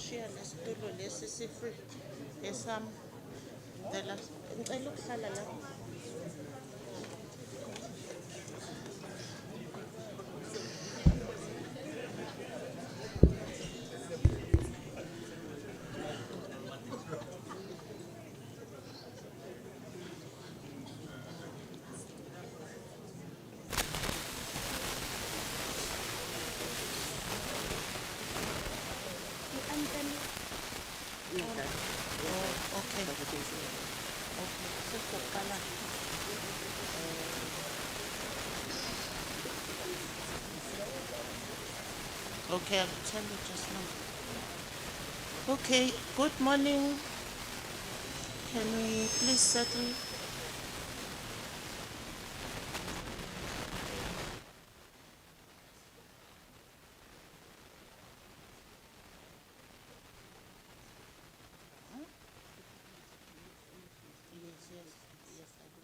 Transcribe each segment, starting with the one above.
Sishiya nesitulo lesi si-free esami. Ngicela ukuhlala la. Okay. Okay, I'll tell you just now. Okay, good morning. Can we please settle? Yes, I do.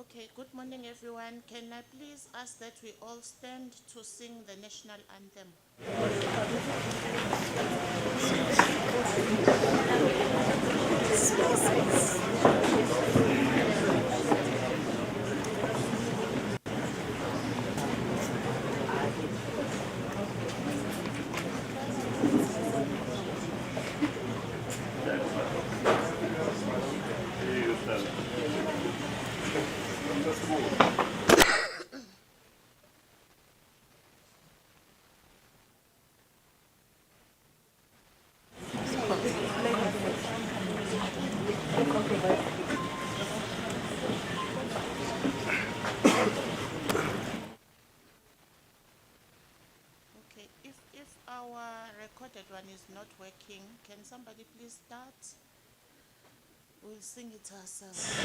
Okay, good morning, everyone. Can I please ask that we all stand to sing the national anthem? Okay, if our recorded one is not working, can somebody please start? We'll sing it ourselves.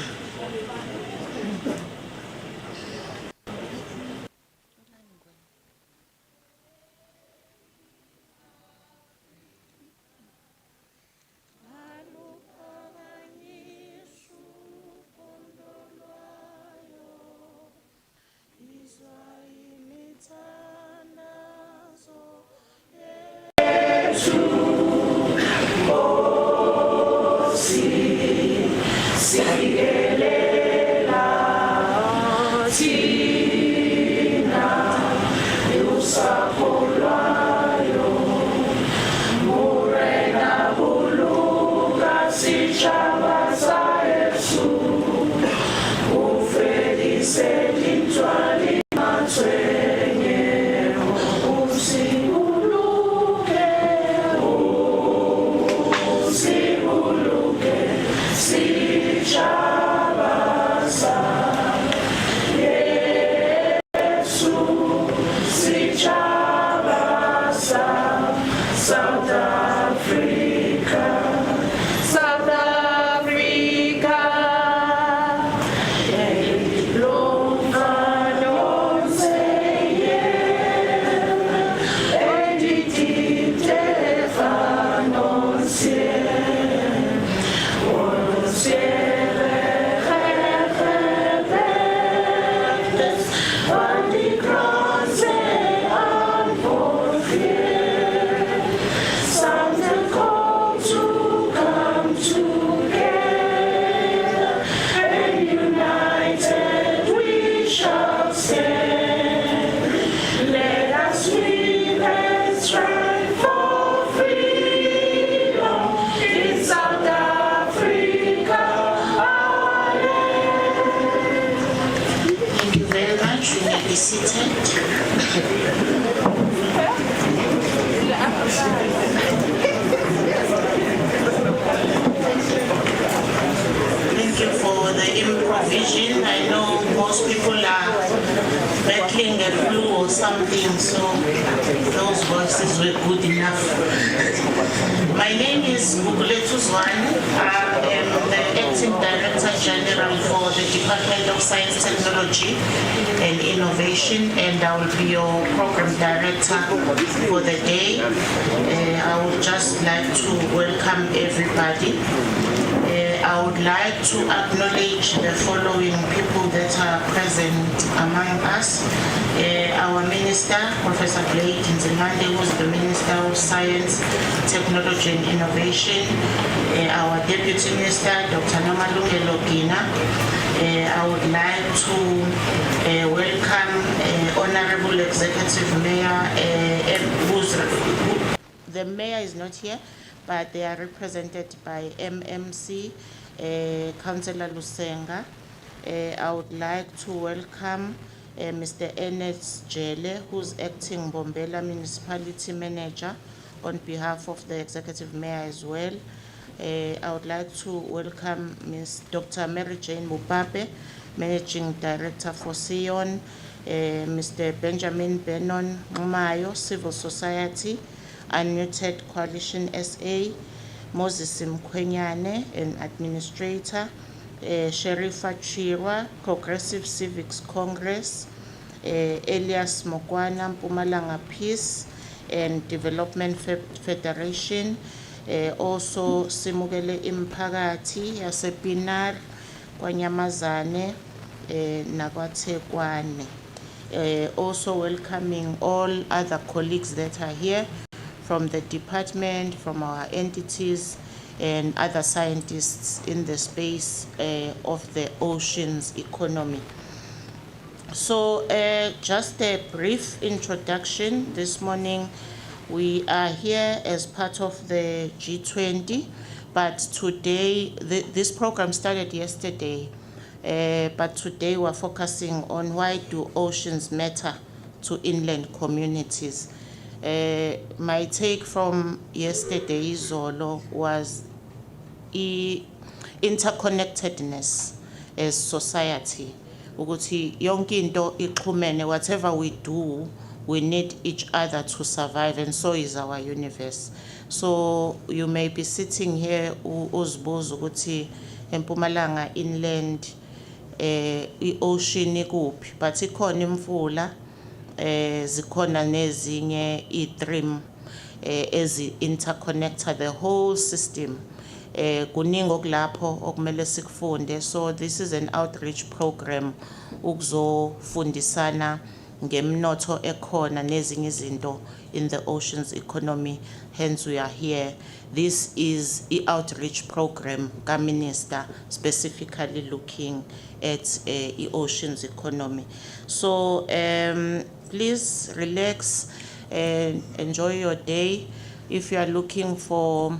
Thank you for the improvisation. I know most people are battling a flu or something, so those voices were good enough. My name is Gugulethu Zwane. I am the Acting Director General for the Department of Science, Technology and Innovation, and I will be your Program Director for the day. I would just like to welcome everybody. I would like to acknowledge the following people that are present among us. Our Minister, Professor Blake Nzimande, who is the Minister of Science, Technology and Innovation. Our Deputy Minister, Dr. Nomalungelo Gina. I would like to welcome Honorable Executive Mayor, the Mayor is not here, but they are represented by MMC, Councillor Lusenga. I would like to welcome Mr. Ernest Jele, who's acting Bombela Municipality Manager on behalf of the Executive Mayor as well. I would like to welcome Ms. Dr. Mary Jane Mubabe, Managing Director for SAEON, Mr. Benjamin Benon Mayo, Civil Society, Unmuted Coalition SA, Moses Mkwenyane, an Administrator, Sherifa Chirwa, Progressive Civics Congress, Elias Mokwana, Mpumalanga Peace and Development Federation, also Simugele Imphakathi yasePinar, Kwanyamazane, Nakwathekwane. Also welcoming all other colleagues that are here from the department, from our entities, and other scientists in the space of the oceans economy. So just a brief introduction. This morning we are here as part of the G20, but today, this program started yesterday, but today we're focusing on why do oceans matter to inland communities. My take from yesterday, Zolo, was interconnectedness as society. Ukuthi yonke into ixhumene, whatever we do, we need each other to survive, and so is our universe. So you may be sitting here uzibuza ukuthi eMpumalanga inland i-ocean ikuphi, but ikhona imfula zikhona nezinye i-stream ezi-interconnecta the whole system. Kuningi okulapho okumele sikufunde. So this is an outreach program ukuzofundisana ngemnotho ekhona nezinye izinto in the oceans economy. Hence we are here. This is the outreach program ka-Minister, specifically looking at the oceans economy. So please relax and enjoy your day. If you are looking for,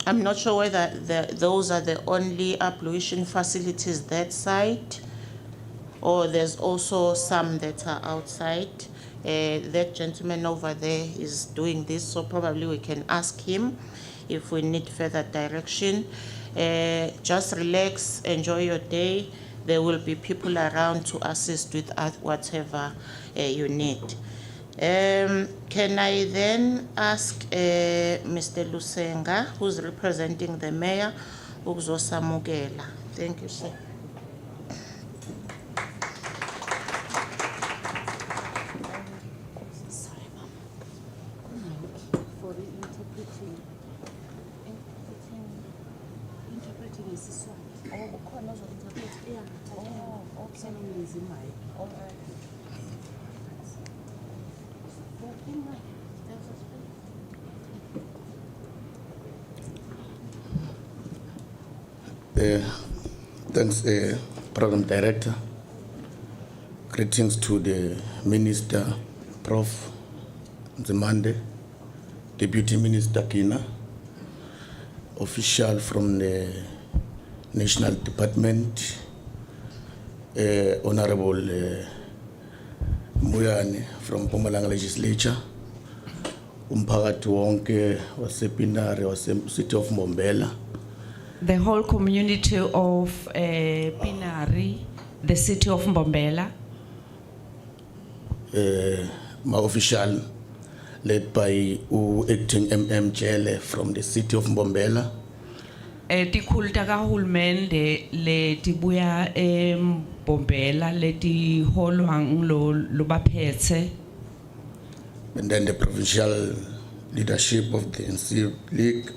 I'm not sure whether those are the only ablution facilities that side, or there's also some that are outside. That gentleman over there is doing this, so probably we can ask him if we need further direction. Just relax, enjoy your day. There will be people around to assist with whatever you need. Can I then ask Mr. Lusenga, who's representing the mayor, ukuzosamukela? Thank you, sir. Thanks, Program Director. Greetings to the Minister, Prof. Nzimande, Deputy Minister Kina, official from the National Department, Honorable Muyane from Mpumalanga Legislature, umphakathi wonke wasePinari wase-City of Mbombela. The whole community of Pinari, the City of Mbombela. My official led by acting MM Jele from the City of Mbombela. Tikhulu takahulumende letibuya eMbombela letiholwa ngulo baphethe. And then the provincial leadership of the NC League,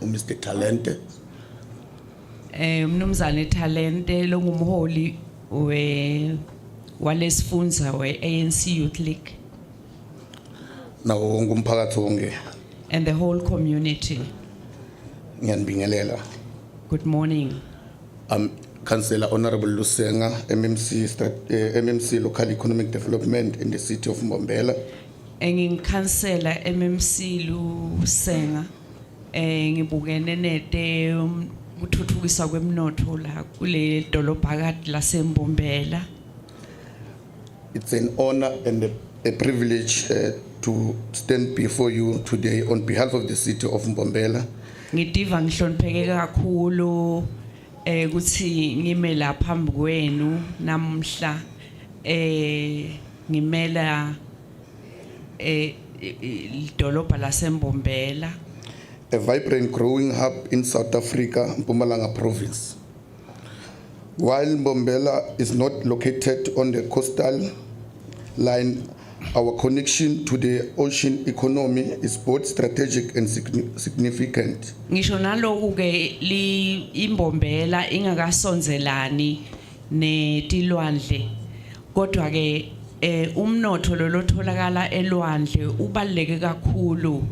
Mr. Talente. Mnumzane Talente longumholi walesifundza we-ANC Youth League nawo wonke umphakathi wonke and the whole community. ngiyanibingelela. Good morning. Councillor Honorable Lusenga, MMC Local Economic Development in the city of Mbombela. Ngikhansela MMC Lusenga ngibukene nete ukuthuthukiswa kwemnotho la kule dolobha phakathi laseMbombela. It's an honor and a privilege to stand before you today on behalf of the city of Mbombela. Ngidiva ngihlonipheke kakhulu ukuthi ngime la phambi kwenu namhla ngimela idolobha laseMbombela, A vibrant growing hub in South Africa, Mpumalanga province. While Mbombela is not located on the coastal line, our connection to the ocean economy is both strategic and significant. ngisho naloku ke iMbombela ingakasonzelani netilwandle, kodwa ke umnotho lolotholakala elwandle ubaluleke kakhulu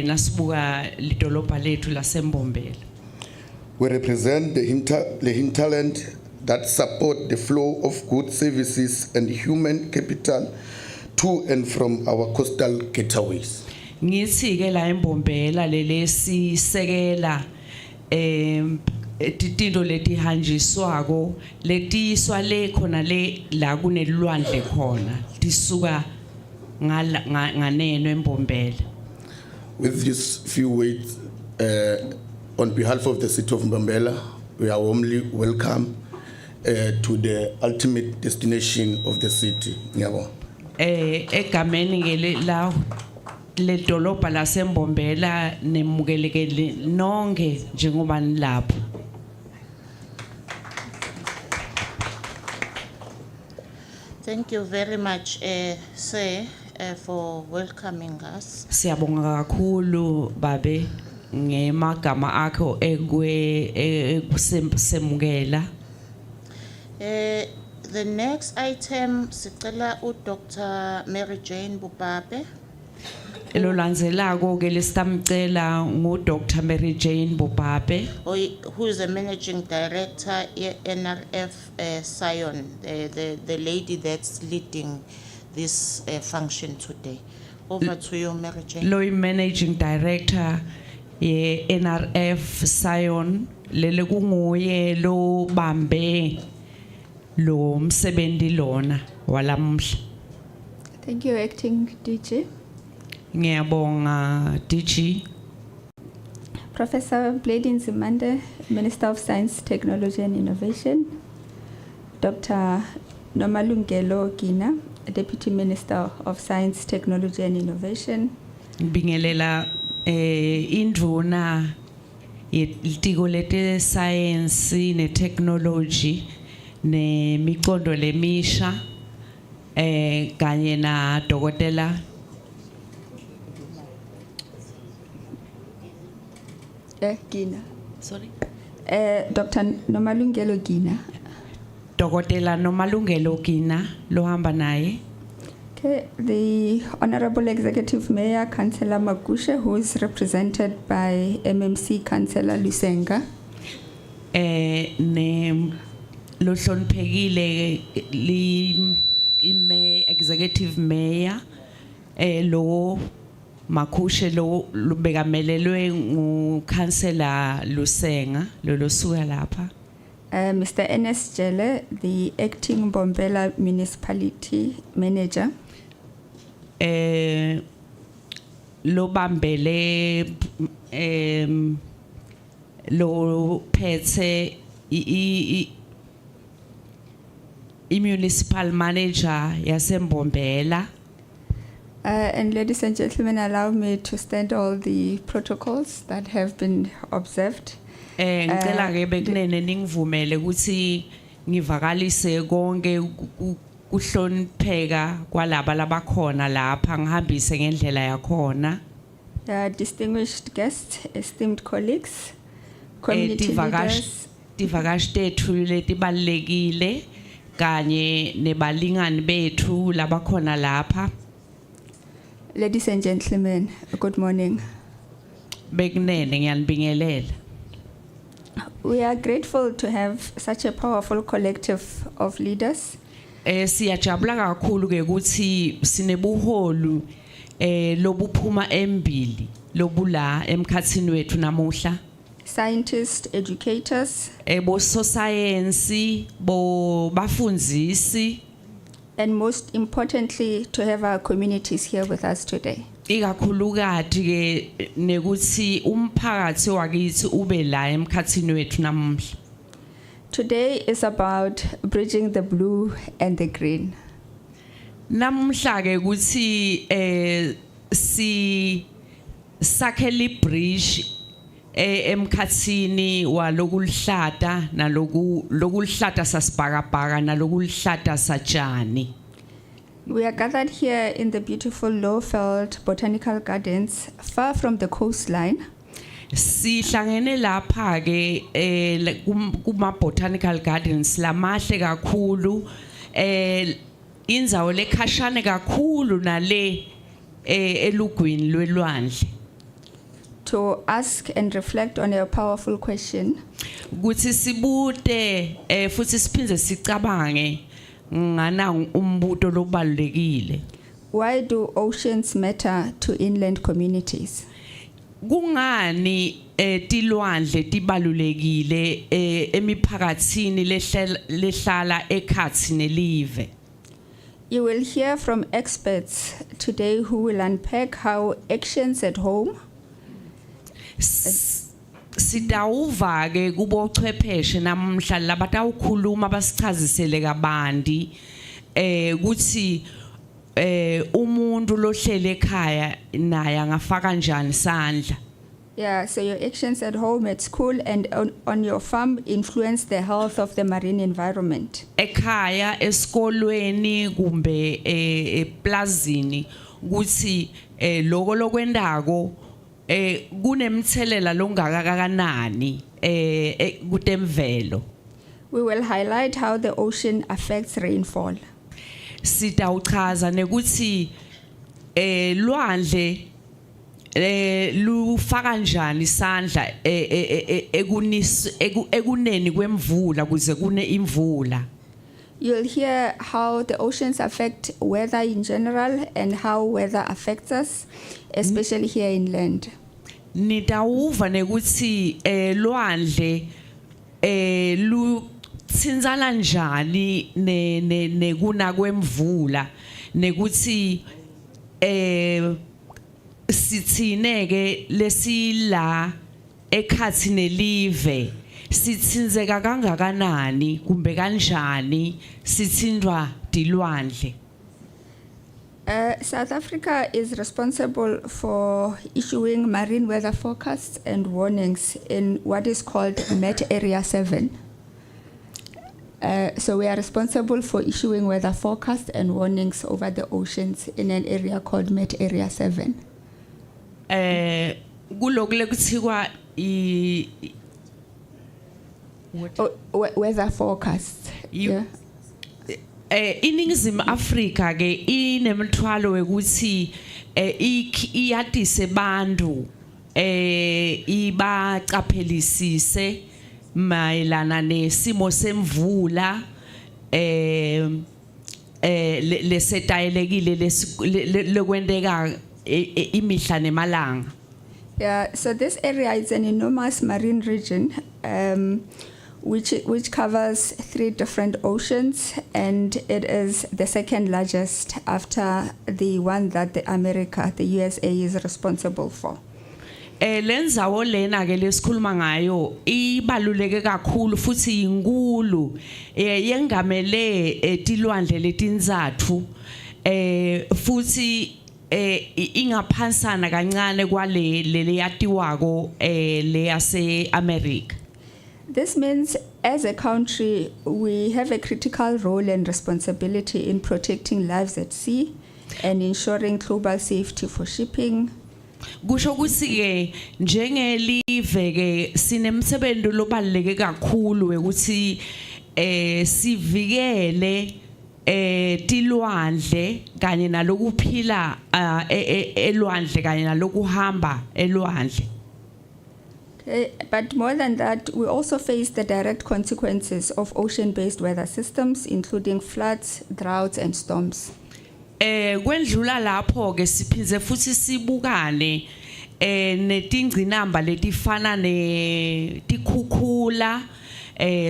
nasibuka lidolobha lethu laseMbombela. We represent the hinterland that support the flow of goods, services and human capital to and from our coastal gateways. Ngithi ke la eMbombela lelesi sekela titilo letihanjiswako letiswa le khona le la kunelwandle khona tisuka nganeno eMbombela. With these few words, on behalf of the city of Mbombela, we are warmly welcome to the ultimate destination of the city. Ngiyabonga. Egameni ke la le dolobha laseMbombela nemukelekele nonke njengoba nilapho. Thank you very much, sir, for welcoming us. Siyabonga kakhulu babe ngemagama akho ekusemukela. The next item, sicela Dr. Mary Jane Bupape, Elolandzelako ke lesitamcela ngu-Dr. Mary Jane Bobabe, who is the managing director NRF-SAEON, the lady that's leading this function today. Over to you, Mary Jane. lo managing director ye NRF-SAEON lele kunguye lo bambe lo msebenzi lona walamhla. Thank you, Acting DG. Ngiyabonga DG. Professor Bladin Zimande, Minister of Science, Technology and Innovation. Dr. Nomalungelo Gina, Deputy Minister of Science, Technology and Innovation. Bingelela induna yetiko lete science ne technology ne mikondo lemisha kanye na dokotela Gina. sorry Dr. Nomalungelo Gina. dokotela Nomalungelo Gina lohamba naye. Okay, the Honorable Executive Mayor, Councillor Magusha, who is represented by MMC Councillor Lusenga. Ne lo hloniphekile executive mayor lo Makushe lo bekamelelwe nguCouncillor Lusenga lo losuka lapha. Mr. Ernest Jele, the acting Mbombela Municipality Manager. Lo bambele lo phethe I municipal manager yaseMbombela. And ladies and gentlemen, allow me to state all the protocols that have been observed. Ngicela ke bekunene ningivumele ukuthi ngivakalise konke kuhlonipheka kwalaba labakhona lapha ngihambise ngendlela yakhona. Distinguished guests, esteemed colleagues, community leaders, tivakashi tethu letibalekile kanye nebalingani bethu labakhona lapha. Ladies and gentlemen, good morning. Bekunene ngiyanibingelela. We are grateful to have such a powerful collective of leaders Siyajabula kakhulu ke ukuthi sinebuholu lobuphuma embili lobula emkhatsini wethu namuhla. scientists, educators, Bo science, bo bafundzisi, and most importantly, to have our communities here with us today. ikakhulukati ke nekuthi umphakathi wakithi ube la emkhatsini wethu namuhla. Today is about bridging the blue and the green. Namuhla ke ukuthi si sakheli bridge emkhatsini walokuhlata nalokuhlata sasibhakabhaka nalokuhlata satshani. We are gathered here in the beautiful Lowveld Botanical Gardens, far from the coastline, Sihlangene lapha ke kuma botanical gardens lamahle kakhulu indzawo lekhashane kakhulu nale elugwini lwelwandle. to ask and reflect on a powerful question. Kuthi sibute futhi siphindze sicabange ngana umbuto lobalekile. Why do oceans matter to inland communities? Kungani tilwandle tibalulekile emiphakatsini lehlala ekhatsi nelive. You will hear from experts today who will unpack how actions at home Sidawuva ke kubochwepheshe namhla labatawukhuluma basichazisele kabanti ukuthi umuntu lohlele ekhaya naye angafaka kanjani sandla. Yeah, so your actions at home, at school, and on your farm influence the health of the marine environment. Ekhaya esikolweni kumbe eplazini ukuthi lokho lokwendako kunemthelela longakakanani kutemvelo. We will highlight how the ocean affects rainfall. Sitawuchaza nekuthi lwandle lufaka njani isandla ekuneni kwemvula kuze kune imvula. You'll hear how the oceans affect weather in general and how weather affects us, especially here inland. Nitawuva nekuthi lwandle lutsintsana njani nekuna kwemvula nekuthi sitsineke lesila ekhatsi nelive sitsinzeka kangakanani kumbe kanjani sitsindwa tilwandle. South Africa is responsible for issuing marine weather forecasts and warnings in what is called Met Area 7. So we are responsible for issuing weather forecasts and warnings over the oceans in an area called Met Area 7. Kulokule kuthiwa Weather forecasts. Yeah. Iningizimu Afrika ke inemthwalo wekuthi iyatise bantu ibaqaphelisise mayelana nesimo semvula lesetayelekile lekwendeka imihla nemalanga. Yeah, so this area is an enormous marine region which covers 3 different oceans, and it is the second largest after the one that the USA is responsible for. Lenzawo lena ke lesikhuluma ngayo ibaluleke kakhulu futhi inkulu yengamele tilwandle letinzathu futhi ingaphansana kancane kwale leyatiwako leyase America. This means as a country we have a critical role and responsibility in protecting lives at sea and ensuring global safety for shipping, kusho ukuthi ke njengelive ke sinemsebenzi lobaleke kakhulu ukuthi sivikele tilwandle kanye nalokuphila elwandle kanye nalokuhamba elwandle. Okay, but more than that, we also face the direct consequences of ocean-based weather systems, including floods, droughts, and storms. Kwendlula lapho ke siphinze futhi sibukane netingcinamba letifana netikhukhula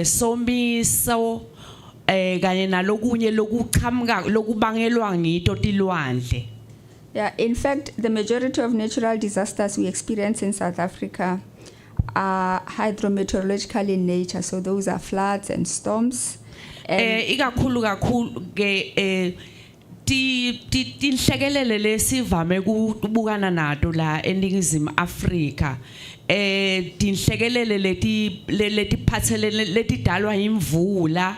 somiso kanye nalokunye lokuqhamuka lokubangelwa ngito tilwandle. Yeah, in fact, the majority of natural disasters we experience in South Africa are hydrometeorological in nature, so those are floods and storms. Ikakhulu ke tinhlekelele lesivame kubukana nato la eNingizimu Afrika tinhlekelele letiphathelene letidalwa imvula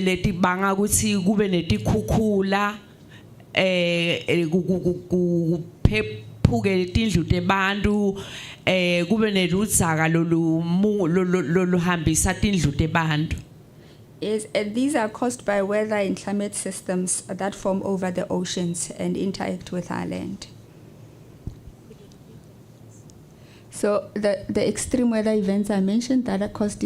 letibanga ukuthi kube netikhukhula kuphephuke tindlu tebantu kube neludzaka loluhambisa tindlu tebantu. These are caused by weather and climate systems that form over the oceans and interact with our land. So the extreme weather events I mentioned that are caused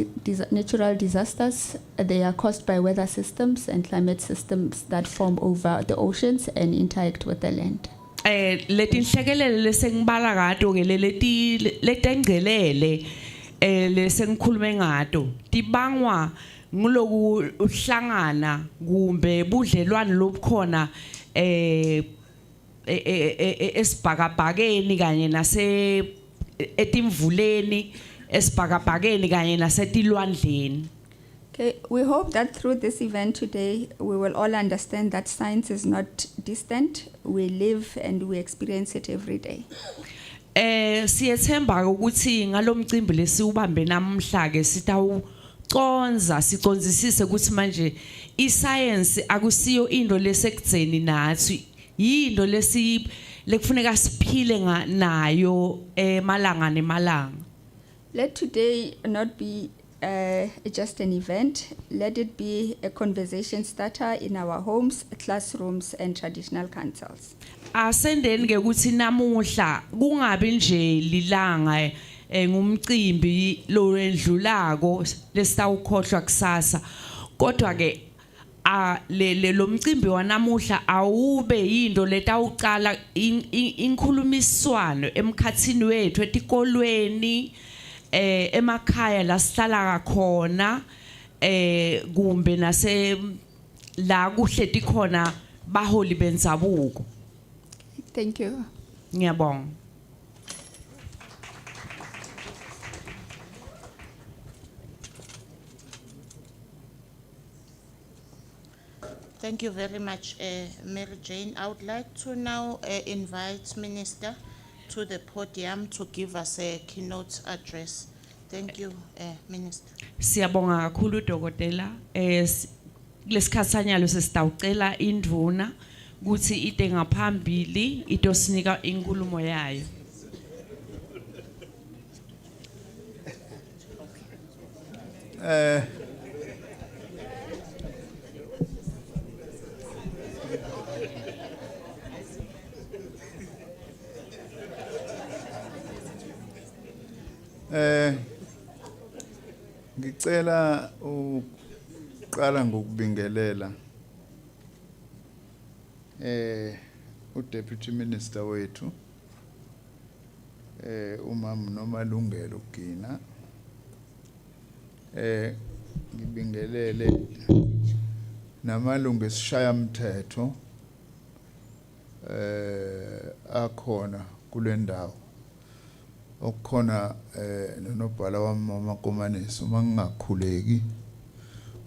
natural disasters, they are caused by weather systems and climate systems that form over the oceans and interact with the land. Letinhlekelele lesengibala ngato ke letengcelele lesengikhulume ngato tibangwa nguloku uhlangana kumbe budlelwane lobukhona esibhakabhakeni kanye nase etimvuleni esibhakabhakeni kanye nasetilwandleni. Okay, we hope that through this event today we will all understand that science is not distant. We live and we experience it every day. Siyethemba ukuthi ngalomcimbi lesiubambe namhla ke siconzisise ukuthi manje iscience akusiyo into lesekudzeni nathi yinto lekufuneka siphile nayo emalanga nemalanga. Let today not be just an event. Let it be a conversation starter in our homes, classrooms, and traditional councils. Asendeni ke ukuthi namuhla kungabi nje lilanga ngumcimbi lo endlulako lesitawukhohlwa kusasa kodwa ke lo mcimbi wanamuhla awube yinto letawuqala inkhulumiswano emkhathini wethu etikolweni emakhaya la sihlala khona kumbe nase la kuhleti khona baholi benzabuko. Thank you. Ngiyabonga. Thank you very much, Mary Jane. I would like to now invite Minister to the podium to give us a keynote address. Thank you, Minister. Siyabonga kakhulu dokotela. Lesikhatsanyalo sesitawucela indvuna ukuthi ite ngaphambili itosinika inkulumo yayo. Ngicela uqala ngokubingelela uDeputy Minister wethu umam Nomalungelo Gina ngibingelele namalungu esishayamthetho akhona kule ndawo okukhona nonobhala wami Mama Komanisi uma ngingakhuleki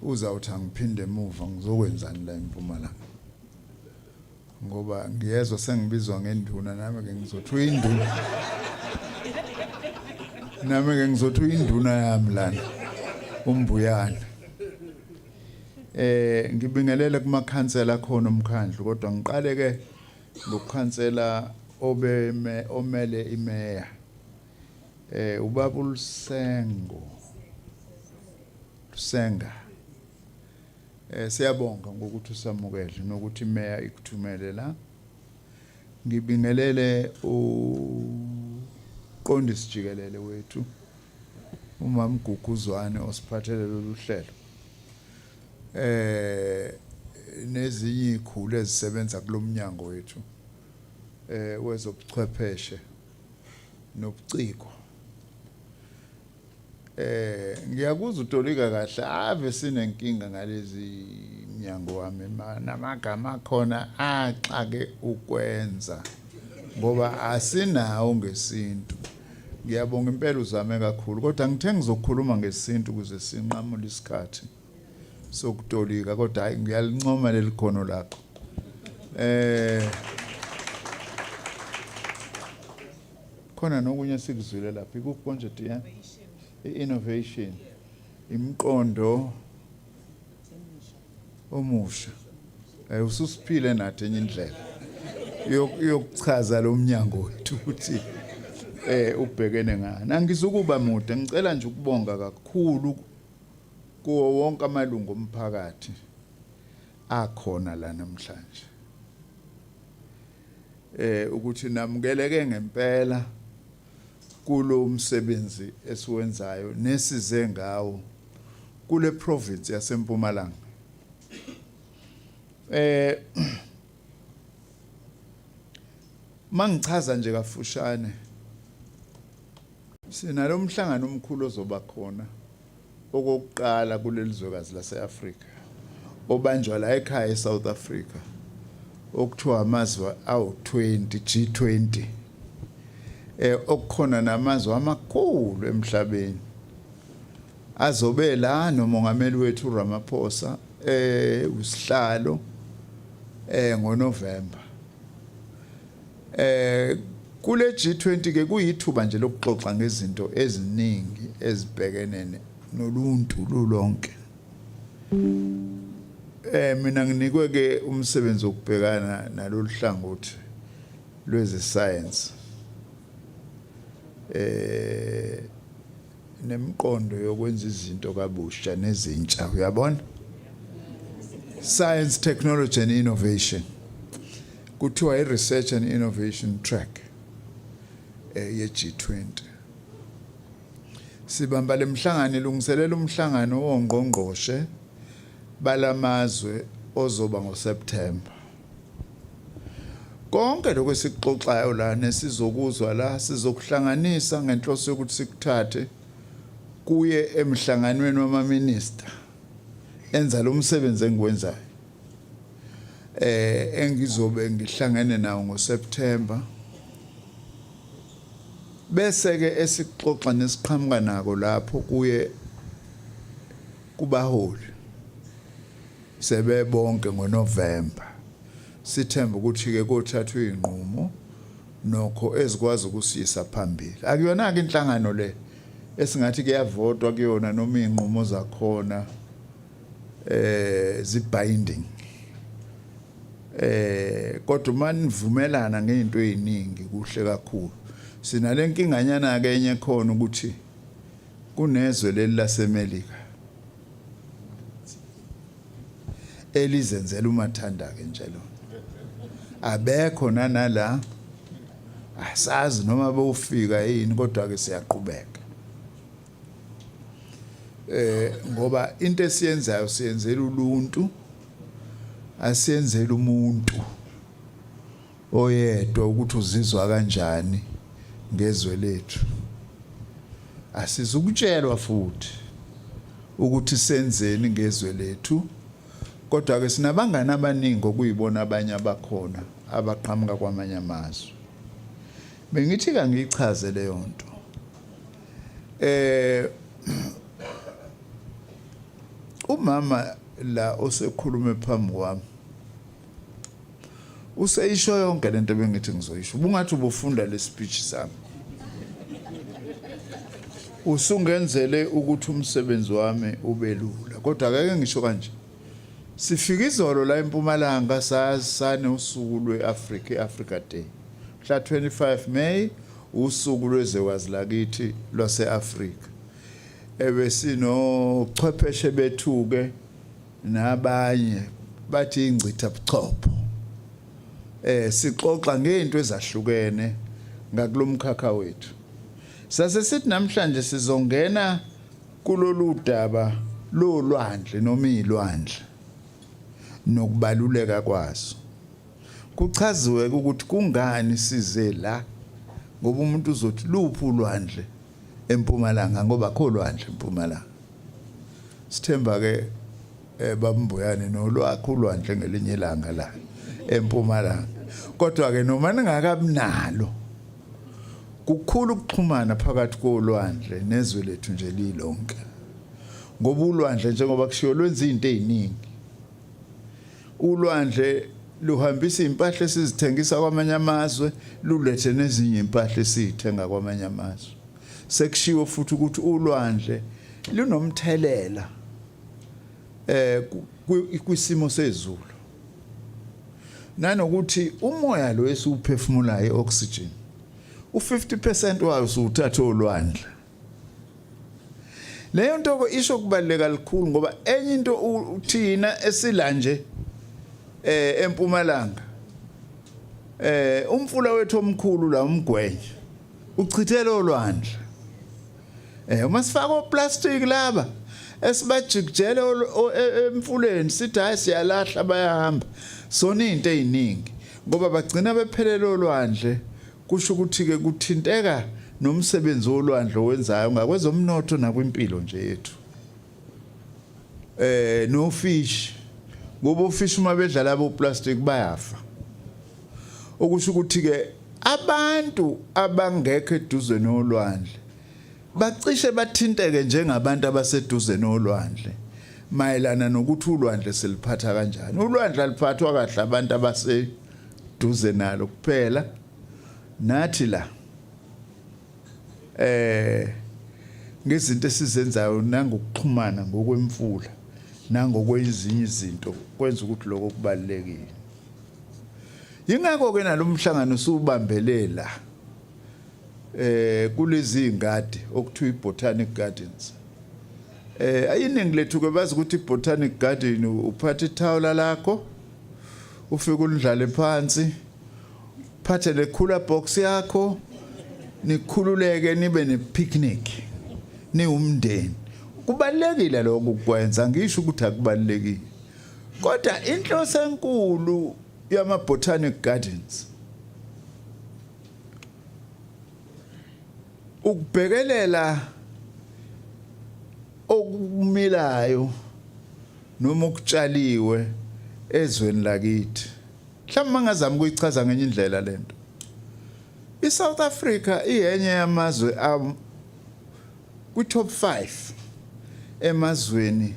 uzawuthi angiphinde emuva ngizokwenzani la eMpumalanga ngoba ngiyezwa sengibizwa ngenduna nami ke ngizothi uyinduna nami ke ngizothi uyinduna yami lana umbuyana ngibingelele kuma council akhona umkhandlu kodwa ngiqale ke ngokhansela omele imeya ubaba Lusenga siyabonga ngokuthi usamukele nokuthi imeya ikuthumele la ngibingelele uqondisi jikelele wethu umama Guguzwane osiphathele lolu hlelo nezinye ikhulu ezisebenza kulomnyango wethu wezobuchwepheshe nobuciko ngiyakuzwa uTolika kahle ave sinenkinga ngalezi minyango wami namagama akhona axake ukwenza ngoba asinawo ngesintu ngiyabonga impela uzame kakhulu kodwa ngithe ngizokhuluma ngesintu ukuze sinqamule isikhathi sokutolika kodwa hayi ngiyalincoma lelikhono lakho khona nokunye sikuzwile lapha ikukonje tiya innovation imqondo omusha ususiphile nathi enye indlela yokuchaza lo mnyango wethu ukuthi ubhekene ngani angizukuba mude ngicela nje ukubonga kakhulu kuwo wonke amalungu omphakathi akhona la namhlanje ukuthi namukeleke ngempela kulo umsebenzi esiwenzayo nesize ngawo kule province yaseMpumalanga mangichaza nje kafushane sinalo mhlangano omkhulu ozoba khona okokuqala kuleli zwekazi lase-Afrika obanjwa la ekhaya eSouth Africa okuthiwa amazwe awu-20 G20 okukhona namazwe amakhulu emhlabeni azobe la nomongameli wethu Ramaphosa usihlalo ngoNovember kule G20 ke kuyithuba nje lokuxoxa ngezinto eziningi ezibhekene noluntu lolonke mina nginikwe ke umsebenzi wokubhekana nalolu hlangothi lweze science nemqondo yokwenza izinto kabusha nezintsha uyabona science technology and innovation kuthiwa i-research and innovation track ye-G20 sibamba lemhlangano ilungiselela umhlangano wongqongqoshe balamazwe ozoba ngoSeptember konke lokho sikuxoxayo la nesizokuzwa la sizokuhlanganisa ngenhloso yokuthi sikuthathe kuye emhlanganweni wamaminister enza lo msebenzi engiwenzayo engizobe ngihlangene nawo ngoSeptember bese ke esixoxa nesiqhamuka nako lapho kuye kubaholi sebe bonke ngoNovember sithemba ukuthi ke kothathwa izinqumo nokho ezikwazi ukusiyisa phambili akuyona ke inhlangano le esingathi kuyavotwa kuyona noma izinqumo zakhona zibinding kodwa manivumelana ngeinto eziningi kuhle kakhulu sinalenkinyanyana ke enye khona ukuthi kunezwe leli laseMelika elizenzela umathanda ke nje lo abekho nala asazi noma bowufika yini kodwa ke siyaqhubeka ngoba into esiyenzayo siyenzela uluntu asiyenzela umuntu oyedwa ukuthi uzizwa kanjani ngezwe lethu asizukutshelwa futhi ukuthi senzeni ngezwe lethu kodwa ke sinabangani abaningi okuyibona abanye abakhona abaqhamuka kwamanye amazwe bengithi kangichaze leyo nto umama la osekhulume phambi kwami useyisho yonke lento bengithi ngizoyisho ubungathi ubufunda le speech sami usungenzele ukuthi umsebenzi wami ube lula kodwa akeke ngisho kanje Sifika izolo la eMpumalanga sasane usuku lweAfrica, Africa Day. Mhla 25 May usuku lwezwekazi lakithi lwaseAfrika. Ebesino chwepheshe bethuke nabanye bathi ingcitha buchopho. Sixoxa ngento ezahlukene ngakulomkhakha wethu. Sase sithi namhlanje sizongena kulolu daba lolwandle noma ilwandle nokubaluleka kwazo. Kuchaziwe ukuthi kungani size la ngoba umuntu uzothi luphi ulwandle eMpumalanga ngoba kho lwandle eMpumalanga. Sithemba ke bambuyane nolwakho ulwandle ngelinye ilanga la eMpumalanga. Kodwa ke noma ningakabi nalo kukhulu ukuxhumana phakathi kolwandle nezwe lethu nje lilonke. Ngoba ulwandle njengoba kushiwo lwenza izinto eziningi. Ulwandle luhambisa impahla esizithengisa kwamanye amazwe lulethe nezinye impahla esizithenga kwamanye amazwe. Sekushiwo futhi ukuthi ulwandle lunomthelela kwisimo sezulu. Nanokuthi umoya lo esiwuphefumulayo oxygen u50% wayo usuthatha olwandle. Leyo nto isho kubaleka likhulu ngoba enye into uthina esila nje eMpumalanga umfula wethu omkhulu la umgwenye uchithela olwandle. Uma sifaka oplastic laba esibajikjele emfuleni sithi hayi siyalahla bayahamba sona into eziningi ngoba bagcina bephelele olwandle. Kusho ukuthi ke kuthinteka nomsebenzi wolwandle owenzayo ngakwezomnotho nakwimpilo nje yethu. No fish ngoba ufish uma bedlala abo plastic bayafa. Okusho ukuthi ke abantu abangekho eduze nolwandle bacishe bathinteke njengabantu abaseduze nolwandle mayelana nokuthi ulwandle seliphatha kanjani. Ulwandle aliphathwa kahle abantu abaseduze nalo kuphela. Nathi la ngezinto esizenzayo nangokuxhumana ngokwemfula nangokwezinye izinto kwenza ukuthi lokho kubalekile. Yingakho ke nalomhlangano usubambelela kulezi ingadi okuthiwa iBotanic Gardens. Ayiningi lethu ke bazi ukuthi iBotanic Garden uphatha ithawula lakho ufike ulidlale phansi phathe le cooler box yakho nikhululeke nibe nepicnic niwumndeni. Kubalekile lokho ukwenza ngisho ukuthi akubalekile. Kodwa inhloso enkulu yama Botanic Gardens ukubhekelela okumilayo noma okutshaliwe ezweni lakithi. Mhlawumbe mangazama ukuyichaza ngenye indlela lento. ISouth Africa iyenye yamazwe ku-top 5 emazweni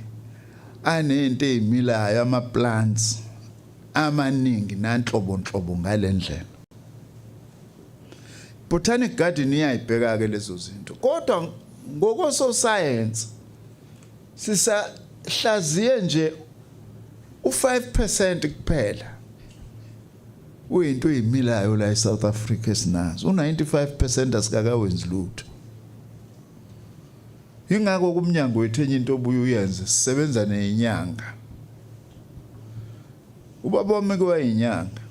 anento ezimilayo ama plants amaningi nanhlobonhlobo ngalendlela. Botanic Garden iyayibheka ke lezo zinto. Kodwa ngokoso science sisahlaziye nje u5% kuphela. Uyinto ezimilayo la eSouth Africa esinazo. U95% asikakawenzi lutho. Ingakho kumnyango wethu enye into obuye uyenze sisebenza nezinyanga. Ubaba wami kwayinyanga.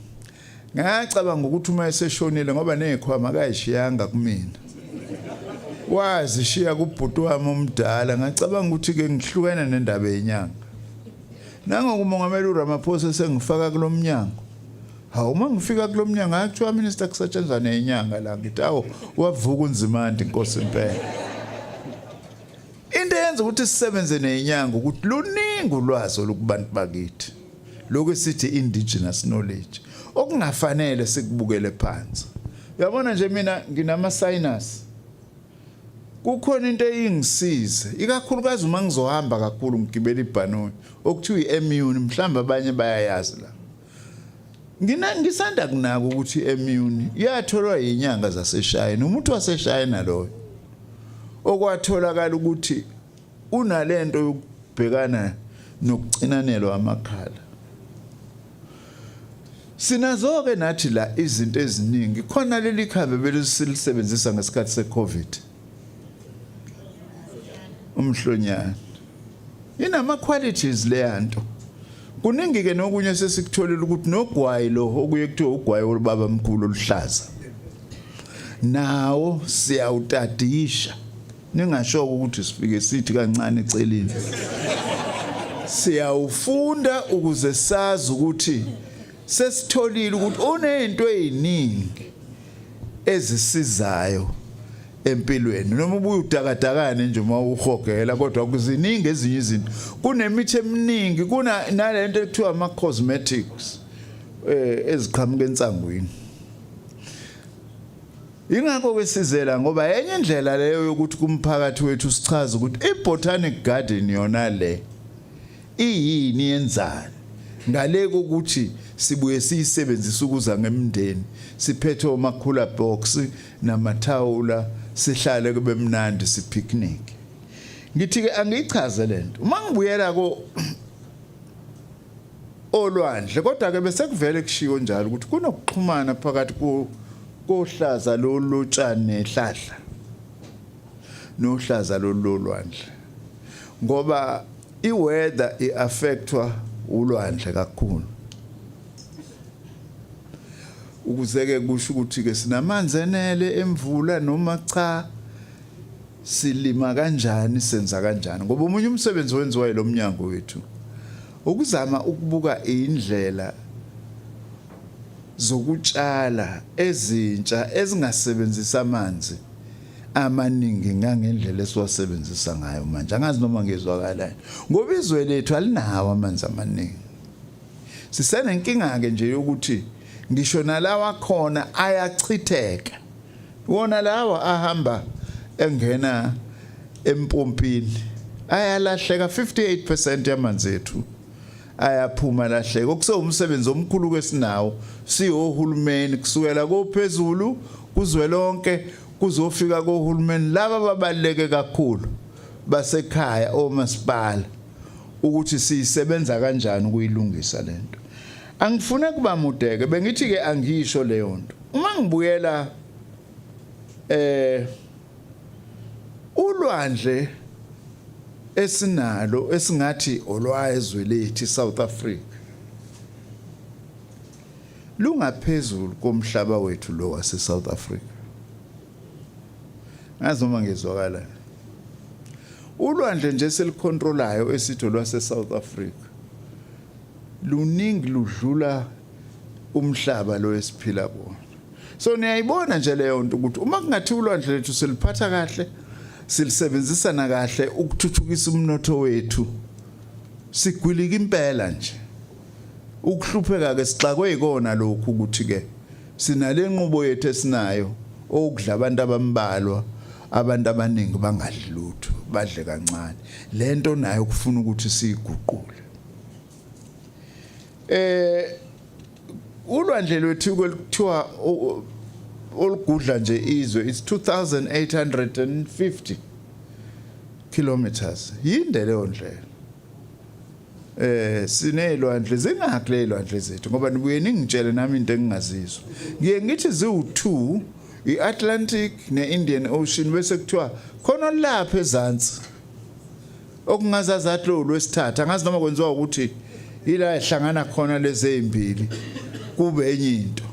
Ngacabanga ukuthi uma eseshonile ngoba nezikhwama akayishiyanga kumina. Wazishiya kubhuti wami omdala ngacabanga ukuthi ke ngihlukene nendaba yenyanga. Nangokumongameli uRamaphosa sengifaka kulomnyango. Hawu uma ngifika kulomnyango akuthiwa minister kusetshenzwa nezinyanga la ngithi awu wavuka unzimandi inkosi impela. Into yenza ukuthi sisebenze nezinyanga ukuthi luningi ulwazi olukubantu bakithi. Lokho sithi indigenous knowledge. Okungafanele sikubukele phansi. Uyabona nje mina nginama sinus. Kukhona into eyingisize ikakhulukazi uma ngizohamba kakhulu ngigibela ibhanoyi okuthiwa iimmune mhlamba abanye bayayazi la. Ngisanda kunaka ukuthi immune iyatholwa izinyanga zaseshayina umuntu waseshayina loyo okwatholakala ukuthi unalento yokubhekana nokucinanelwa amakhala. Sinazo ke nathi la izinto eziningi khona leli khambe belisebenzisa ngesikhathi seCovid. Umhlonyana. Inama qualities leyanto. Kuningi ke nokunye sesikutholela ukuthi nogwayi lo okuye kuthiwa ugwayi olubaba omkhulu oluhlaza. Nawo siyawutadisha. Ningasho ukuthi sifike sithi kancane eceleni. Siyawufunda ukuze sazi ukuthi sesitholile ukuthi onento eziningi ezisizayo empilweni noma ubuye udakadakane nje uma uhogela kodwa kuziningi ezinye izinto kunemithi eminingi kuna nalento ekuthiwa ama cosmetics eziqhamuka ensangweni. Ingakho kwesizela ngoba enye indlela leyo yokuthi kumphakathi wethu sichaze ukuthi i-botanic garden yona le iyini yenzani ngale kokuthi sibuye siyisebenzisa ukuza ngemndeni siphethe omakhula box namathawula sihlale kube mnandi sipicnic. Ngithi ke angiyichaze lento uma ngibuyela ko olwandle kodwa ke bese kuvele kushiwo njalo ukuthi kunokuxhumana phakathi kohlaza lolutshane nehlahla nohlaza lolwandle ngoba iweather iaffectwa ulwandle kakhulu. Ukuzeke kusho ukuthi ke sinamanzi enele emvula noma cha silima kanjani senza kanjani ngoba umunye umsebenzi wenziwa lo mnyango wethu ukuzama ukubuka indlela zokutshala ezintsha ezingasebenzisa amanzi amaningi ngangendlela esiwasebenzisa ngayo manje angazi noma ngezwakala ngoba izwe lethu alinawo amanzi amaningi. Sisenenkinga ke nje yokuthi ngisho nalawa khona ayachitheka. Wona lawa ahamba engena empompini ayalahleka 58% yamanzi ethu ayaphuma lahleka okusewumsebenzi omkhulu kwesinawo siyohulumeni kusukela kophezulu kuzwelonke kuzofika kohulumeni laba babaleke kakhulu basekhaya omasipala ukuthi sisebenza kanjani ukuyilungisa lento. Angifune kuba mudeke bengithi ke angisho leyo nto. Uma ngibuyela ulwandle esinalo esingathi olwayezwe lethi South Africa lungaphezulu komhlaba wethu lo wase South Africa. Ngazoma ngezwakala ulwandle nje selicontrolayo esitho lwase South Africa luningi ludlula umhlaba lo esiphila kuwo. So niyayibona nje leyo nto ukuthi uma kungathi ulwandle lethu seliphatha kahle silisebenzisa na kahle ukuthuthukisa umnotho wethu sigwilika impela nje. Ukuhlupheka ke sixakwe ikona lokhu ukuthi ke sinale nqubo yethu esinayo okudla abantu abambalwa abantu abaningi bangadli lutho badle kancane lento nayo kufuna ukuthi siyiguqule. Ulwandle lwethu kuthiwa olugudla nje izwe it's 2850 kilometers yinde leyo ndlela. Sinelwandle zingakho lelwandle zethu ngoba nibuye ningitshele nami into engingazizwa. Ngiye ngithi ziwu2 iAtlantic neIndian Ocean bese kuthiwa khona lapha ezantsi okungazazathi lo lwesithathu angazi noma kwenziwa ukuthi ila ehlangana khona lezi ezimbili kube enye into.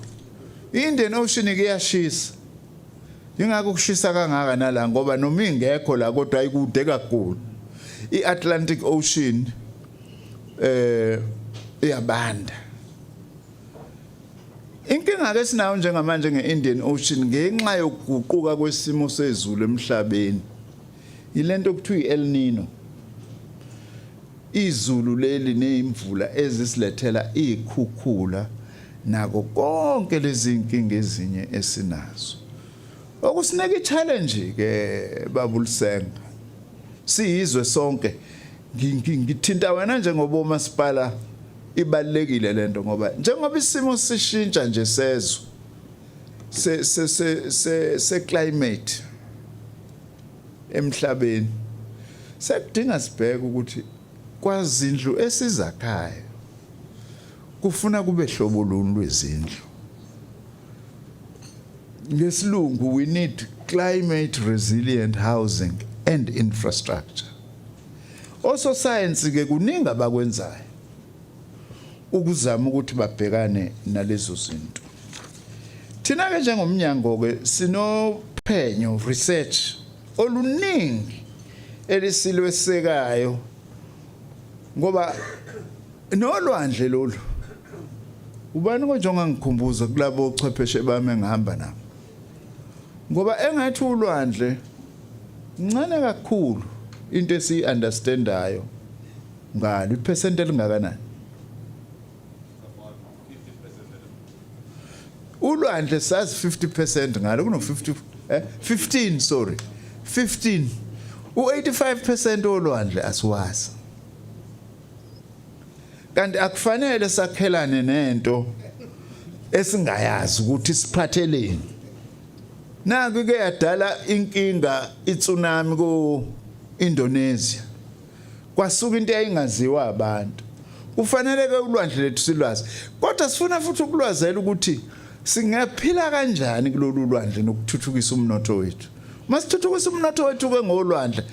iIndian Ocean kuyashisa ingakho kushisa kangaka nala ngoba noma ingekho la kodwa ayikude kakhulu. iAtlantic Ocean iyabanda. Inkinga ke sinayo njengamanje ngeIndian Ocean ngenxa yokuguquka kwesimo sezulu emhlabeni ilento okuthiwa iEl Nino. Izulu leli nezimvula ezisilethela ikhukhula nako konke lezi inkinga ezinye esinazo. Okusineke challenge ke babulisenga. Siyizwe sonke ngithinta wena njengoba umasipala ibalekile lento ngoba njengoba isimo sishintsha nje sezwe se climate emhlabeni sekudinga sibheke ukuthi kwazindlu esizakhayo kufuna kube hlobo luni lwezindlu. Ngesilungu, we need climate resilient housing and infrastructure. Also science ke kuningi abakwenzayo ukuzama ukuthi babhekane nalezo zinto. Thina ke njengomnyango ke sinophenyo research oluningi elisilwesekayo ngoba nolwandle lolu ubani konjonga ngikhumbuza kulabo ochwepheshe bami engihamba nabo ngoba engathi ulwandle ncane kakhulu into esi-understandayo ngalo iphesenti elingakanani ulwandle sazi 50% ngalo kuno 15 sorry 15 u85% olwandle asiwazi kanti akufanele sakhelane nento esingayazi ukuthi siphatheleni naku ke yadala inkinga itsunami ko Indonesia kwasuka into eyingaziwa abantu kufanele ke ulwandle lethu silwazi kodwa sifuna futhi ukulwazela ukuthi singaphila kanjani kulolu lwandle nokuthuthukisa umnotho wethu masithuthukisa umnotho wethu ke ngolwandle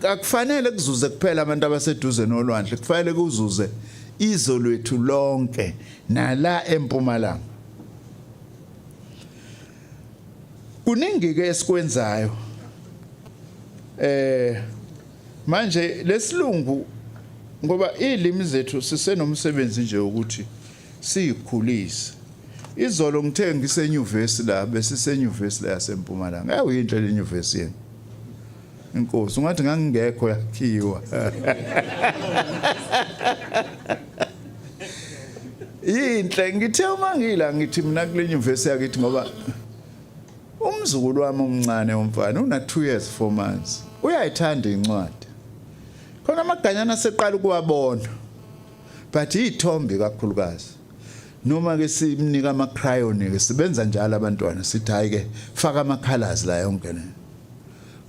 akufanele kuzuze kuphela abantu abaseduze nolwandle kufanele kuzuze izwe lethu lonke nala eMpumalanga kuningi ke esikwenzayo manje lesilungu ngoba ilimi zethu sisenomsebenzi nje ukuthi sikhulise izolo ngithe ngisenyuvesi la besisenyuvesi la yaseMpumalanga ayuyinhle le nyuvesi yeni inkosi ungathi ngangingekho yakhiwa yinhle ngithe uma ngila ngithi mina kule nyuvesi yakithi ngoba umzukulu wami omncane womfana una 2 years 4 months uyayithanda incwadi khona amaganyana aseqala ukuwabona but ithombe kakhulukazi noma ke simnika ama crayon ke sibenza njalo abantwana sithi hayi ke faka ama colors la yonke le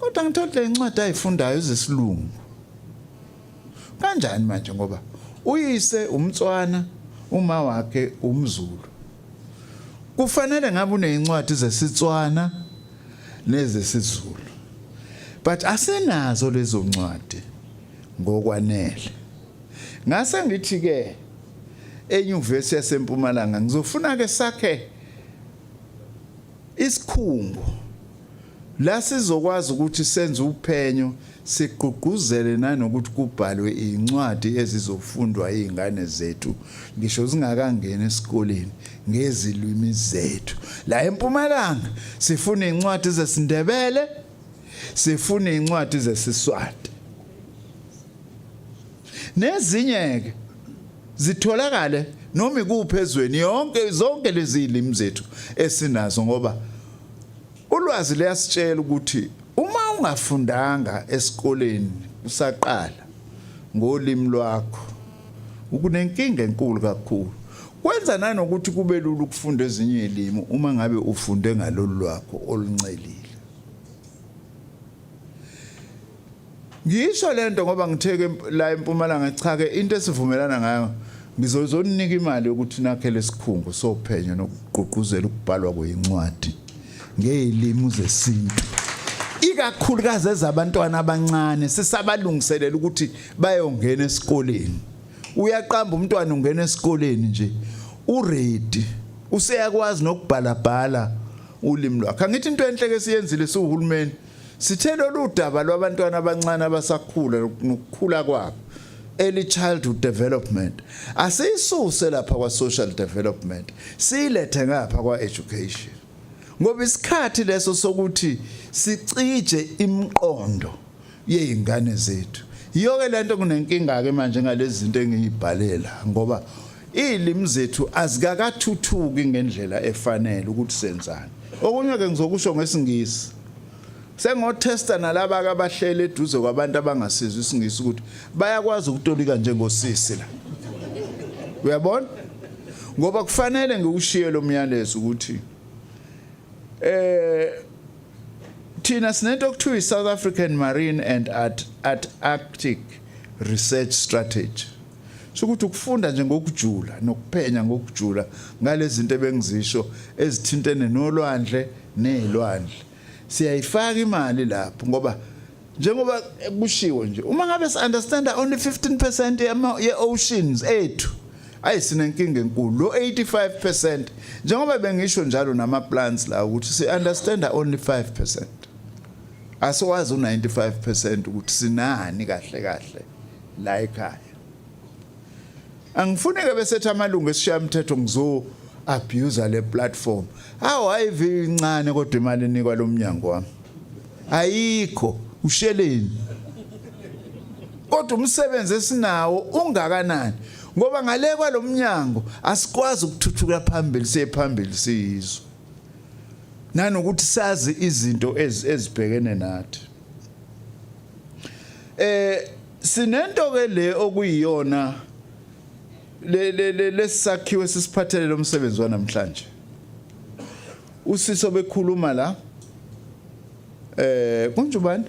kodwa ngithola incwadi ayifundayo zesilungu kanjani manje ngoba uyise umtswana uma wakhe umzulu kufanele ngabe unezincwadi zesitswana nezesizulu but asenazo lezo ncwadi ngokwanele ngase ngithi ke enyuvesi yaseMpumalanga ngizofuna ke sakhe isikhungo la sizokwazi ukuthi senze uphenyo sigqugquzele nanokuthi kubhalwe incwadi ezizofundwa izingane zethu ngisho zingakangena esikoleni ngezilwimi zethu la eMpumalanga sifuna incwadi zesiNdebele sifuna incwadi zesiSwati nezinye ke zitholakale noma ikuphezweni zonke lezi zilimi zethu esinazo ngoba ulwazi liyasitshela ukuthi uma ungafundanga esikoleni usaqala ngolimi lwakho ukunenkinga enkulu kakhulu kwenza nanokuthi kube lula ukufunda ezinye izilimi uma ngabe ufunde ngalolu lwakho oluncelile ngisho lento ngoba ngitheke la eMpumalanga cha ke into esivumelana ngayo ngizozonika imali ukuthi nakhele isikhungo sophenya nokugqugquzela ukubhalwa kwezincwadi ngezilimi zesintu ikakhulukazi ezabantwana abancane sisabalungiselela ukuthi bayongena esikoleni uyaqamba umntwana ungena esikoleni nje uready useyakwazi nokubhala ulimi lwakhe angithi into enhle ke siyenzile siuhulumeni sithelo ludaba lwabantwana abancane abasakhula nokukhula kwabo early childhood development asisuse lapha kwa social development silethe ngapha kwa education ngoba isikhathi leso sokuthi sicije imiqondo yezingane zethu yonke lento kunenkinga ke manje ngalezi zinto engiyibhalela ngoba izilimi zethu azikakathuthuki ngendlela efanele ukuthi senzane okunye ke ngizokusho ngesingisi sengotesta nalaba abahlele eduze kwabantu abangasizwe isingisi ukuthi bayakwazi ukutolika njengosisi la uyabona ngoba kufanele ngikushiye lo myalezo ukuthi thina sinento okuthiwa South African Marine and Antarctic research strategy. Sokuthi ukufunda nje ngokujula nokuphenya ngokujula ngalezi zinto ebengizisho ezithintene nolwandle nezilwandle. Siyayifaka imali lapho ngoba njengoba kushiwo nje uma ngabe si understand only 15% ye oceans ethu ayisinenkinga enkulu. Lo 85% njengoba bengisho njalo nama plans la ukuthi si understand only 5%. Asiwazi u95% ukuthi sinani kahle kahle la ekhaya. Angifuni ke besethi amalungu esishayamithetho ngizo abuse le platform. Hawu ayivi incane kodwa imali enikwa lo mnyango wami. Ayikho usheleni. Kodwa umsebenzi esinawo ungakanani ngoba ngale kwalo mnyango asikwazi ukuthuthuka phambili siyephambili siyizwe. Nanokuthi sazi izinto ezibhekene nathi. Sinento ke le okuyiyona lesakhiwe sisiphathele lo msebenzi wanamhlanje. Usiso bekhuluma la kunjubani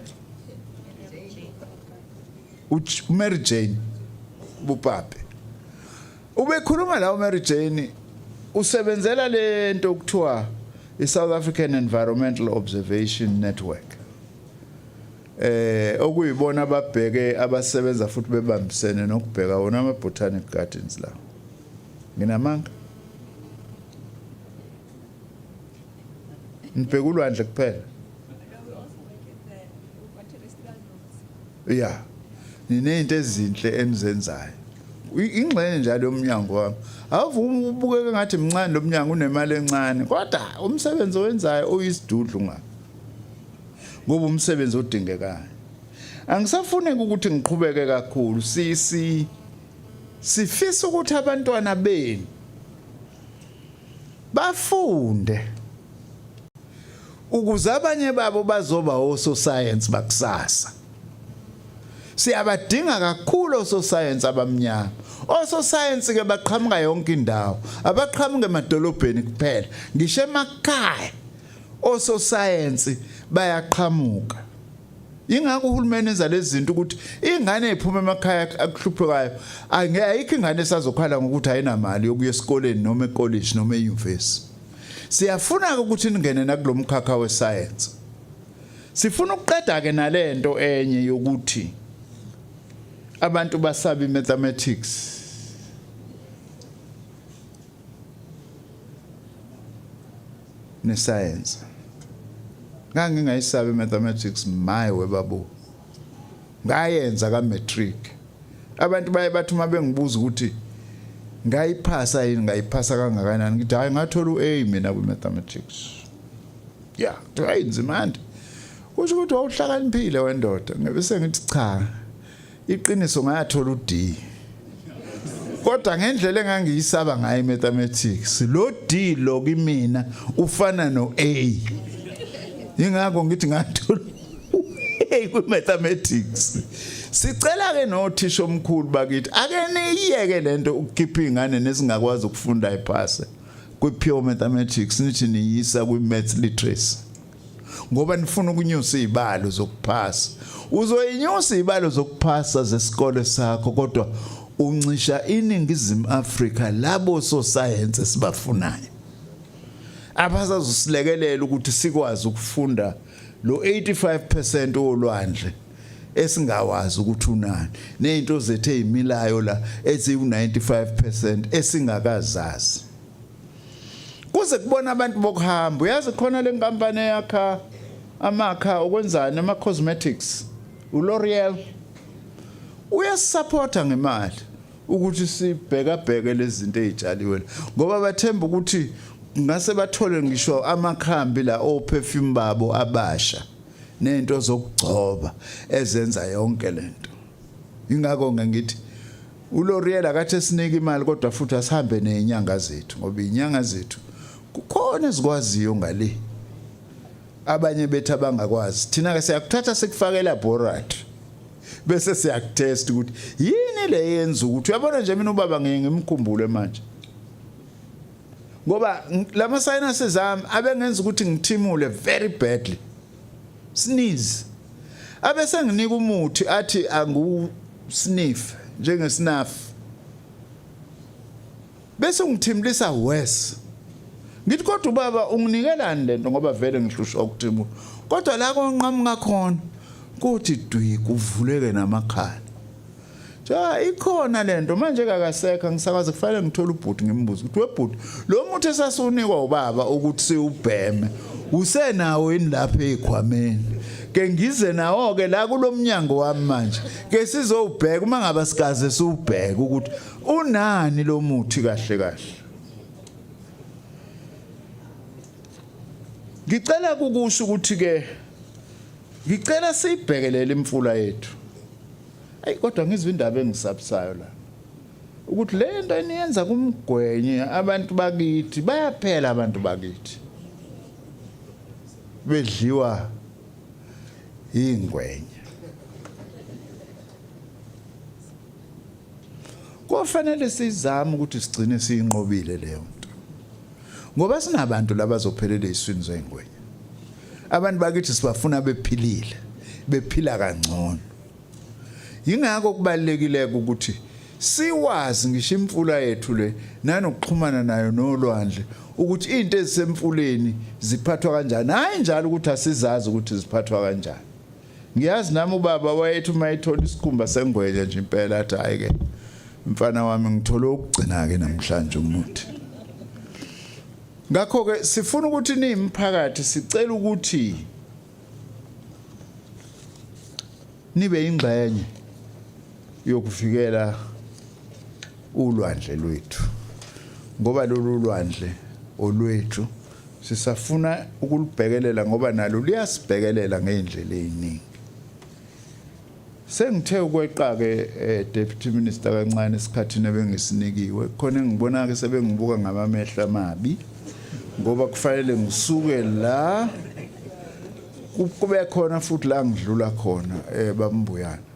Mary Jane Bupape ubekhuluma la uMary Jane usebenzela lento okuthiwa iSouth African Environmental Observation Network okuyibona ababheke abasebenza futhi bebambisene nokubheka wona ama botanic gardens la nginamanga nibheka ulwandle kuphela yeah ninezinto ezinhle enizenzayo ingxenye njalo yomnyango wami awuvumi ubukeke ngathi mncane lo mnyango unemali encane kodwa umsebenzi owenzayo uyisidudlu ngapha ngoba umsebenzi odingekayo. Angisafune ukuthi ngiqhubeke kakhulu sifisa ukuthi abantwana benu bafunde ukuze abanye babo bazoba ososcience bakusasa. Siyabadinga kakhulu ososcience abamnyama. Ososcience ke baqhamuka yonke indawo. Abaqhamuka emadolobheni kuphela. Ngisho emakhaya ososcience bayaqhamuka. Ingakho uhulumeni enza lezi zinto ukuthi ingane ephuma emakhaya akuhluphekayo ayikho ingane esazokhala ngokuthi ayinamali yokuya esikoleni noma ecollege noma euniversity. Siyafuna ukuthi ningene nakulomkhakha wescience. Sifuna ukuqeda ke nalento enye yokuthi abantu basabi mathematics. Nescience. Ngangingayisabi mathematics maye babo. Ngayenza ka matric. Abantu baye bathi uma bengibuza ukuthi ngayiphasa yini ngayiphasa kangakanani ngithi hayi ngathola uA mina ku mathematics. Yeah, ayinzima manje. Kusho ukuthi wawuhlakaniphile wendoda. Ngebe ngithi cha. Iqiniso ngayathola uD. Kodwa ngendlela engangiyisaba ngayo mathematics lo D lo kimina ufana noA. Ingakho ngithi ngathola uA ku mathematics. Sicela ke nothisha omkhulu bakithi ake niyeke lento ukukhipha ingane nesingakwazi ukufunda iphase ku pure mathematics nithi niyisa ku maths literacy. Ngoba nifuna ukunyusa izibalo zokuphasa. Uzoyinyusa izibalo zokuphasa zesikole sakho kodwa uncisha iningizimu Afrika labo so science sibafunayo. Abazosilekelela ukuthi sikwazi ukufunda lo 85% olwandle esingawazi ukuthi unani nezinto zethu ezimilayo la eziwu95% esingakazazi. Kuze kubona abantu bokuhamba uyazi khona le nkampani yakha amakha okwenzana ama cosmetics uLoreal uyasupporta ngemali ukuthi sibheke lezi zinto ezitshaliwe ngoba bathemba ukuthi ngase bathole ngisho amakhambi la o perfume babo abasha nento zokugcoba ezenza yonke lento. Ingakho ngithi uLoreal akathe sinika imali kodwa futhi asihambe nezinyanga zethu ngoba izinyanga zethu kukhona ezikwaziyo ngale abanye bethu abangakwazi. Thina ke siyakuthatha sikufake laboratory bese siyakutest ukuthi yini le yenza ukuthi uyabona nje mina ubaba ngimkhumbule manje ngoba lama sinuses ami abengenza ukuthi ngithimule very badly sneeze abese nginika umuthi athi sniff njengesnuff bese ngithimlisa worse ngithi kodwa ubaba unginikelani lento ngoba vele ngihlushwa ukuthimula kodwa la konqamuka khona kuthi dwi kuvuleke namakhala ja ikhona lento manje akasekho ngisakaze kufanele ngithola ubhuti ngimbuza ukuthi webhuti lo muthi esasunikwa ubaba ukuthi siubheme usenawo yini lapha ekhwameni ke ngize nawo ke la kulomnyango wami manje ke sizobheka uma ngaba sikaze siubheka ukuthi unani lo muthi kahle kahle ngicela kukusho ukuthi ke ngicela siyibhekelele imfula yethu ayi kodwa ngizwe indaba engisabisayo la ukuthi le nto eniyenza kumgwenye abantu bakithi bayaphela abantu bakithi bedliwa ingwenye kufanele sizame ukuthi sigcine siyinqobile leyo nto ngoba sinabantu labazophelela iswini zengwenye abantu bakithi sibafuna bephilile bephila kangcono yingakho kubalekile ukuthi siwazi ngisho imfula yethu le nanokuxhumana nayo nolwandle ukuthi into ezisemfuleni ziphathwa kanjani hayi njalo ukuthi asizazi ukuthi ziphathwa kanjani ngiyazi nami ubaba wayethu mayithola isikhumba sengwenye nje impela athi hayi ke mfana wami ngithole ukugcina ke namhlanje umuthi ngakho ke sifuna ukuthi nimphakathi sicela ukuthi nibe ingxenye yokuvikela ulwandle lwethu ngoba lolu lwandle olwethu sisafuna ukulibhekelela ngoba nalo liyasibhekelela ngeindlela eziningi sengithe ukweqa ke deputy minister kancane esikhathini ebengisinikiwe khona ngibona ke sebengibuka ngamamehla amabi ngoba kufanele ngisuke la kube khona futhi la ngidlula khona bambuyana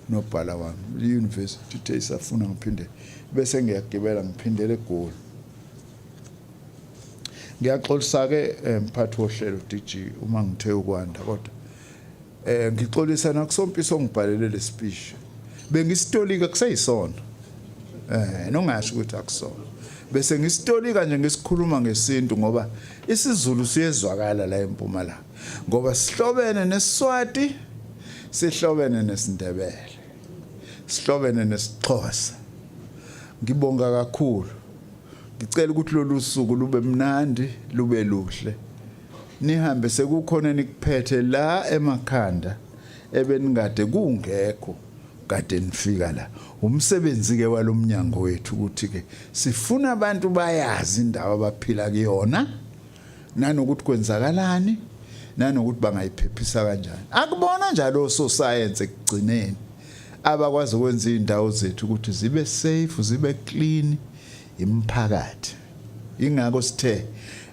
nobhala wami university ithe isafuna ngiphinde bese ngiyagibela ngiphindele eGoli ngiyaxolisa ke mphathi wohlelo DG uma ngithe ukwanda kodwa ngixolisa nakusompiso ongibhalele le speech bengisitolika kuseyisona nongasho ukuthi akusona bese ngisitolika nje ngisikhuluma ngesintu ngoba isiZulu siyezwakala la eMpumalanga ngoba sihlobene neSiswati sihlobene nesiNdebele sihlobene nesiXhosa ngibonga kakhulu ngicela ukuthi lolu suku lube mnandi lube luhle nihambe sekukhona nikuphethe la emakhanda ebeningade kungekho kade nifika la umsebenzi ke walomnyango wethu ukuthi ke sifuna abantu bayazi indawo abaphila kuyona nanokuthi kwenzakalani nanokuthi bangayiphephisa kanjani akubona njalo science ekugcineni abakwazi ukwenza indawo zethu ukuthi zibe safe zibe clean imphakathi ingakho sithe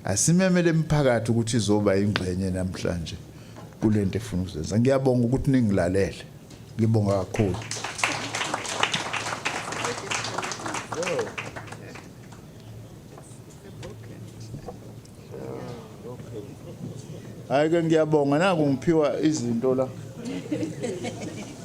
asimemele imphakathi ukuthi izoba ingxenye namhlanje kulento efuna ukuzenza ngiyabonga ukuthi ningilalele ngibonga kakhulu hayi ke ngiyabonga naku ngiphiwa izinto la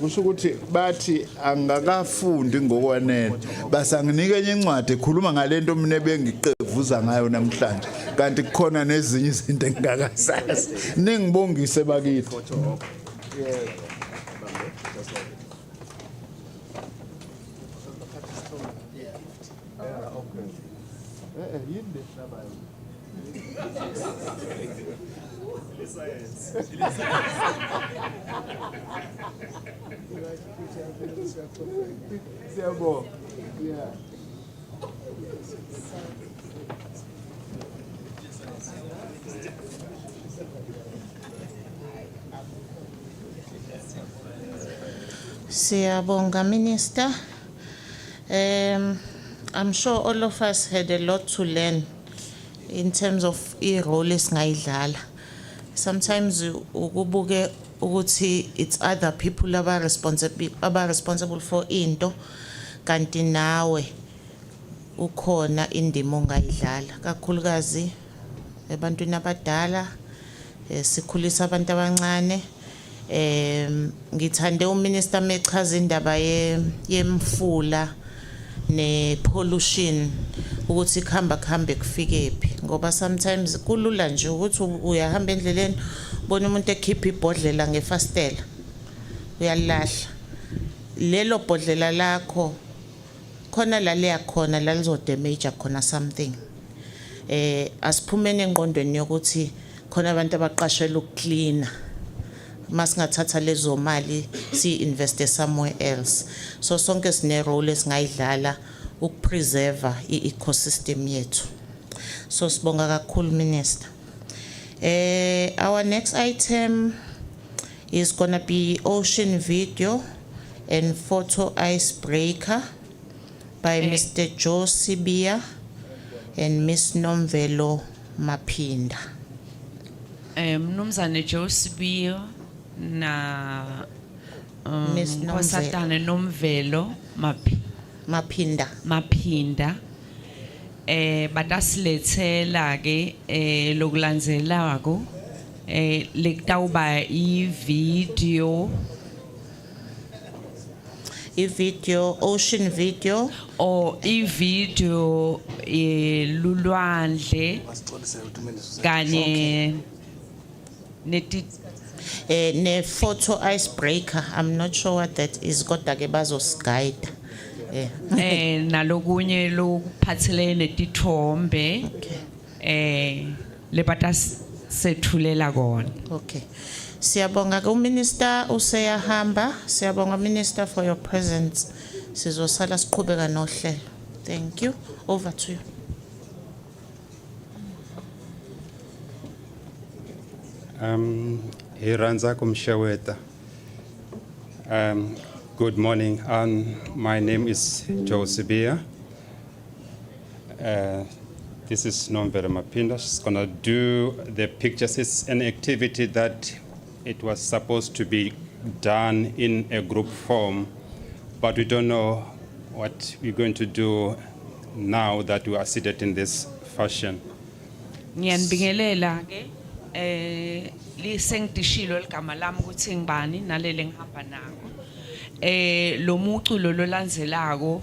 kusho ukuthi bathi angakafundi ngokwanele basanginike enye incwadi ekhuluma ngalento mina bengiqevuza ngayo namhlanje kanti kukhona nezinye izinto engingakazazi ningibongise bakithi Siyabonga Minister. I'm sure all of us had a lot to learn in terms of role esingayidlala. Sometimes ukubuke ukuthi it's other people responsible for into kanti nawe ukhona indima ongayidlala kakhulukazi ebantwini abadala sikhulisa abantu abancane Ngithande uMinister mechaza indaba yemfula ne-pollution ukuthi kuhamba kufikephi ngoba sometimes kulula nje ukuthi uyahamba endleleni bona umuntu ekhipha ibhodlela ngefastela uyalahla lelo bhodlela lakho khona la liyakhona la lizodamage khona something asiphumene engqondweni yokuthi khona abantu abaqashelwa ukucleana masingathatha lezo mali si-investe somewhere else so sonke sine role esingayidlala ukupreserve i-ecosystem yethu so sibonga kakhulu Minister. Our next item is gonna be ocean video and photo icebreaker by Mr. Joe Sibia and Miss Nomvelo Mapinda. Mnumzane Joe Sibia na Miss Nomvelo. Nkosatane Nomvelo Mapinda batasilethela ke lokulandzelako lekutawuba i-video ocean video or i-video lulwandle kanye ne-photo icebreaker. I'm not sure what that is kodwa ke bazosiguide. nalokunye lokuphathelene netithombe lebatasethulela kona. Okay. Siyabonga ke uMinister useyahamba. Siyabonga Minister for your presence. Sizosala siqhubeka nohlelo. Thank you. Over to you. Iranza kumshaweta. Good morning. My name is Joe Sibia. This is Nomvelo Mapinda. She's gonna do the pictures. It's an activity that it was supposed to be done in a group form, but we don't know what we're going to do now that we are seated in this fashion. Ngiyanibingelela ke lisengidishilo ligama lami ukuthi ngibani nalele ngihamba nako. Lo muculo lolandzelako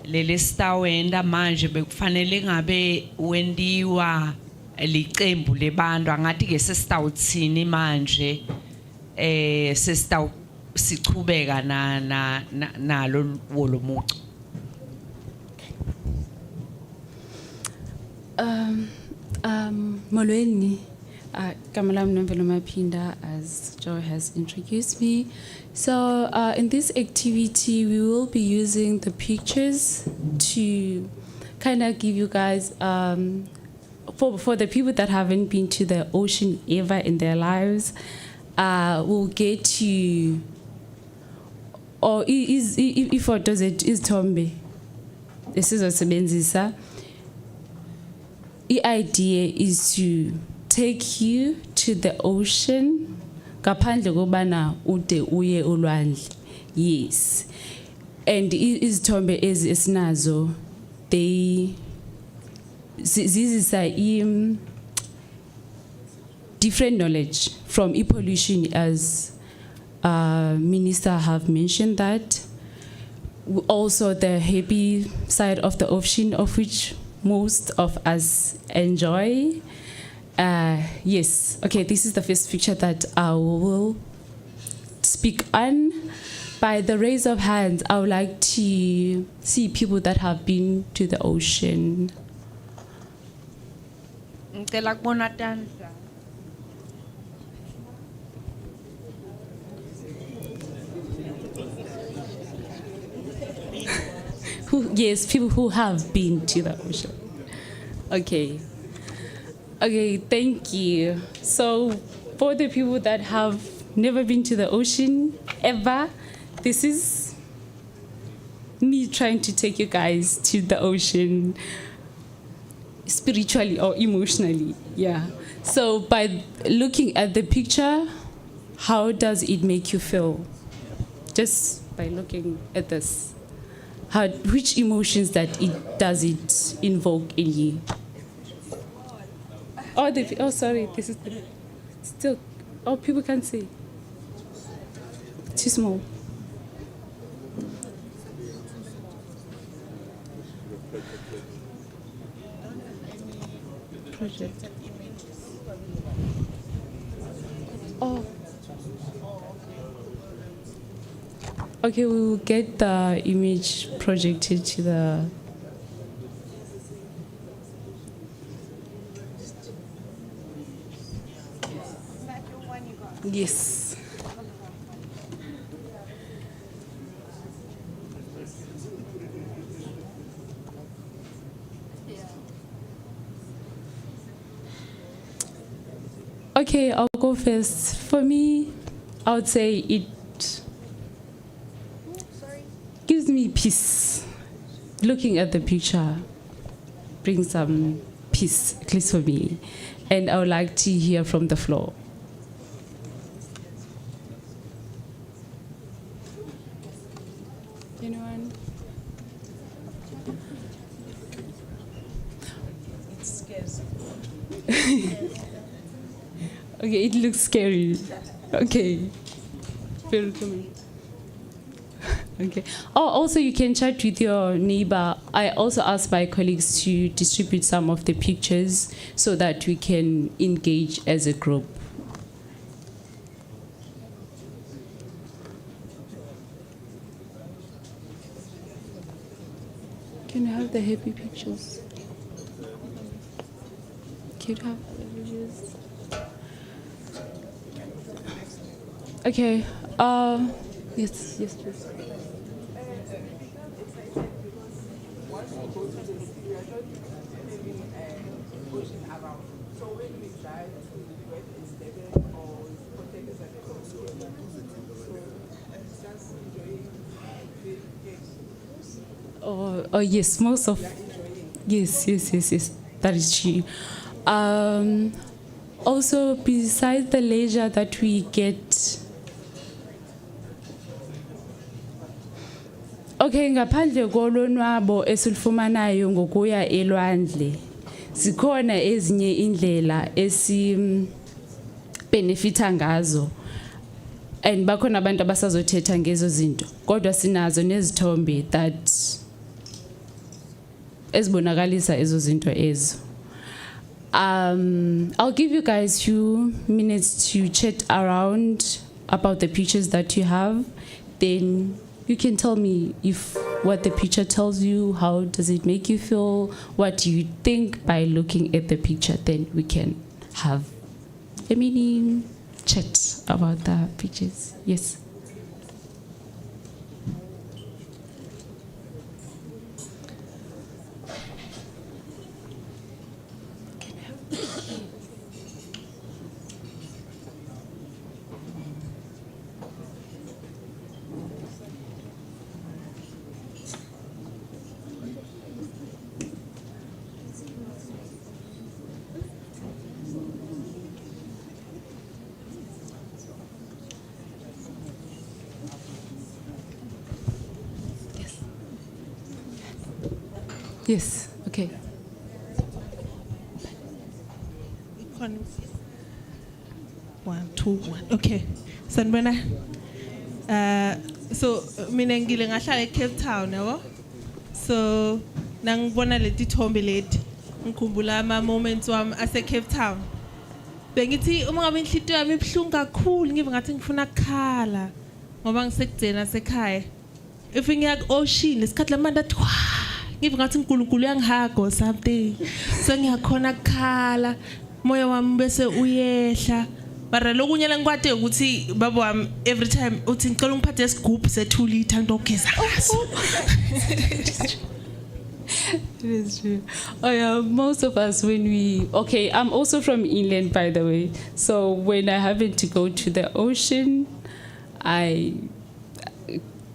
leli sitawenda manje bekufanele ngabe wendiwa licembu lebantu angathi ke sesitawuthini manje sesitaw sichubeka nalo lo mucu. Molweni, Kamalam Nomvelo Mapinda, as Joe has introduced me. So in this activity, we will be using the pictures to kind of give you guys, for the people that haven't been to the ocean ever in their lives, we'll get to, or if or does it is Tombe. This is what Sebenzisa. The idea is to take you to the ocean. Kaphandle kobana ude uye ulwandle. Yes. And izithombe esinazo they zizisa different knowledge from e-pollution, as Minister have mentioned that. Also the happy side of the ocean, of which most of us enjoy. Yes, okay, this is the first picture that I will speak on. By the raise of hands, I would like to see people that have been to the ocean. Ngicela kubona tandla. Yes, people who have been to the ocean. Okay. Okay, thank you. So for the people that have never been to the ocean ever, this is me trying to take you guys to the ocean spiritually or emotionally. Yeah. So by looking at the picture, how does it make you feel? Just by looking at this. Which emotions that does it invoke in you? Oh, sorry, this is still. Oh, people can see. Too small. Project. Oh. Okay, we will get the image projected to the. Yes. Okay, I'll go first. For me, I would say it gives me peace. Looking at the picture brings some peace, at least for me. And I would like to hear from the floor. Anyone? It scares Okay, it looks scary. Okay. Very cool. Okay. Oh, also you can chat with your neighbor. I also asked my colleagues to distribute some of the pictures so that we can engage as a group. Can I have the happy pictures? Can you have the pictures? Okay. Yes, please. Oh yes, most of yes. That is true. Also, besides the leisure that we get. Okay, ngaphandle kolonwabo esilufumanayo ngokuya elwandle. Zikhona ezinye indlela benefita ngazo. And bakhona abantu abasazothetha ngezo zinto. Kodwa sinazo nezithombe that ezibonakalisa ezo zinto ezo. I'll give you guys few minutes to chat around about the pictures that you have. Then you can tell me if what the picture tells you, how does it make you feel, what do you think by looking at the picture. Then we can have a mini chat about the pictures. Yes. Yes, okay. One, two, one. Okay. Sanibona. So mina ngile ngahlala eCape Town, yabo. So nangibona leti thombe leti ngikhumbula ama moments wami ase Cape Town. Bengithi uma ngabe inhlitiyo yami ibhlungu kakhulu ngive ngathi ngifuna ukukhala ngoba ngisekugcina sekhaya. If ngiya ku-ocean lesikhathi lamanda athi ngive ngathi uNkulunkulu uyangihaga or something. So ngiyakhona ukukhala moya wami bese uyehla. Mara lokunye lengikwade ukuthi baba wami every time uthi ngicela ungiphathe isigubhu se2 liter ngizogeza ngaso. It is true. Oh yeah, most of us okay, I'm also from inland, by the way. So when I happen to go to the ocean, I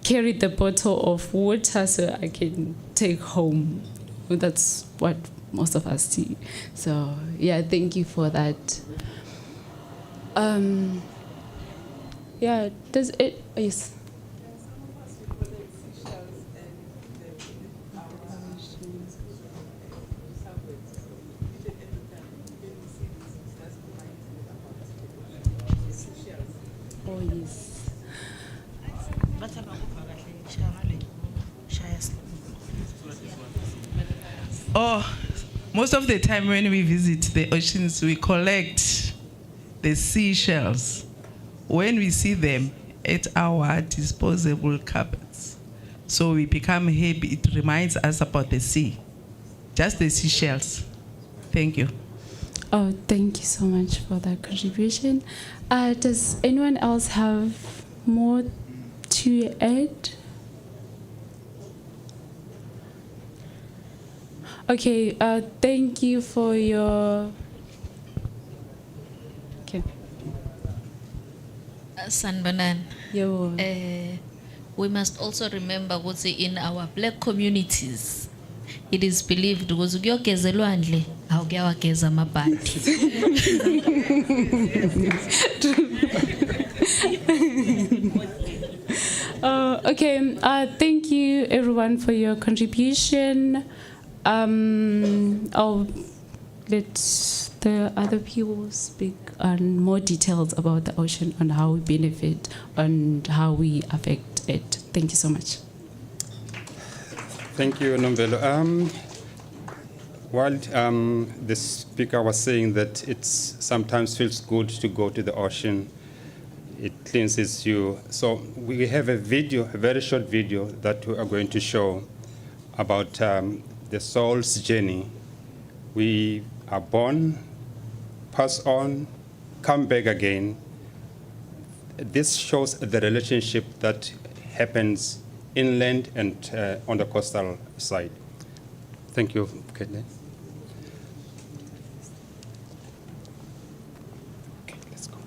carry the bottle of water so I can take home. That's what most of us do. So yeah, thank you for that. Yeah, does it? Yes. Oh yes. Most of the time when we visit the oceans, we collect the seashells. When we see them at our disposable carpets, so we become happy. It reminds us about the sea. Just the seashells. Thank you. Oh, thank you so much for that contribution. Does anyone else have more to add? Okay, thank you for your... Okay. Sanbanan, Yo. we must also remember what's in our black communities. It is believed because ukuyogeza elwandle awukuyawageza amabhadi. Okay, thank you everyone for your contribution. I'll let the other people speak on more details about the ocean, on how we benefit and how we affect it. Thank you so much. Thank you, Nombelo. While the speaker was saying that it sometimes feels good to go to the ocean, it cleanses you. So we have a video, a very short video that we are going to show about the soul's journey. We are born, pass on, come back again. This shows the relationship that happens inland and on the coastal side. Thank you, Caitlin. Okay, let's go.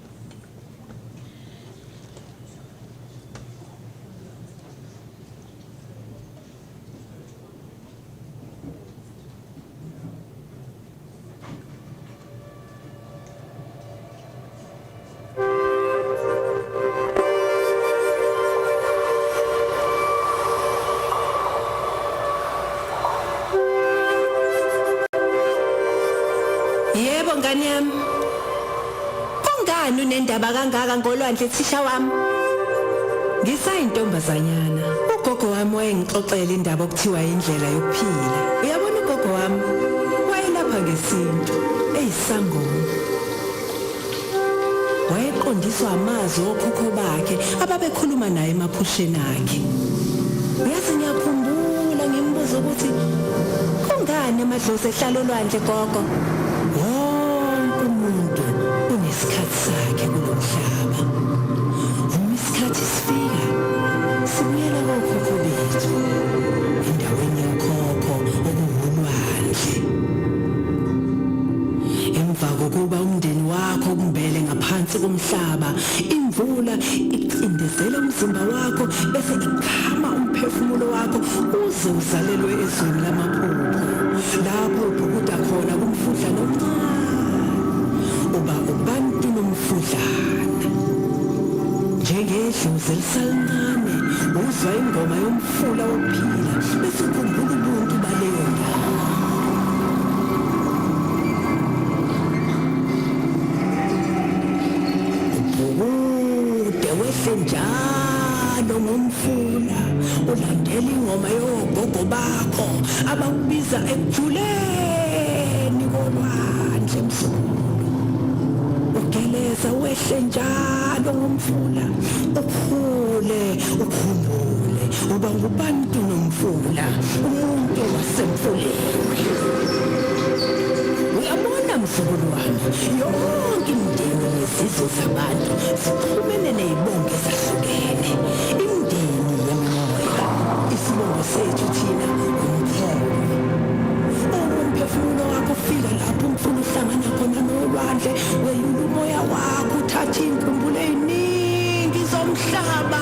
Yebo ngani yami. Kungani unendaba kangaka ngolwandle thisha wami? Ngisayintombazanyana. Ugogo wami wayengixoxela indaba okuthiwa indlela yokuphila. Uyabona ugogo wami wayelapha ngesintu eyisangoma. Wayeqondiswa amazwi okhokho bakhe ababekhuluma naye emaphusheni akhe. Uyazi ngiyakhumbula ngimbuza ukuthi kungani amadlozi ehlala olwandle gogo? Wonke umuntu unesikhathi sakhe kulo mhlaba. Uma isikhathi sifika sibuyela kokhokho bethu endaweni yokhokho okuwulwandle. Emva kokuba umndeni wakho kumbele ngaphansi komhlaba, imvula icindezela umzimba wakho bese ikhama umphefumulo wakho uze uzalelwe ezweni lamaphupho. Lapho ubhukuda khona kumfudlana omncane uba ubantu nomfudlana. Njengedlozi elisalincane uzwa ingoma yomfula wokuphila bese ukhumbula ubuntu baleyo ndawo. Ubhukude wehle njalo ngomfula ulandela ingoma yogogo bakho abakubiza ekujuleni kolwandle emsulu. Ugeleza wehle njalo ngomfula ukhule ukhumbule uba ngubantu nomfula umuntu wasemfuleni. Uyabona mhlobo wami, yonke imindeni nezizwe zabantu ziphumene nezibongo ezahlukene. Imindeni yemoya, isibongo sethu thina umphefumulo. Umphefumulo wakho ufika lapho umfula uhlangana khona nolwandle, weyula umoya wakho uthatha iy'nkumbulo ey'ningi zomhlaba,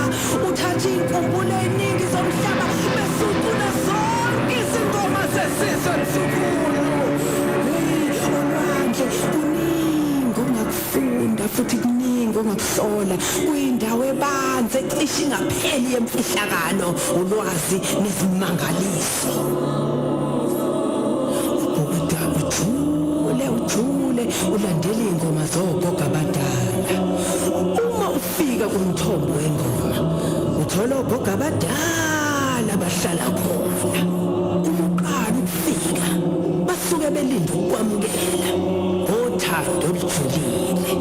uthatha iy'nkumbulo ey'ningi zomhlaba bese ucula zonke izingoma zesizwe nsukulu. Olwandle kuningi ongakufunda futhi kuningi ongakuhlola. Kuyindawo ebanzi ecishe ingapheli yemfihlakalo, ulwazi nezimangaliso. Ukuda ujule ulandela iy'ngoma zogogo abadala. Uma ufika kumthombo wengoma uthola ogogo abadala bahlala khona. Uma uqala ukufika basuke belinde ukwamukela othando olujulile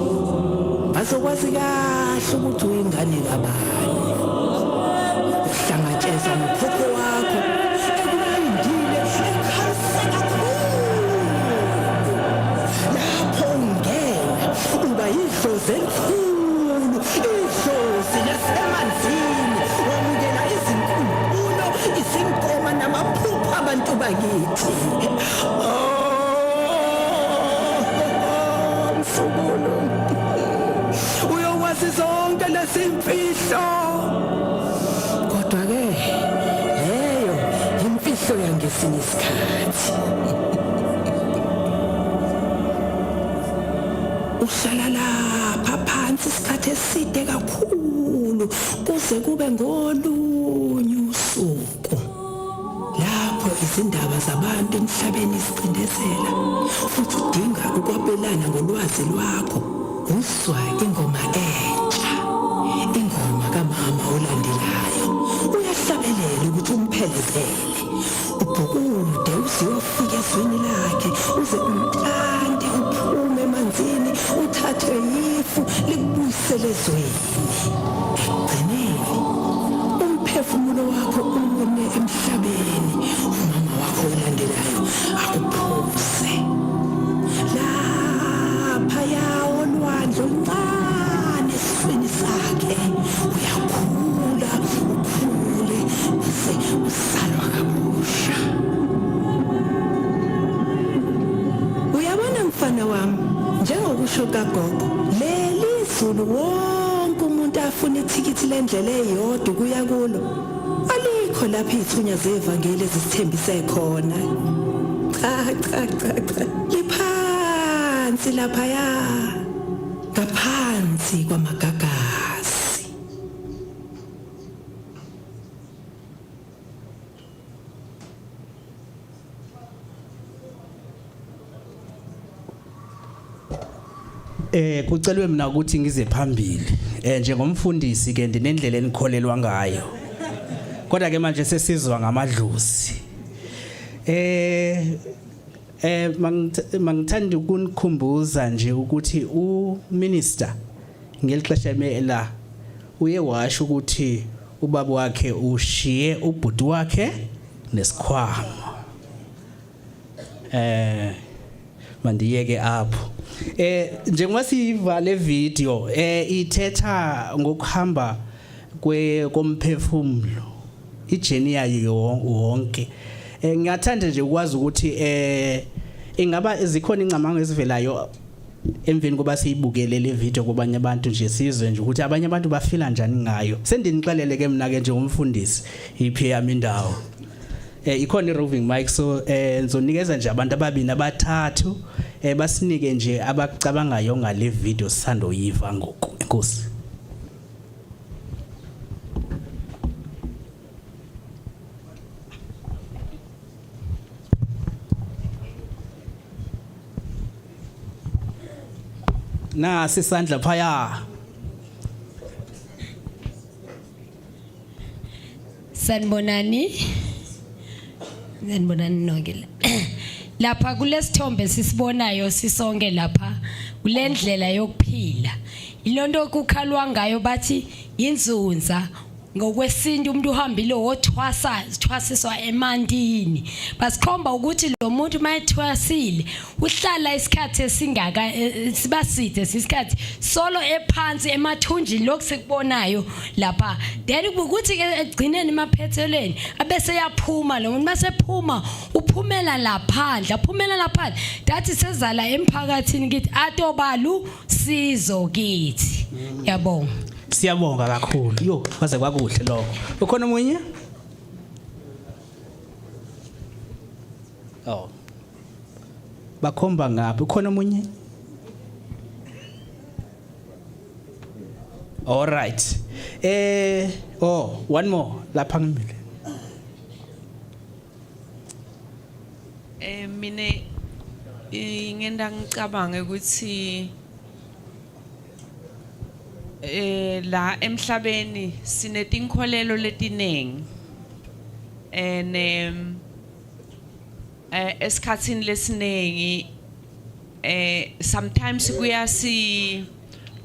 bazokwazi kahle ukuthi uyingane kabani uhlangatsheza nokhokho wakho ekulindile ekhalise kakhulu lapho ungena uba idlozi elikhulu idlozi lasemanzini wamukela izinkumbulo izinkoma namaphupho abantu bakithi msukulu uyokwazi zonke lesimfihlo kodwa ke leyo imfihlo yangesinye isikhathi uhlala lapha phansi isikhathi eside kakhulu kuze kube ngolunye usuku lapho izindaba zabantu emhlabeni zicindezela futhi udinga ukwabelana ngolwazi lwakho uzwa ingoma entsha ingoma kamama olandelayo uyahlabelela ukuthi umphelezele ubhukude uziyofika ezweni lakhe uze umtande uphume emanzini uthathe yifu likubuyisele ezweni ekugcineni umphefumulo wakho une emhlabeni umama wakho olandelayo akuphuse laphaya olwandle oluncane esifeni sakhe uyakhula ukhule uze uzalwa kabusha uyabona mfana wami njengokusho kagogo leli zulu wonke umuntu afuna ithikithi lendlela eyodwa kuya kulo alikho lapha izithunya zevangeli ezisithembise khona cha liphansi laphaya ngaphansi kwamagagasi kucelwe mina ukuthi ngize phambili njengomfundisi ke ndinendlela enikholelwa ngayo kodwa ke manje sesizwa ngamadlozi mangithanda ukunikhumbuza nje ukuthi uminister ngelixesha emela uye washo ukuthi ubaba wakhe ushiye ubhuti wakhe nesikhwama mandiyeke apho njengoba siva le video ithetha ngokuhamba komphefumulo ijeni yayo wonke ngiyathanda nje ukwazi ukuthi ingaba zikhona incamango ezivelayo emveni koba siyibukele le video kubanye abantu nje sizwe nje ukuthi abanye abantu bafila njani ngayo sendinixelele ke mina ke njengomfundisi iphi yami indawo ikhona i-roving mic so ngizonikeza nje abantu ababini abathathu basinike nje abacabangayo ngale video sisandoyiva ngoku inkosi na sisandla phaya sanibonani nonke lapha kulesithombe sisibonayo sisonke lapha kulendlela yokuphila ilonto kukhalwa ngayo bathi inzunza ngokwesintu umuntu uhambile wothwasiswa emandini basikhomba ukuthi lo muntu mayithwasile uhlala isikhathi esingaka sibaside isikhathi solo ephansi emathunjini lokusekubonayo lapha then ukuthi ke egcineni emaphethelweni abese yaphuma lo muntu masephuma uphumela laphandle dathi sezala emphakathini kithi atobalu sizo kithi yabonga siyabonga kakhulu yo kwaze kwakuhle lokho ukhona umunye bakhomba ngaphi ukhona umunye all right one more lapha ngimile mina ngenda ngicabanga ukuthi la emhlabeni sinetinkolelo letinengi and esikhatsini lesiningi sometimes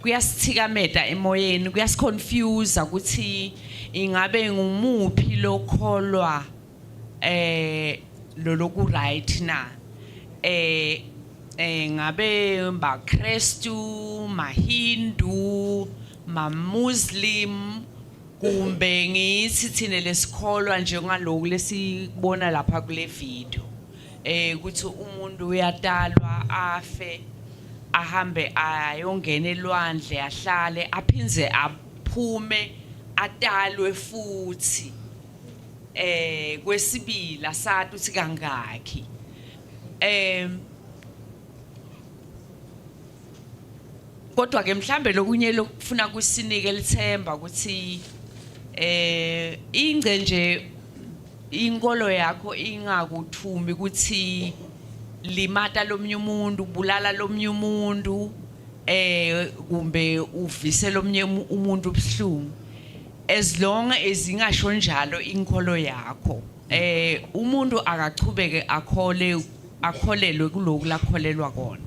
kuyasithikameta emoyeni, kuyasiconfuse ukuthi ingabe ngumuphi lokholwa loloku right na, ngabe ba Kristu, ma Hindu, ma Muslim, kumbe ngithi thina lesikholwa njengaloku lesibona lapha kule video, ukuthi umuntu uyatalwa afe ahambe ayongena elwandle ahlale aphinze aphume atalwe futhi kwesibili asathi uthi kangaki. Kodwa ke mhlambe lokunye lokufuna kusinike lithemba ukuthi ingce nje inkolo yakho ingakuthumi ukuthi limata lomnye umuntu, bulala lomnye umuntu, kumbe uvise lomnye umuntu ubhlungu, as long as ingasho njalo inkolo yakho, umuntu akachubeke akholelwe kuloku lakholelwa kona.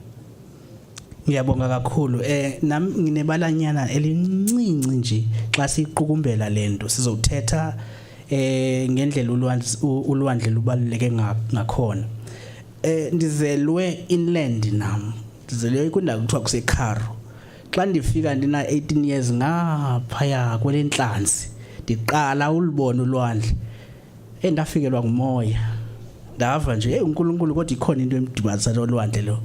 Ngiyabonga kakhulu. Nami nginebalanyana elincinci nje xa siqukumbela lento sizothetha ngendlela ulwandle lubaluleke ngakhona. Ndizelwe inland nami. Ndizelwe kundawo kuthiwa kuseKaro. Xa ndifika ndina 18 years ngaphaya kwelenhlanzi ndiqala ulibona ulwandle. Endafikelwa ngumoya. Ndava nje uNkulunkulu kodwa ikhona into emdibanisa nolwandle lo.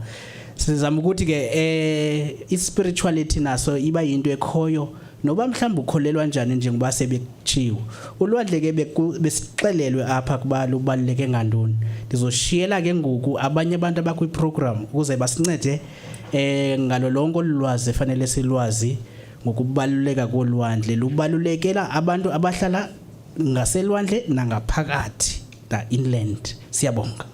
Sizama ukuthi ke ispirituality naso iba yinto ekhoyo noba mhlawumbe ukholelwa kanjani njengoba sebekuchiwe. Ulwandle ke besixelelwe apha kuba lubaluleke ngantoni. Ndizoshiyela ke ngoku abanye abantu abakwi program ukuze basincede ngalo lonke olwazi efanele silwazi ngokubaluleka kolwandle. Lubalulekela abantu abahlala ngaselwandle nangaphakathi the inland. Siyabonga.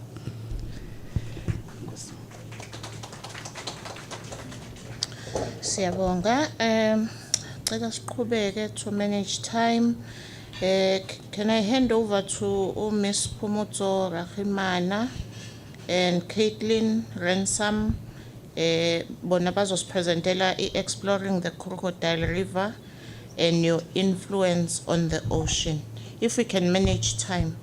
Siyabonga. Cela siqhubeke to manage time. Can I hand over to Miss Pumutso Rahimana and Caitlin Ransom? Bona bazospresentela exploring the Crocodile River and your influence on the ocean. If we can manage time.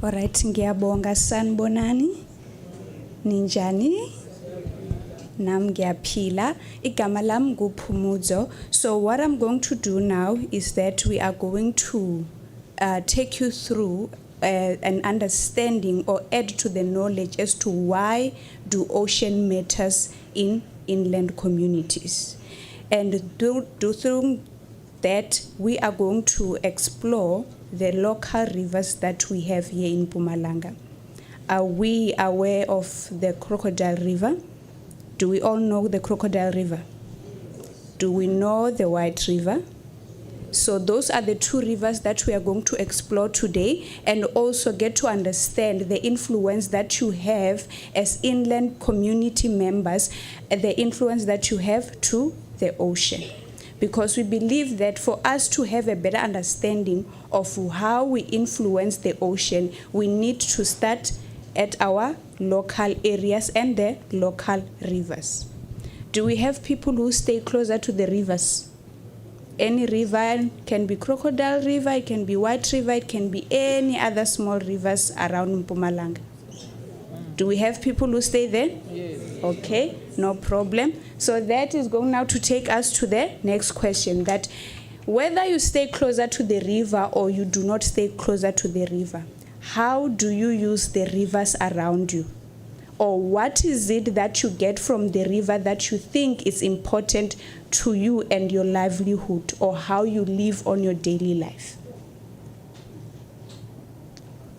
All right, ngiyabonga sanibonani. Ninjani? Nam ngiyaphila. Igama lam nguPhumudzo. So what I'm going to do now is that we are going to take you through an understanding or add to the knowledge as to why do ocean matters in inland communities. And through that, we are going to explore the local rivers that we have here in Mpumalanga. Are we aware of the Crocodile River? Do we all know the Crocodile River? Do we know the White River? So those are the two rivers that we are going to explore today and also get to understand the influence that you have as inland community members, the influence that you have to the ocean. Because we believe that for us to have a better understanding of how we influence the ocean, we need to start at our local areas and the local rivers. Do we have people who stay closer to the rivers? Any river can be Crocodile River, it can be White River, it can be any other small rivers around Mpumalanga. Do we have people who stay there? Yes. Okay, no problem. So that is going now to take us to the next question, that whether you stay closer to the river or you do not stay closer to the river, how do you use the rivers around you? Or what is it that you get from the river that you think is important to you and your livelihood, or how you live on your daily life?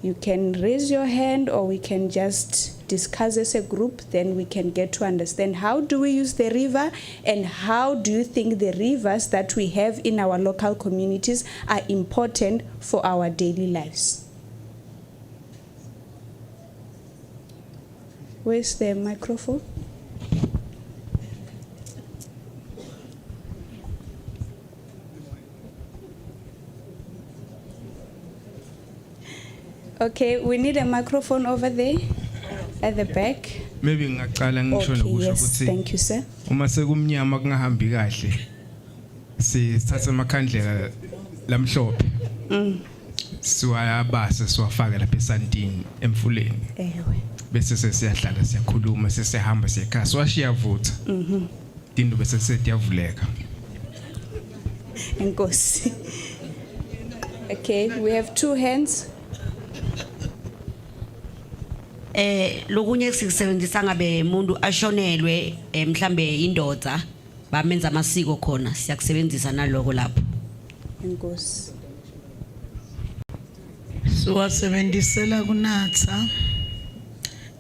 You can raise your hand or we can just discuss as a group, then we can get to understand how do we use the river and how do you think the rivers that we have in our local communities are important for our daily lives. Where's the microphone? Okay, we need a microphone over there at the back. Maybe ngaqala ngisho Okay, nokusho yes, ukuthi thank you, sir. uma sekumnyama kungahambi kahle sithatha amakhandlela lamhlophe siwayabase siwafaka lapha esantini emfuleni Ewe. bese sesiyahlala siyakhuluma sesihamba siyakhaya siwashiya vutha into bese sesiyavuleka. Enkosi. Okay, we have two hands. Lokunye sikusebenzisa ngabe umuntu ashonelwe mhlambe indoda bamenza amasiko khona siyakusebenzisa naloko lapho. Enkosi. Siwasebenzisela kunatha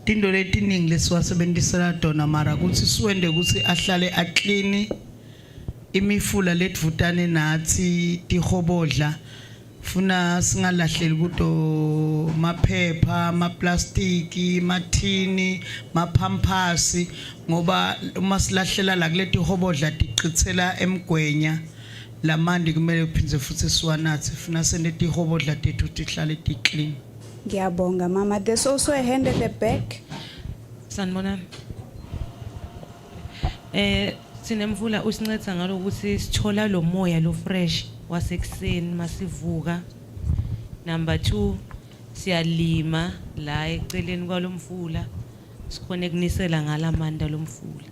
tindo letiningi lesiwasebenzisela tona mara kutsi siwende kutsi ahlale aclean imifula letvutane nathi tihobodla funa singalahleli kuto maphepha amaplastiki mathini maphampasi ngoba uma silahlela la kuleti hobodla tiqhitsela emgwenya lamandi kumele kuphindze futhi siwanathi funa seneti hobodla tethu tihlale ti clean. Ngiyabonga mama. There's also a hand at the back. Sanibonani. Sinemvula usinceda ngalo ukuthi sithola lo moya lo fresh wasekuseni masivuka. Number 2 siyalima la eceleni kwalomfula sikhona ukunisela ngalamanda lomfula.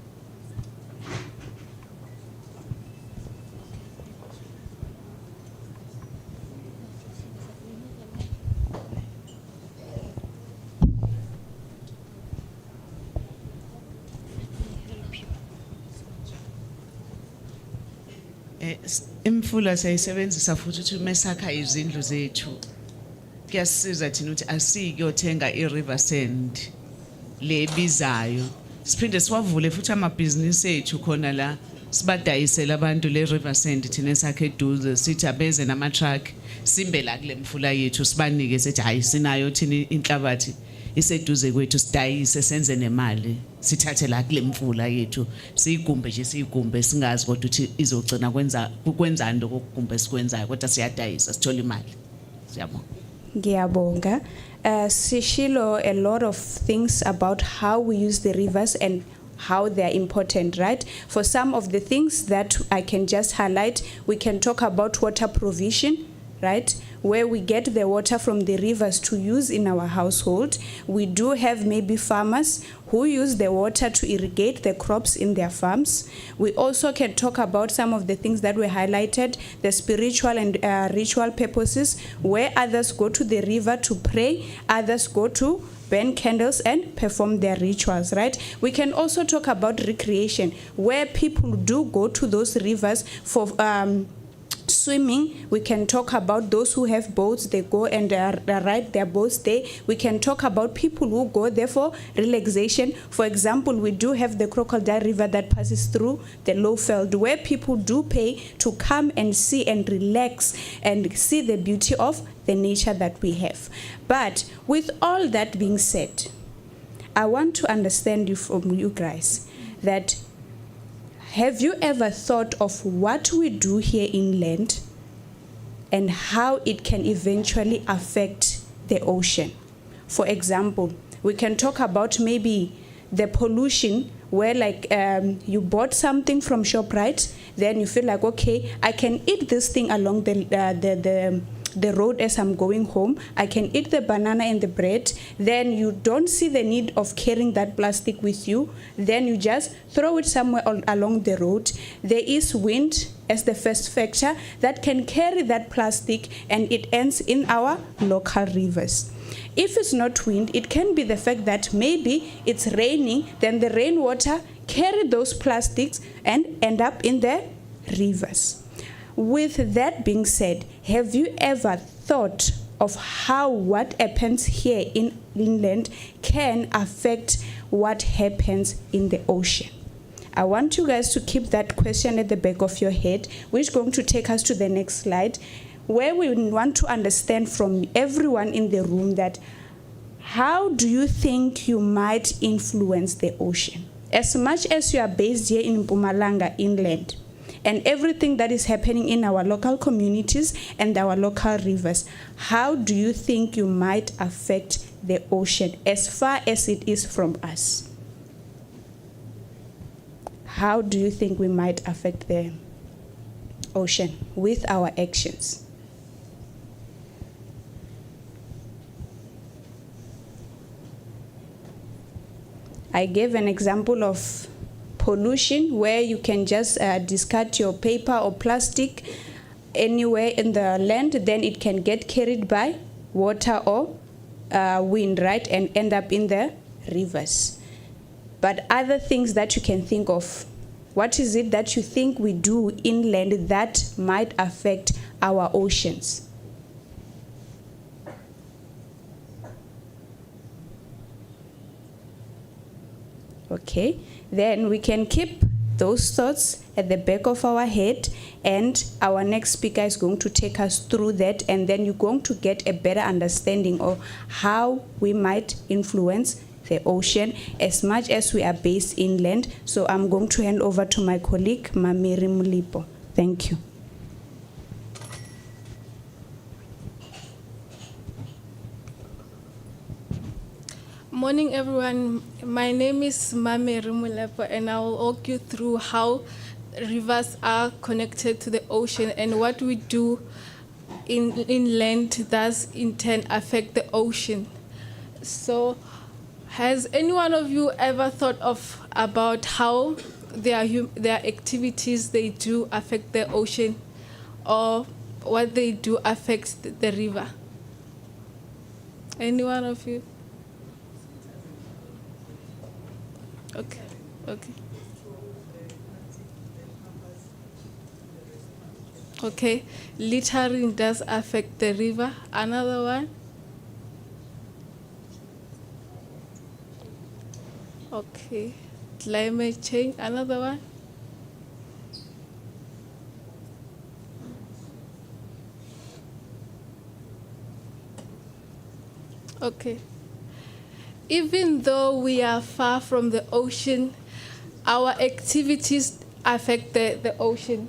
Imfula siyayisebenzisa futhi ukuthi mesakha izindlu zethu kuyasiza thina ukuthi asikuyothenga i-river sand lebizayo siphinde siwavule futhi amabhizinisi ethu khona la sibadayisela abantu le-river sand thina esakhe eduze sithi abeze nama-truck simbe la kule mfula yethu sibanike sethi hayi sinayo thina inhlabathi iseduze kwethu sidayise senze nemali sithathe la kule mfula yethu siyigumbe nje siyigumbe singazi kodwa ukuthi izogcina kwenzani lokugumbe sikwenzayo kodwa siyadayisa sithola imali. Siyabonga. Ngiyabonga. Sishilo a lot of things about how we use the rivers and how they are important, right? For some of the things that I can just highlight, we can talk about water provision, right? Where we get the water from the rivers to use in our household. We do have maybe farmers who use the water to irrigate the crops in their farms. We also can talk about some of the things that were highlighted, the spiritual and ritual purposes, where others go to the river to pray, others go to burn candles and perform their rituals, right? We can also talk about recreation, where people do go to those rivers for swimming. We can talk about those who have boats, they go and ride their boats there. We can talk about people who go there for relaxation. For example, we do have the Crocodile River that passes through the Lowveld, where people do pay to come and see and relax and see the beauty of the nature that we have. But with all that being said, I want to understand you from you guys that have you ever thought of what we do here inland and how it can eventually affect the ocean? For example, we can talk about maybe the pollution where like you bought something from ShopRite, then you feel like, okay, I can eat this thing along the road as I'm going home. I can eat the banana and the bread. Then you don't see the need of carrying that plastic with you. Then you just throw it somewhere along the road. There is wind as the first factor that can carry that plastic and it ends in our local rivers. If it's not wind, it can be the fact that maybe it's raining, then the rainwater carry those plastics and end up in the rivers. With that being said, have you ever thought of how what happens here in inland can affect what happens in the ocean? I want you guys to keep that question at the back of your head, which is going to take us to the next slide, where we want to understand from everyone in the room that how do you think you might influence the ocean? As much as you are based here in Mpumalanga inland, and everything that is happening in our local communities and our local rivers, how do you think you might affect the ocean as far as it is from us? How do you think we might affect the ocean with our actions? I gave an example of pollution where you can just discard your paper or plastic anywhere in the land, then it can get carried by water or wind, right, and end up in the rivers. But other things that you can think of, what is it that you think we do inland that might affect our oceans? Okay, then we can keep those thoughts at the back of our head, and our next speaker is going to take us through that, and then you're going to get a better understanding of how we might influence the ocean as much as we are based inland. So I'm going to hand over to my colleague, Mamiri Mulipo. Thank you. Morning, everyone. My name is Mame Rimulepo, and I will walk you through how rivers are connected to the ocean and what we do inland does in turn affect the ocean. So, has any one of you ever thought of about how their activities they do affect the ocean, or what they do affects the river? Any one of you? Okay, okay. Okay, littering does affect the river. Another one? Okay, climate change. Another one? Okay. Even though we are far from the ocean, our activities affect the ocean.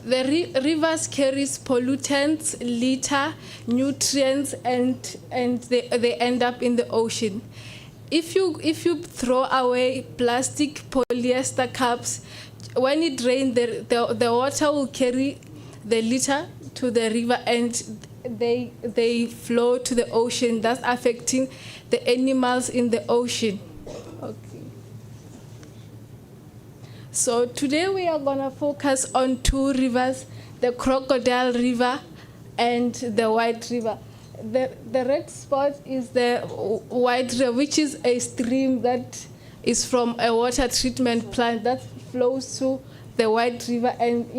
The rivers carries pollutants, litter, nutrients, and they end up in the ocean. If you throw away plastic, polyester cups, when it rains, the water will carry the litter to the river, and they flow to the ocean, thus affecting the animals in the ocean. Okay. So today we are going to focus on two rivers, the Crocodile River and the White River. The red spot is the White River, which is a stream that is from a water treatment plant that flows to the White River and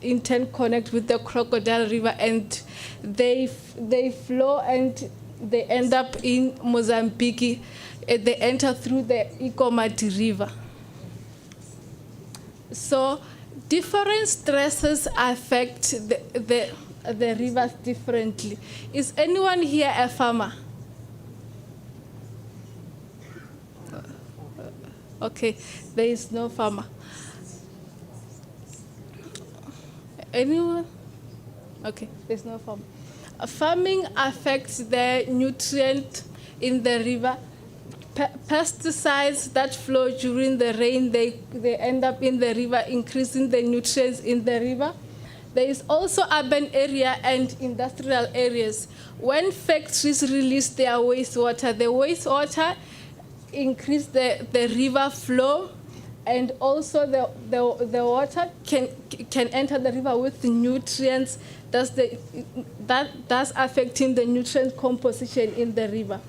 in turn connect with the Crocodile River, and they flow and they end up in Mozambique. They enter through the Ikomati River. So different stresses affect the rivers differently. Is anyone here a farmer? Okay, there is no farmer. Anyone? Okay, there's no farmer. Farming affects the nutrient in the river. Pesticides that flow during the rain, they end up in the river, increasing the nutrients in the river. There is also urban area and industrial areas. When factories release their wastewater, the wastewater increase the river flow, and also the water can enter the river with the nutrients. That's affecting the nutrient composition in the river.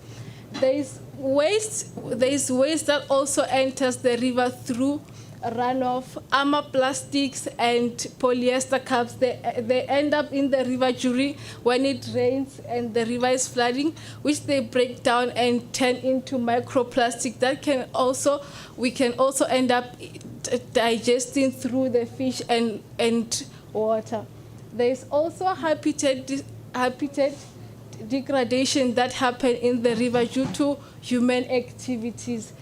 There is waste that also enters the river through runoff. Armor plastics and polyester cups, they end up in the river during when it rains and the river is flooding, which they break down and turn into microplastic that we can also end up digesting through the fish and water. There is also habitat degradation that happen in the river due to human activities.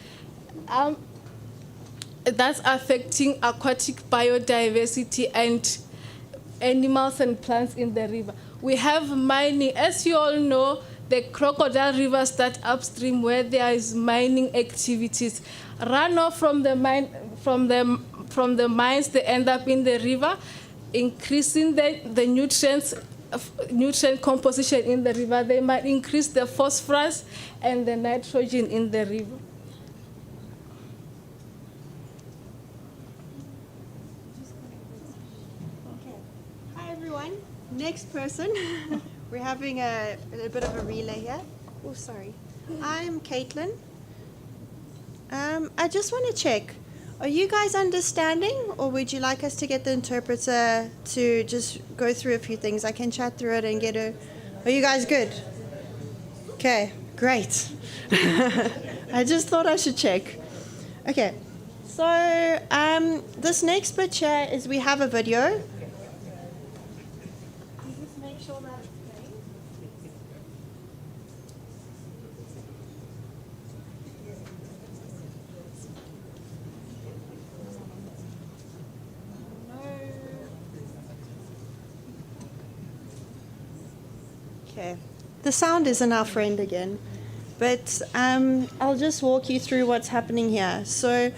that's affecting aquatic biodiversity and animals and plants in the river. We have mining, as you all know, the crocodile river starts upstream where there is mining activities. Runoff from the mine, from the mines, they end up in the river, increasing the nutrient composition in the river. They might increase the phosphorus and the nitrogen in the river. Hi everyone. Next person. We're having a bit of a relay here. Oh, sorry. I'm Caitlin. I just want to check. Are you guys understanding, or would you like us to get the interpreter to just go through a few things? I can chat through it and get a... Are you guys good? Okay, great. I just thought I should check. Okay, so this next bit here is we have a video. Just make sure that it's playing. Okay, the sound isn't our friend again, but I'll just walk you through what's happening here. So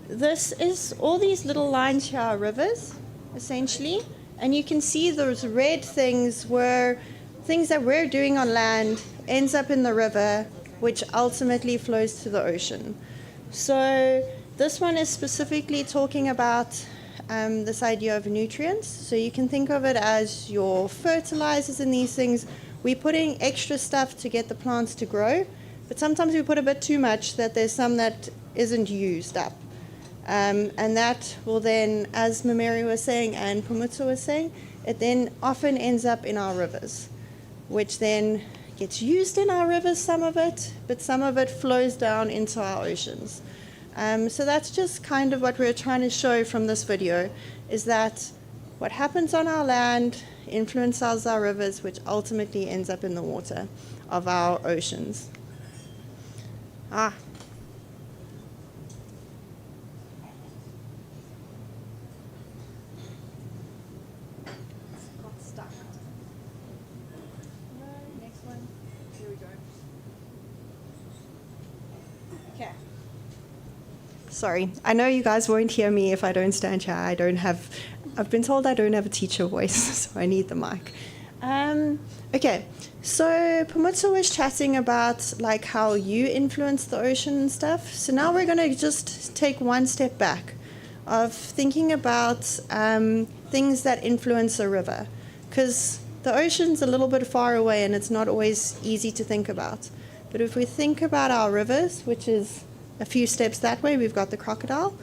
this is all these little lines here are rivers, essentially, and you can see those red things were things that we're doing on land ends up in the river, which ultimately flows to the ocean. So this one is specifically talking about this idea of nutrients. So you can think of it as your fertilizers and these things. We're putting extra stuff to get the plants to grow, but sometimes we put a bit too much that there's some that isn't used up. And that will then, as Mameri was saying and Pumutso was saying, it then often ends up in our rivers, which then gets used in our rivers, some of it, but some of it flows down into our oceans. So that's just kind of what we're trying to show from this video, is that what happens on our land influences our rivers, which ultimately ends up in the water of our oceans. Got stuck. No, next one. Here we go. Okay. Sorry, I know you guys won't hear me if I don't stand here. I've been told I don't have a teacher voice, so I need the mic. Okay, so Pumutso was chatting about like how you influence the ocean and stuff. So now we're going to just take one step back of thinking about things that influence a river, because the ocean's a little bit far away and it's not always easy to think about. But if we think about our rivers, which is a few steps that way, we've got the crocodile.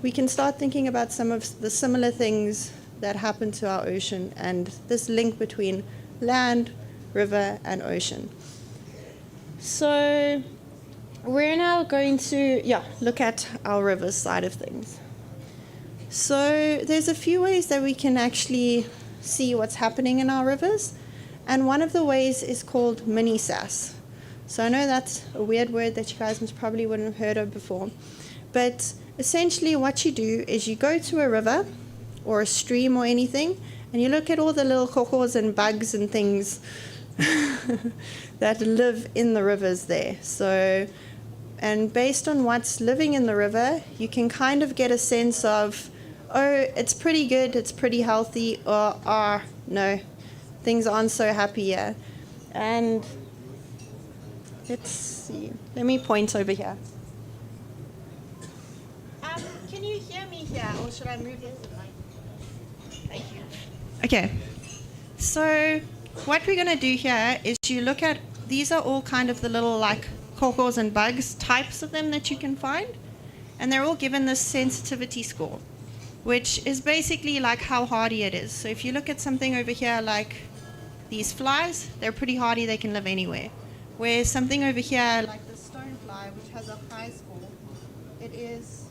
We can start thinking about some of the similar things that happen to our ocean and this link between land, river, and ocean. So we're now going to look at our river side of things. So there's a few ways that we can actually see what's happening in our rivers, and one of the ways is called mini SAS. So I know that's a weird word that you guys probably wouldn't have heard of before, but essentially what you do is you go to a river or a stream or anything, and you look at all the little kokos and bugs and things that live in the rivers there. So, and based on what's living in the river, you can kind of get a sense of, oh, it's pretty good, it's pretty healthy, or no, things aren't so happy here. And let's see, let me point over here. Can you hear me here, or should I move it? Thank you. Okay, so what we're going to do here is you look at, these are all kind of the little like kokos and bugs, types of them that you can find, and they're all given this sensitivity score, which is basically like how hardy it is. So if you look at something over here like these flies, they're pretty hardy, they can live anywhere. Whereas something over here like the stonefly, which has a high score, it is,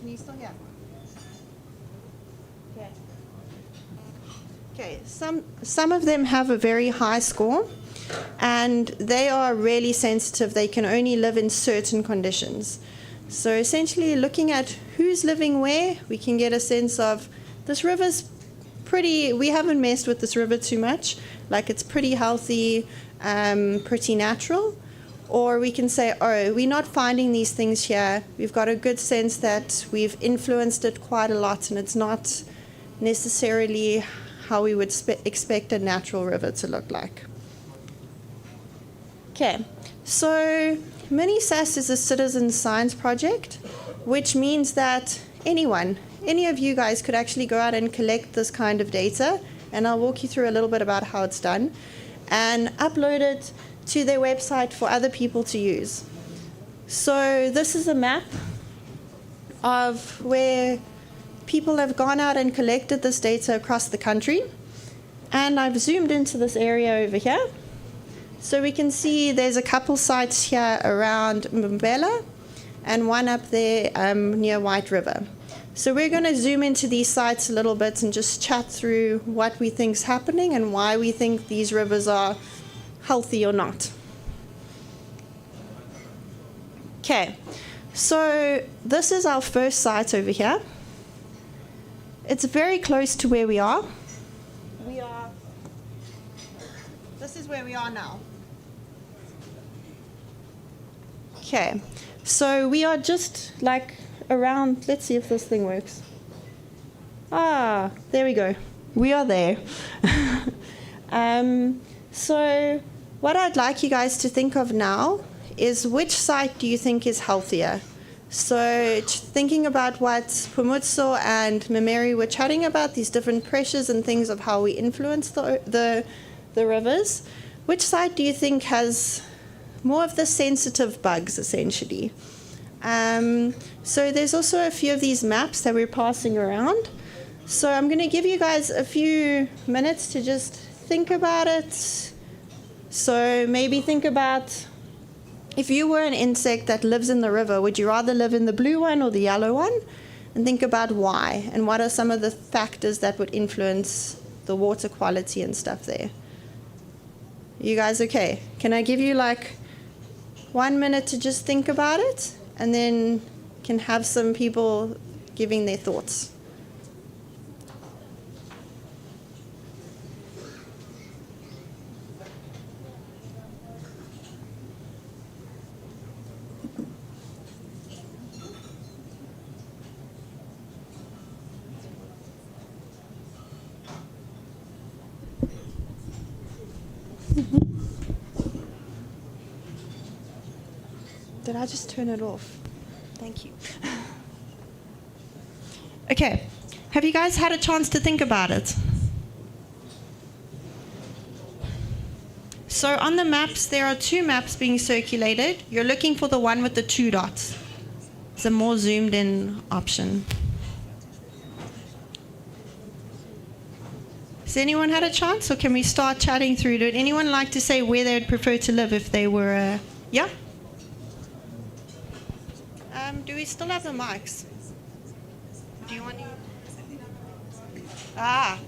can you still hear? Okay. Okay, some of them have a very high score, and they are really sensitive. They can only live in certain conditions. So essentially looking at who's living where, we can get a sense of this river's pretty, we haven't messed with this river too much, like it's pretty healthy, pretty natural. Or we can say, oh, we're not finding these things here. We've got a good sense that we've influenced it quite a lot and it's not necessarily how we would expect a natural river to look like. Okay, so Mini-SAS is a citizen science project, which means that anyone, any of you guys could actually go out and collect this kind of data, and I'll walk you through a little bit about how it's done, and upload it to their website for other people to use. So this is a map of where people have gone out and collected this data across the country, and I've zoomed into this area over here. So we can see there's a couple sites here around Mbombela and one up there near White River. So we're going to zoom into these sites a little bit and just chat through what we think is happening and why we think these rivers are healthy or not. Okay, so this is our first site over here. It's very close to where we are. This is where we are now. Okay, so we are just like around, let's see if this thing works. Ah, there we go. We are there. So what I'd like you guys to think of now is which site do you think is healthier? So thinking about what Pumutso and Memeri were chatting about, these different pressures and things of how we influence the rivers, which site do you think has more of the sensitive bugs, essentially? So there's also a few of these maps that we're passing around. So I'm going to give you guys a few minutes to just think about it. So maybe think about, if you were an insect that lives in the river, would you rather live in the blue one or the yellow one? And think about why, and what are some of the factors that would influence the water quality and stuff there. You guys okay? Can I give you like 1 minute to just think about it, and then can have some people giving their thoughts? Did I just turn it off? Thank you. Okay, have you guys had a chance to think about it? So on the maps, there are two maps being circulated. You're looking for the one with the 2 dots. It's a more zoomed in option. Has anyone had a chance, or can we start chatting through? Would anyone like to say where they would prefer to live if they were, yeah? Do we still have the mics? Do you want to? Ah.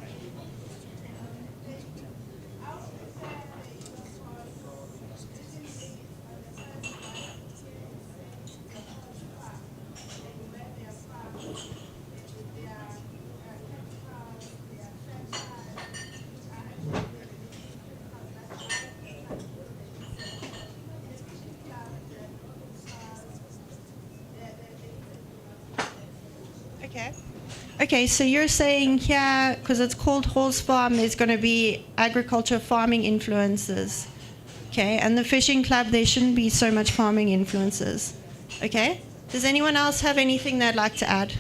Okay, so you're saying here, because it's called horse farm, there's going to be agriculture farming influences. Okay, and the fishing club, there shouldn't be so much farming influences. Okay, does anyone else have anything they'd like to add?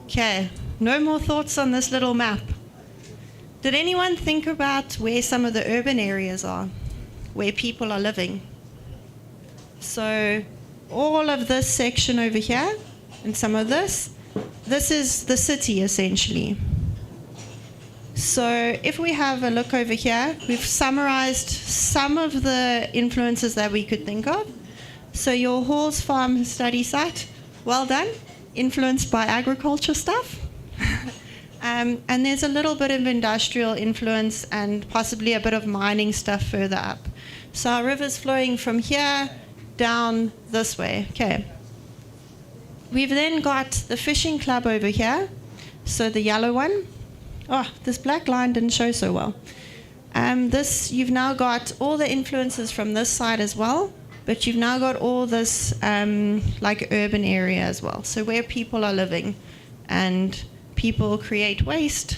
Okay, no more thoughts on this little map. Did anyone think about where some of the urban areas are, where people are living? So all of this section over here and some of this is the city essentially. So if we have a look over here, we've summarized some of the influences that we could think of. So your Halls Farm study site, well done, influenced by agriculture stuff. And there's a little bit of industrial influence and possibly a bit of mining stuff further up. So our river's flowing from here down this way. Okay. We've then got the fishing club over here. So the yellow one. Oh, this black line didn't show so well. You've now got all the influences from this side as well, but you've now got all this like urban area as well. So where people are living, and people create waste,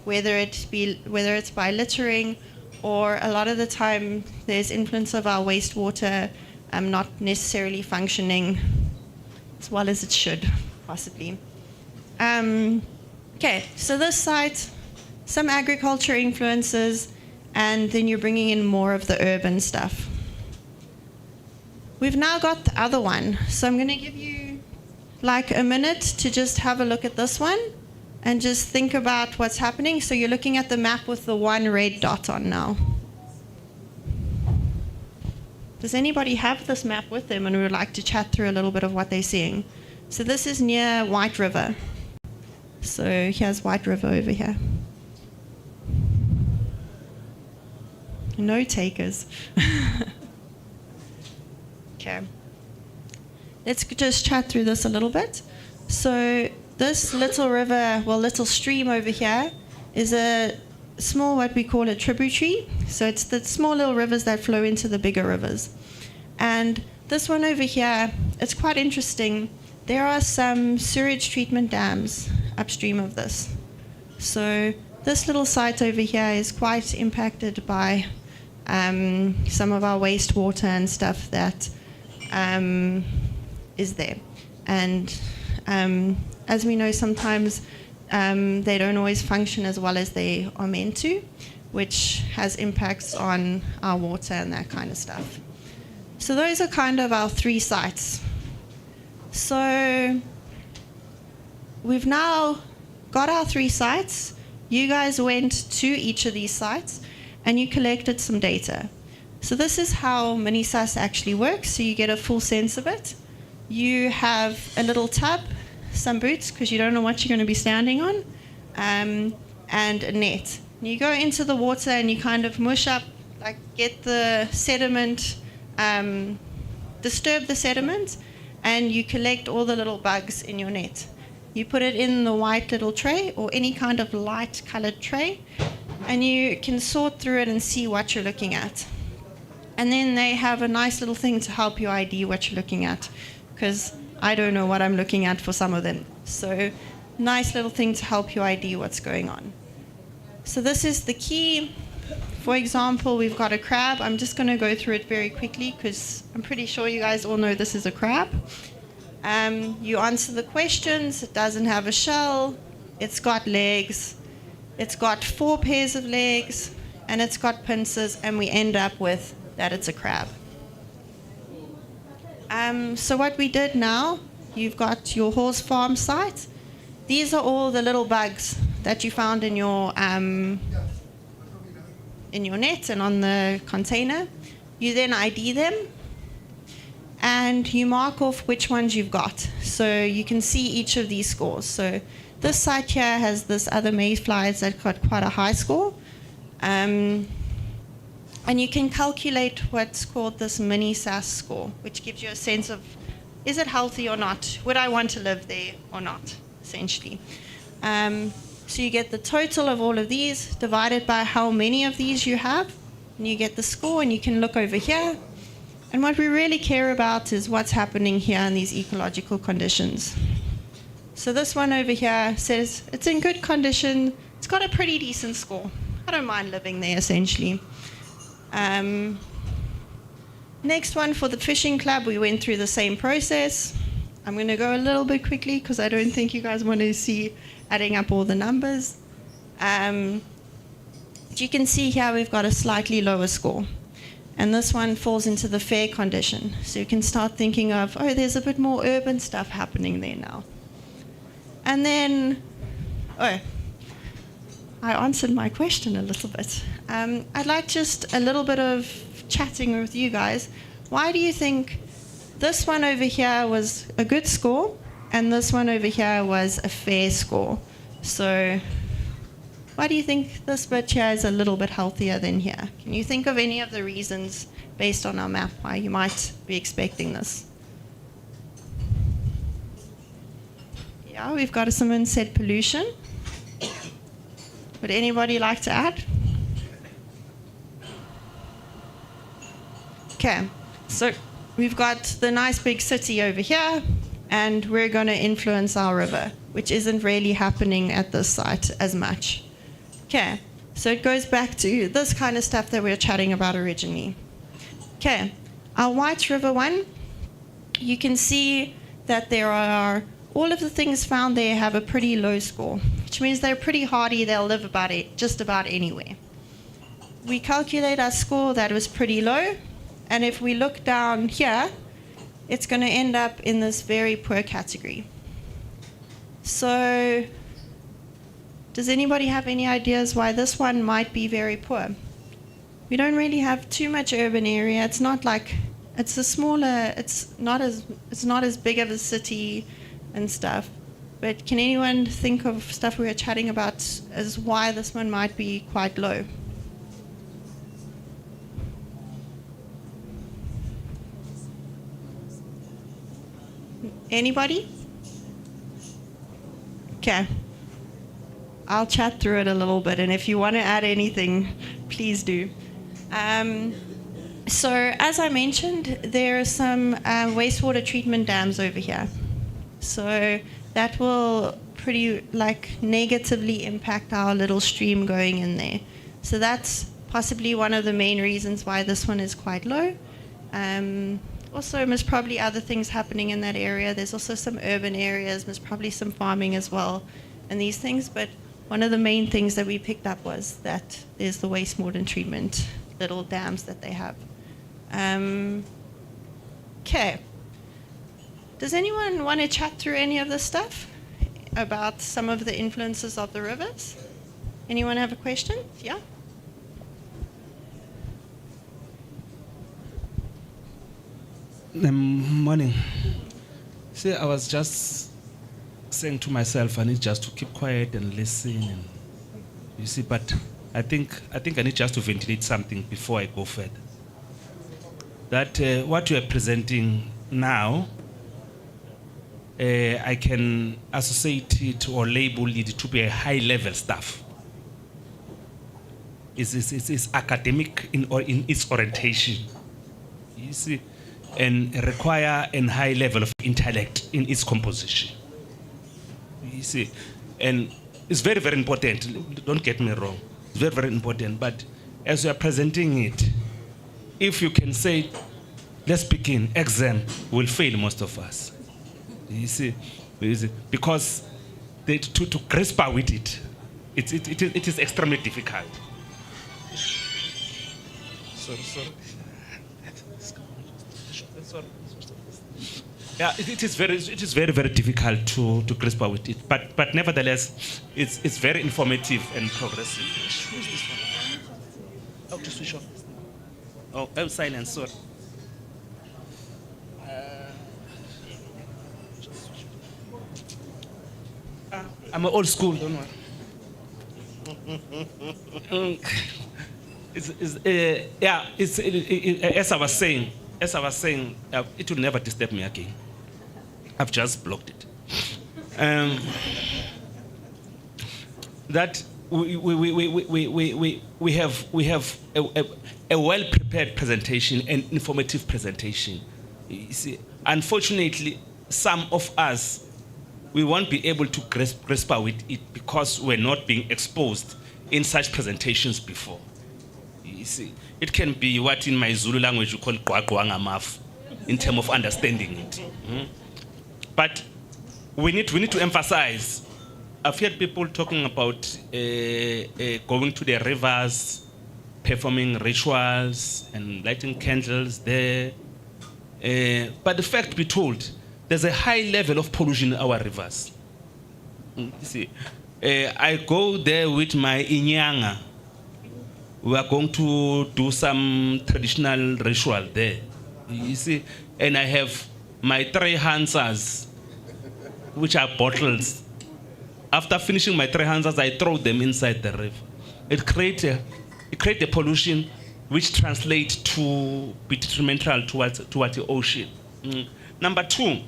whether it's by littering, or a lot of the time there's influence of our wastewater not necessarily functioning as well as it should, possibly. Okay, so this site, some agriculture influences, and then you're bringing in more of the urban stuff. We've now got the other one, so I'm going to give you like a minute to just have a look at this one and just think about what's happening. So you're looking at the map with the one red dot on now. Does anybody have this map with them and would like to chat through a little bit of what they're seeing? So this is near White River. So here's White River over here. No takers. Okay. Let's just chat through this a little bit. So this little river, well, little stream over here is a small, what we call a tributary. So it's the small little rivers that flow into the bigger rivers. And this one over here, it's quite interesting. There are some sewage treatment dams upstream of this. So this little site over here is quite impacted by some of our wastewater and stuff that is there. And as we know, sometimes they don't always function as well as they are meant to, which has impacts on our water and that kind of stuff. So those are kind of our three sites. So we've now got our three sites. You guys went to each of these sites and you collected some data. So this is how Mini-SAS actually works, so you get a full sense of it. You have a little tub, some boots, because you don't know what you're going to be standing on, and a net. And you go into the water and you kind of mush up, like get the sediment, disturb the sediment, and you collect all the little bugs in your net. You put it in the white little tray or any kind of light colored tray, and you can sort through it and see what you're looking at. And then they have a nice little thing to help you ID what you're looking at, because I don't know what I'm looking at for some of them. So nice little thing to help you ID what's going on. So this is the key. For example, we've got a crab. I'm just going to go through it very quickly because I'm pretty sure you guys all know this is a crab. You answer the questions. It doesn't have a shell. It's got legs. It's got 4 pairs of legs, and it's got pincers, and we end up with that it's a crab. So what we did now, you've got your horse farm site. These are all the little bugs that you found in your net and on the container. You then ID them, and you mark off which ones you've got. So you can see each of these scores. So this site here has this other mayflies that got quite a high score. And you can calculate what's called this Mini-SAS score, which gives you a sense of, is it healthy or not? Would I want to live there or not, essentially? So you get the total of all of these divided by how many of these you have, and you get the score, and you can look over here. And what we really care about is what's happening here in these ecological conditions. So this one over here says it's in good condition. It's got a pretty decent score. I don't mind living there, essentially. Next one for the fishing club, we went through the same process. I'm going to go a little bit quickly because I don't think you guys want to see adding up all the numbers. You can see here we've got a slightly lower score. And this one falls into the fair condition. So you can start thinking of, oh, there's a bit more urban stuff happening there now. And then, I answered my question a little bit. I'd like just a little bit of chatting with you guys. Why do you think this one over here was a good score and this one over here was a fair score? So Why do you think this bit here is a little bit healthier than here? Can you think of any of the reasons based on our map why you might be expecting this? Yeah, we've got some inset pollution. Would anybody like to add? Okay, so we've got the nice big city over here, and we're going to influence our river, which isn't really happening at this site as much. Okay, so it goes back to this kind of stuff that we were chatting about originally. Okay, our White River one, you can see that there are all of the things found there have a pretty low score, which means they're pretty hardy, they'll live about it, just about anywhere. We calculate our score that was pretty low, and if we look down here, it's going to end up in this very poor category. So, does anybody have any ideas why this one might be very poor? We don't really have too much urban area. It's not like, it's a smaller, it's not as big of a city and stuff. But can anyone think of stuff we were chatting about as why this one might be quite low? Anybody? Okay. I'll chat through it a little bit, and if you want to add anything, please do. So, as I mentioned, there are some wastewater treatment dams over here. So that will pretty negatively impact our little stream going in there. So that's possibly one of the main reasons why this one is quite low. Also, there's probably other things happening in that area. There's also some urban areas. There's probably some farming as well and these things. But one of the main things that we picked up was that there's the wastewater treatment little dams that they have. Okay. Does anyone want to chat through any of this stuff about some of the influences of the rivers? Anyone have a question? Yeah? Morning. See, I was just saying to myself, I need just to keep quiet and listen. And you see, but I think I need just to ventilate something before I go further. That what you are presenting now, I can associate it or label it to be a high-level stuff. It's academic in its orientation. You see, and require a high level of intellect in its composition. You see, and it's very, very important. Don't get me wrong. It's very, very important. But as you are presenting it, if you can say, let's begin, exam will fail most of us. You see, because to grasp with it, it is extremely difficult. Sorry. Yeah, it is very, very difficult to grasp with it. But nevertheless, it's very informative and progressive. Who's this one? Oh, just switch off. Oh, silence. Sorry. I'm an old school, don't worry. As I was saying, it will never disturb me again. I've just blocked it. That we have a well-prepared presentation and informative presentation. You see, unfortunately, some of us, we won't be able to grasp with it because we're not being exposed in such presentations before. You see, it can be what in my Zulu language you call gwagwangamaf in terms of understanding it. But we need to emphasize. I've heard people talking about going to the rivers, performing rituals and lighting candles there. But the fact be told, there's a high level of pollution in our rivers. You see, I go there with my inyanga. We are going to do some traditional ritual there. You see, and I have my 3 hansas, which are bottles. After finishing my 300s, I throw them inside the river. It creates a pollution which translates to be detrimental towards the ocean. Number two,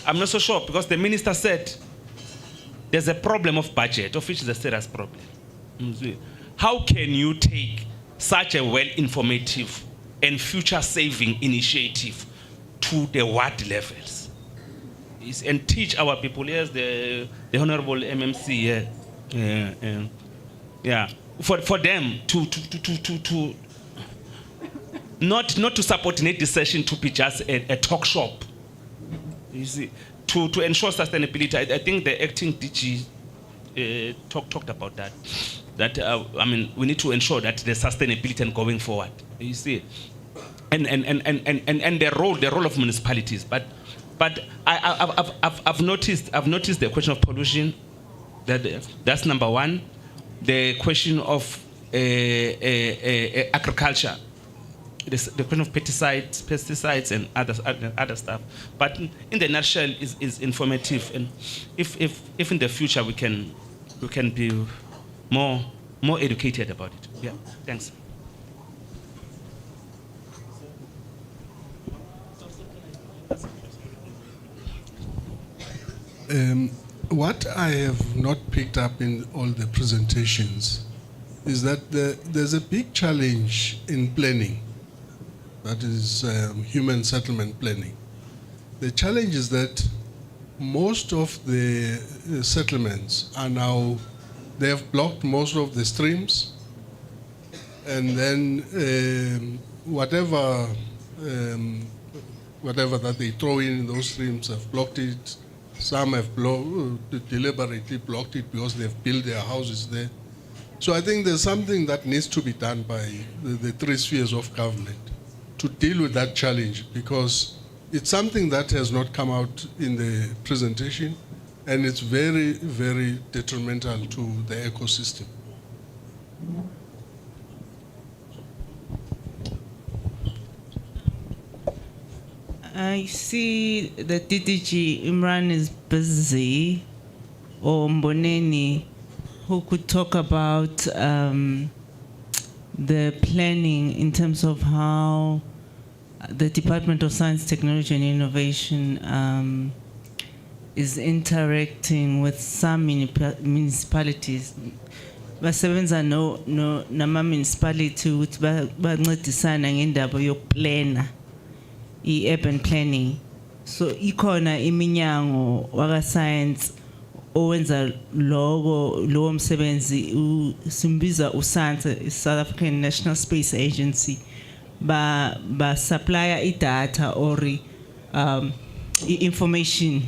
I'm not so sure because the minister said there's a problem of budget, of which is a serious problem. How can you take such a well-informative and future-saving initiative to the ward levels and teach our people? Yes, the Honorable MMC, for them to not to subordinate this session to be just a talk shop. You see, to ensure sustainability. I think the acting DG talked about that. We need to ensure that the sustainability and going forward. You see, and the role of municipalities. But I've noticed the question of pollution. That's number one. The question of agriculture. The question of pesticides and other stuff. But in the nutshell, is informative. And if in the future we can be more educated about it. Yeah. Thanks. What I have not picked up in all the presentations is that there's a big challenge in planning. That is human settlement planning. The challenge is that most of the settlements are now, they have blocked most of the streams, and then whatever that they throw in those streams have blocked it. Some have deliberately blocked it because they've built their houses there. So I think there's something that needs to be done by the three spheres of government to deal with that challenge, because it's something that has not come out in the presentation, and it's very, very detrimental to the ecosystem. I see the DDG Imran is busy, or Mboneni, who could talk about the planning in terms of how the Department of Science, Technology and Innovation is interacting with some municipalities. Basebenza nama municipality ukuthi bancedisana ngendaba yokuplana i-urban planning. So ikhona iminyango waka science owenza lowo msebenzi simbiza uSANSA, South African National Space Agency, ba supplier i-data or information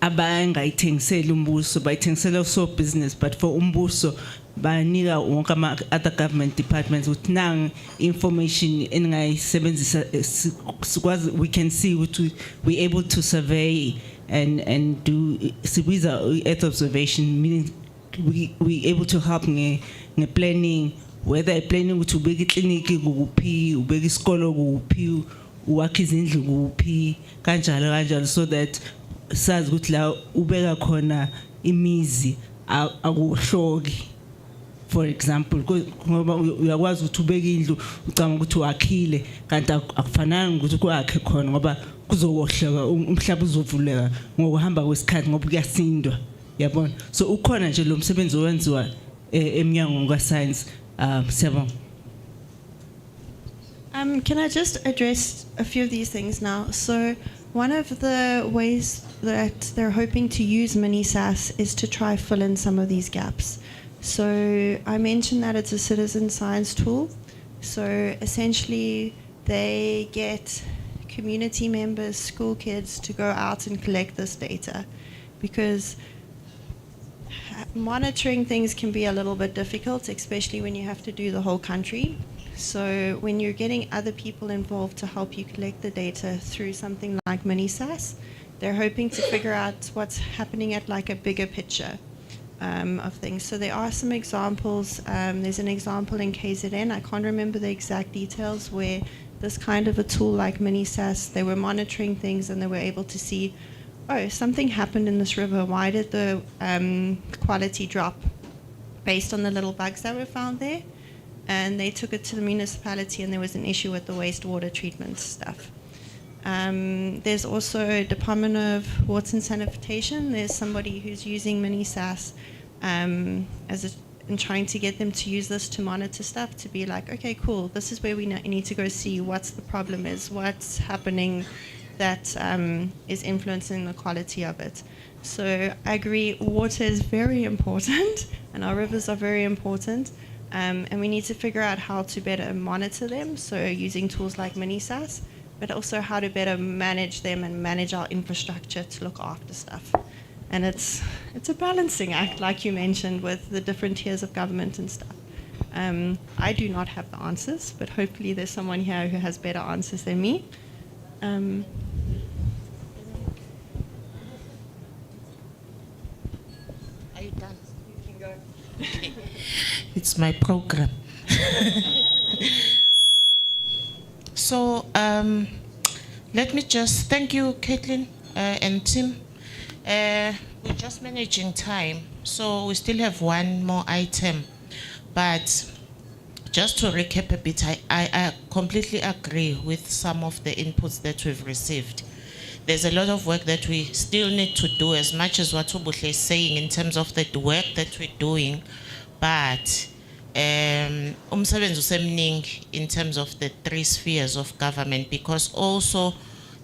abangayithengiseli umbuso, bayithengisela so business, but for umbuso banika wonke ama other government departments ukuthi nang information engayisebenzisa sikwazi, we can see ukuthi we able to survey and do sibiza earth observation, meaning we able to help nge planning, whether planning ukuthi ubeka iclinic kuphi, ubeka isikolo kuphi, uwakha izindlu kuphi, kanjalo, so that sazi ukuthi la ubeka khona imizi akuhloki. For example, ngoba uyakwazi ukuthi ubeke indlu ucanga ukuthi wakhile, kanti akufanani ukuthi kwakhe khona ngoba kuzowohleka umhlaba uzovuleka ngokuhamba kwesikhathi ngoba kuyasindwa, yabona. So ukhona nje lo msebenzi owenziwa eminyango ka science. Siyabonga. Can I just address a few of these things now? So one of the ways that they're hoping to use mini-SAS is to try fill in some of these gaps. So I mentioned that it's a citizen science tool. So essentially they get community members, school kids to go out and collect this data, because monitoring things can be a little bit difficult, especially when you have to do the whole country. So when you're getting other people involved to help you collect the data through something like mini-SAS, they're hoping to figure out what's happening at like a bigger picture of things. So there are some examples. There's an example in KZN, I can't remember the exact details, where this kind of a tool like mini-SAS, they were monitoring things and they were able to see oh, something happened in this river. Why did the quality drop? Based on the little bugs that were found there. And they took it to the municipality, and there was an issue with the wastewater treatment stuff. There's also Department of Water and Sanitation. There's somebody who's using mini SAS and trying to get them to use this to monitor stuff, to be like, okay, cool, this is where we need to go see what's the problem is, what's happening that is influencing the quality of it. So I agree, water is very important, and our rivers are very important, and we need to figure out how to better monitor them, so using tools like mini SAS, but also how to better manage them and manage our infrastructure to look after stuff. And it's a balancing act, like you mentioned, with the different tiers of government and stuff. I do not have the answers, but hopefully there's someone here who has better answers than me. Are you done? You can go. Okay. It's my program. So let me just thank you, Caitlin and Tim. We're just managing time, so we still have one more item. But just to recap a bit, I completely agree with some of the inputs that we've received. There's a lot of work that we still need to do, as much as what Ubuhle is saying in terms of the work that we're doing, but umsebenzi usemningi in terms of the 3 spheres of government, because also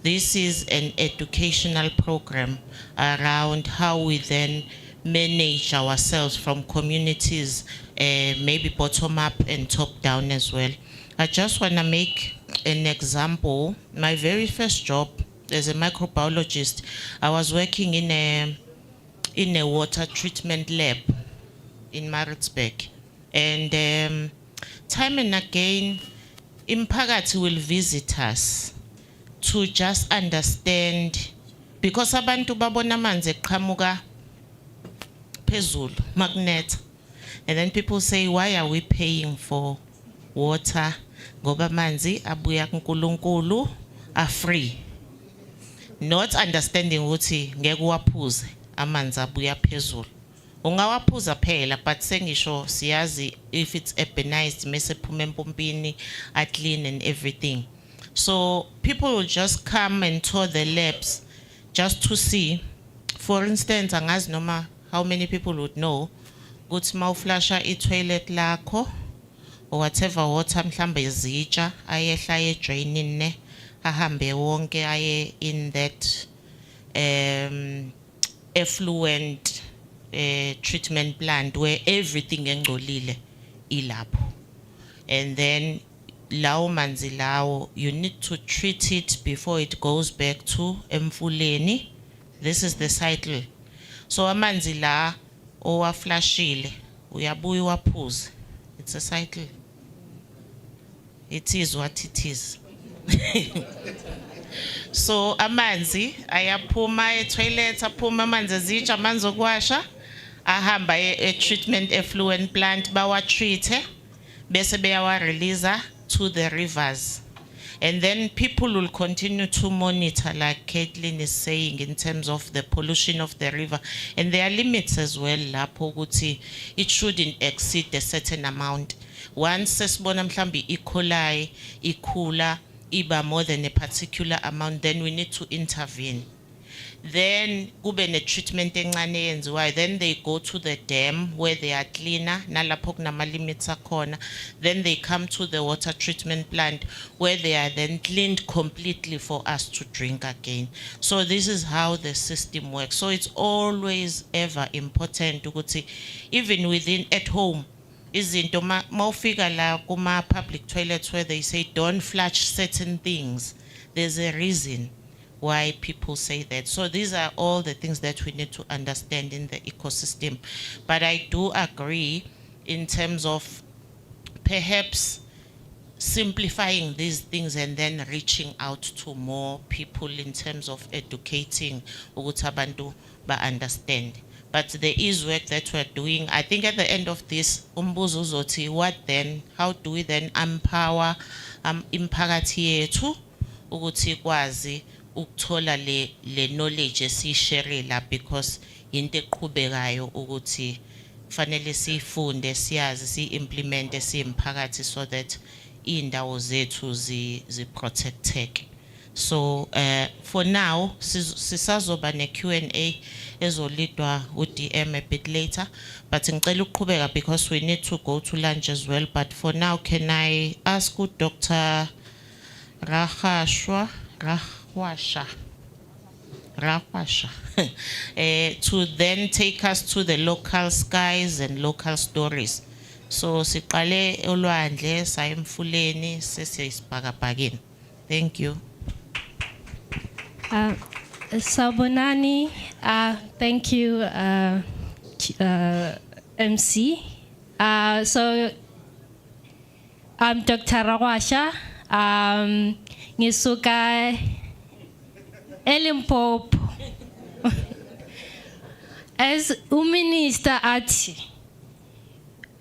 this is an educational program around how we then manage ourselves from communities, maybe bottom up and top down as well. I just want to make an example. My very first job as a microbiologist, I was working in a water treatment lab in Maritzburg. And time and again, Impagati will visit us to just understand, because abantu babona amanzi eqhamuka phezulu magnet, and then people say, why are we paying for water? Ngoba amanzi abuya kuNkulunkulu are free. Not understanding ukuthi ngeke uwaphuze amanzi abuya phezulu. Ungawaphuza phela, but sengisho siyazi if it's urbanized mase phuma empompini at clean and everything. So people will just come and tour the labs just to see. For instance, angazi noma how many people would know ukuthi mawuflasha i-toilet lakho or whatever water mhlambe izitsha ayehla edrainini ne ahambe wonke aye in that effluent treatment plant where everything engcolile ilapho. And then lawo manzi lawo, you need to treat it before it goes back to emfuleni. This is the cycle. So amanzi la owaflashile uyabuya waphuze. It's a cycle. It is what it is. So amanzi ayaphuma e-toilet, aphuma amanzi ezitsha, amanzi okwasha, ahamba e-treatment effluent plant, bawa-treat, bese beyawa-release to the rivers. And then people will continue to monitor, like Caitlin is saying, in terms of the pollution of the river. And there are limits as well, lapho ukuthi it shouldn't exceed a certain amount. Once sesibona mhlambi E. coli, ikhula, iba more than a particular amount, then we need to intervene. Then kube ne treatment encane yenziwayo, then they go to the dam where they are cleaner, nalapho kunama limits akhona. Then they come to the water treatment plant where they are then cleaned completely for us to drink again. So this is how the system works. So it's always ever important ukuthi even within at home, izinto mawufika la kuma public toilets where they say don't flush certain things, there's a reason why people say that. So these are all the things that we need to understand in the ecosystem. But I do agree in terms of perhaps simplifying these things and then reaching out to more people in terms of educating ukuthi abantu ba understand. But there is work that we're doing. I think at the end of this, umbuzo uzothi, what then? How do we then empower imphakathi yethu ukuthi ikwazi ukuthola le knowledge esishare la, because into eqhubekayo ukuthi fanele sifunde siyazi si-implemente siyimphakathi so that indawo zethu zi protecteke. So for now sisazoba ne Q&A ezolidwa uDM a bit later, but ngicela ukuqhubeka because we need to go to lunch as well. But for now, can I ask Dr. Rahwasha to then take us to the local skies and local stories. So siqale olwandle sayemfuleni sesiyisibhakabhakeni. Thank you. Sabonani, thank you, MC. So I'm Dr. Rawasha. Ngisuka eLimpopo. As Minister Ati,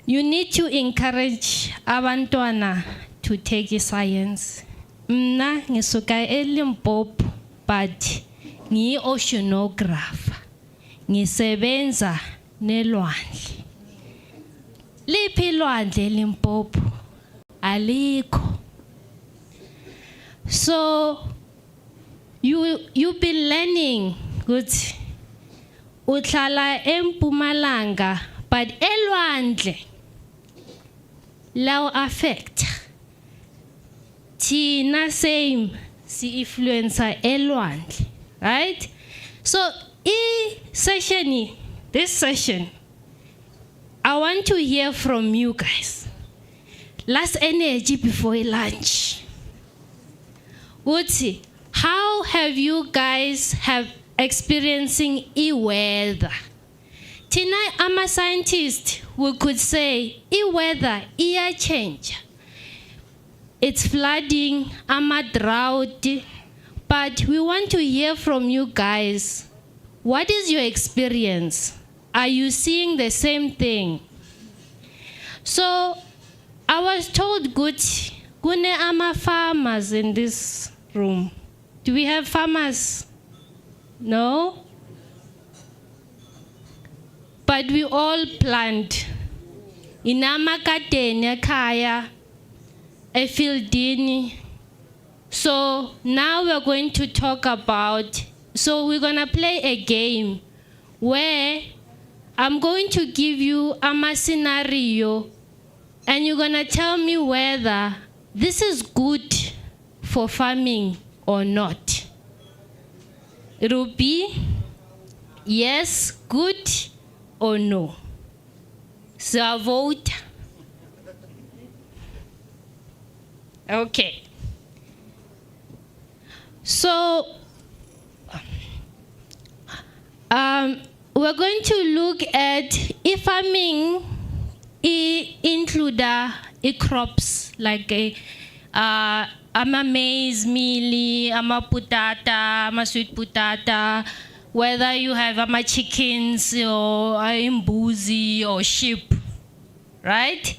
you need to encourage abantwana to take science. Mna ngisuka eLimpopo, but ngi-oceanographer, ngisebenza nelwandle. Liphi ilwandle eLimpopo? Alikho. So you've been learning ukuthi uhlala eMpumalanga, but elwandle law affect thina same si influencer elwandle, right? So this session, I want to hear from you guys. Last energy before lunch. Uthi, how have you guys experiencing weather? Tonight, I'm a scientist. We could say weather change. It's flooding, I'm a drought, but we want to hear from you guys. What is your experience? Are you seeing the same thing? So I was told, good, gune ama farmers in this room. Do we have farmers? No? But we all plant. Inama kadene kaya, efieldini. So now we're going to talk about, so we're gonna play a game where I'm going to give you a scenario and you're gonna tell me whether this is good for farming or not. It'll be yes, good, or no. So I vote. Okay. So we're going to look at if farming include crops like ama maize, mealie, ama putata, ama sweet putata, whether you have ama chickens or imbuzi or sheep, right?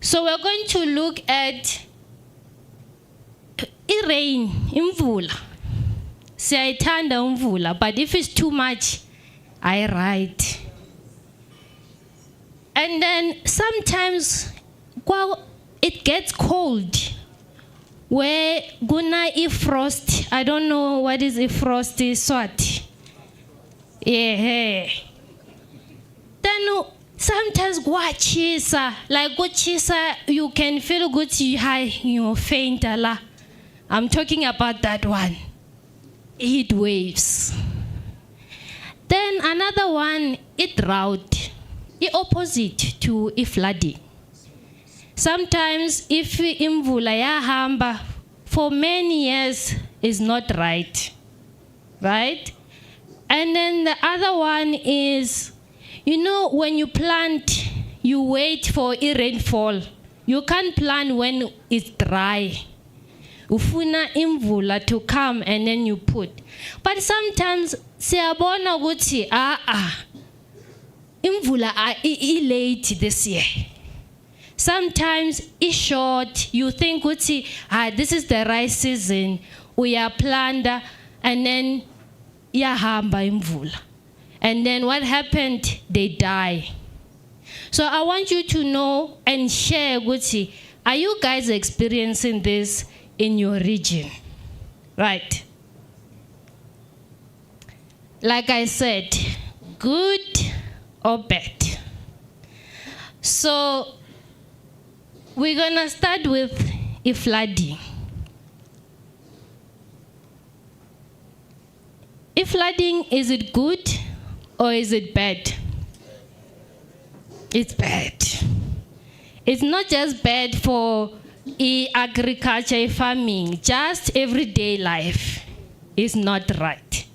So we're going to look at rain, imvula. Siyayithanda umvula, but if it's too much, I write. And then sometimes it gets cold. Where guna frost, I don't know what is frost is what. Yeah. Then sometimes chisa, like chisa, you can feel good high, you faint a lot. I'm talking about that one. Heat waves. Then another one, drought. The opposite to flooding. Sometimes if imvula yahamba for many years is not right. Right? And then the other one is, you know, when you plant, you wait for rainfall. You can't plant when it's dry. Ufuna imvula to come and then you put. But sometimes siyabona ukuthi imvula late this year. Sometimes it's short. You think ukuthi this is the right season. We are planned, and then iyahamba imvula. And then what happened? They die. So I want you to know and share, Gucci, are you guys experiencing this in your region? Right. Like I said, good or bad. So we're gonna start with flooding. Flooding, is it good or is it bad? It's bad. It's not just bad for agriculture, farming, just everyday life is not right.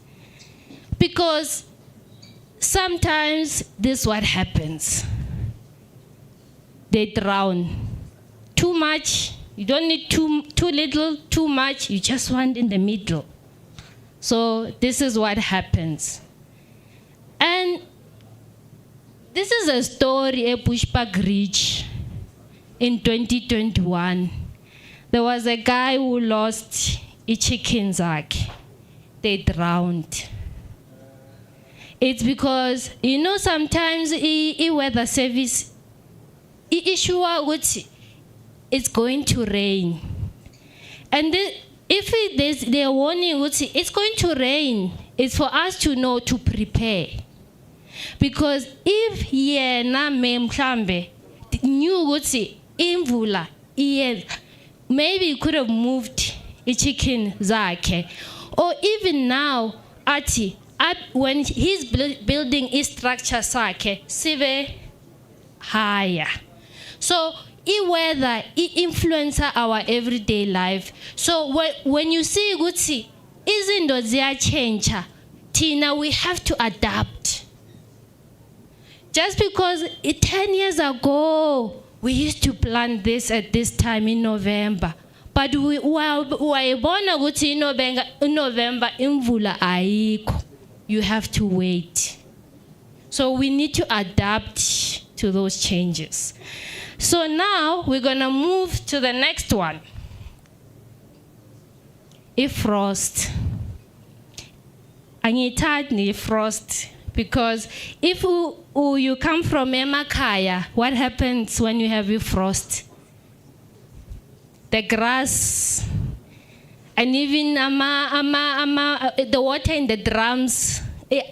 Because sometimes this is what happens. They drown. Too much, you don't need too little, too much, you just want in the middle. So this is what happens. And this is a story at Bushbuck Ridge in 2021. There was a guy who lost his chickens. They drowned. It's because, you know, sometimes weather service issue it's going to rain. And if they're warning, it's going to rain, it's for us to know to prepare. Because if yena mhlambe knew imvula maybe he could have moved a chicken zakhe, or even now when he's building his structure sakhe sibe higher. So weather influence our everyday life. So when you see izinto ziyatshentsha, Tina, we have to adapt. Just because 10 years ago we used to plant this at this time in November, but wayibona ukuthi in November imvula ayikho, you have to wait. So we need to adapt to those changes. So now we're gonna move to the next one. Frost. Angithandi frost, because if you come from Emakaya, what happens when you have a frost? The grass and even the water in the drums,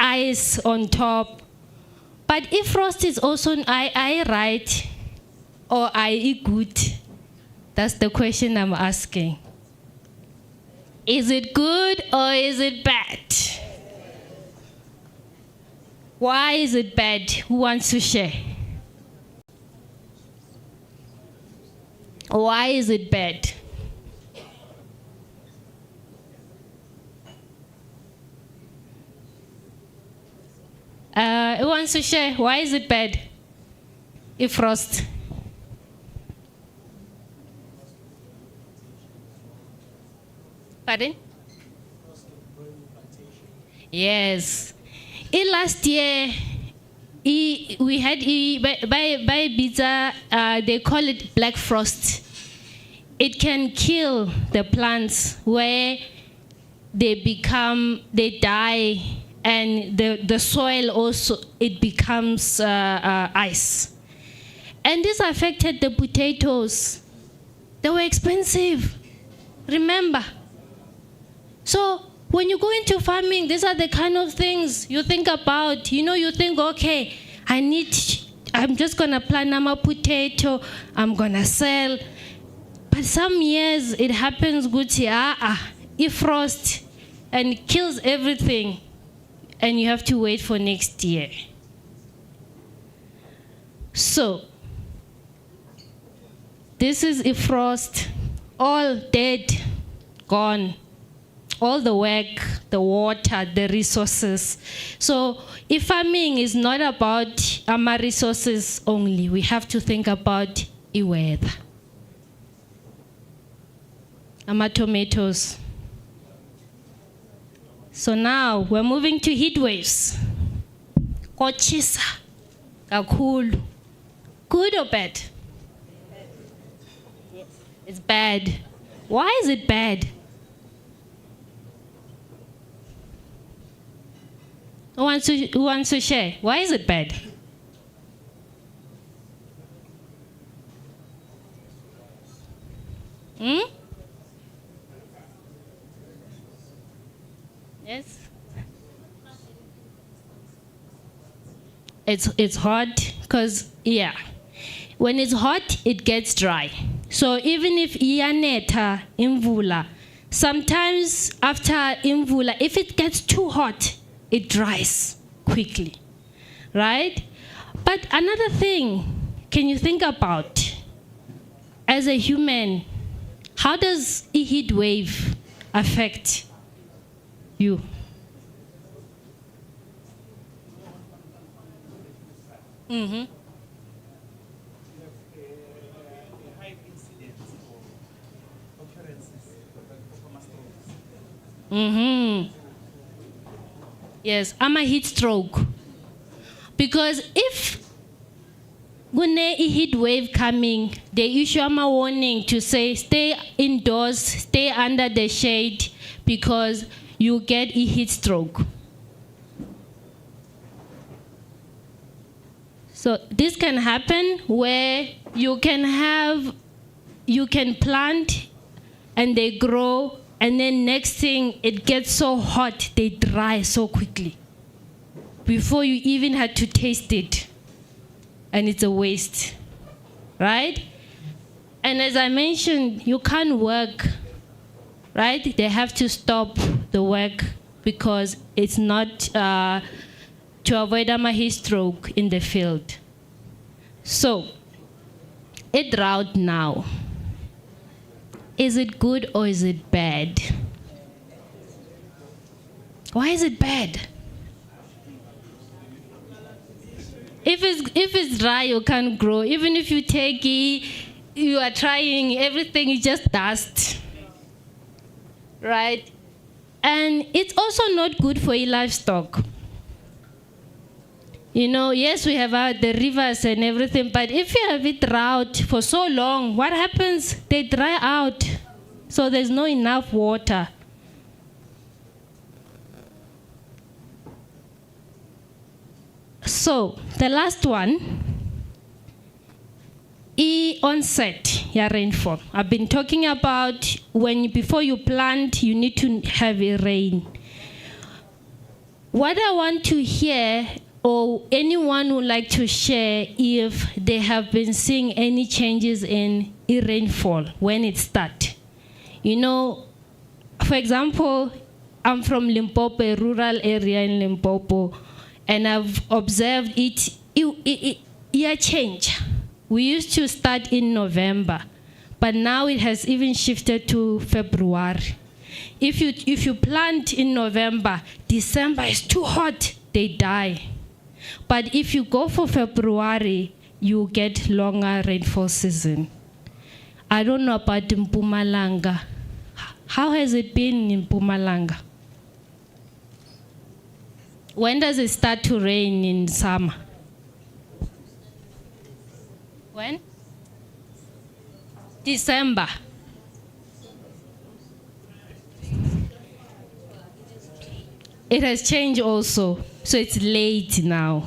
ice on top. But if frost is also I right or I good? That's the question I'm asking. Is it good or is it bad? Why is it bad? Who wants to share? Why is it bad? Who wants to share? Why is it bad? If frost. Pardon? Yes. Last year, we had by Ibiza, they call it black frost. It can kill the plants where they die, and the soil also, it becomes ice. And this affected the potatoes. They were expensive, remember? So when you go into farming, these are the kind of things you think about. You think, okay, I'm just gonna plant a potato, I'm gonna sell. But some years it happens good, if frost and it kills everything, and you have to wait for next year. So this is a frost, all dead, gone. All the work, the water, the resources. So if farming is not about our resources only, we have to think about the weather. Our tomatoes. So now we're moving to heat waves. Kochisa, kakhulu. Good or bad? It's bad. Why is it bad? Who wants to share? Why is it bad? Yes. It's hot because when it's hot it gets dry. So even if iyanetha imvula, sometimes after imvula, if it gets too hot, it dries quickly, right? But another thing, can you think about, as a human, how does a heat wave affect you? Yes, I'm a heat stroke. Because if when a heat wave coming, they issue a warning to say stay indoors, stay under the shade, because you get a heat stroke. So this can happen where you can plant and they grow, and then next thing it gets so hot, they dry so quickly before you even had to taste it. And it's a waste, right? And as I mentioned, you can't work, right? They have to stop the work because it's not to avoid a heat stroke in the field. So, a drought now. Is it good or is it bad? Why is it bad? If it's dry, you can't grow. Even if you take it, you are trying everything, it's just dust, right? And it's also not good for your livestock. You know, yes, we have the rivers and everything, but if you have it drought for so long, what happens? They dry out, so there's not enough water. So, the last one, onset ya rainfall. I've been talking about before you plant, you need to have a rain. What I want to hear, or anyone would like to share, if they have been seeing any changes in rainfall when it starts. You know, for example, I'm from Limpopo, a rural area in Limpopo, and I've observed it change. We used to start in November, but now it has even shifted to February. If you plant in November, December is too hot, they die. But if you go for February, you get longer rainfall season. I don't know about Mpumalanga. How has it been in Mpumalanga? When does it start to rain in summer? When? December. It has changed also, so it's late now.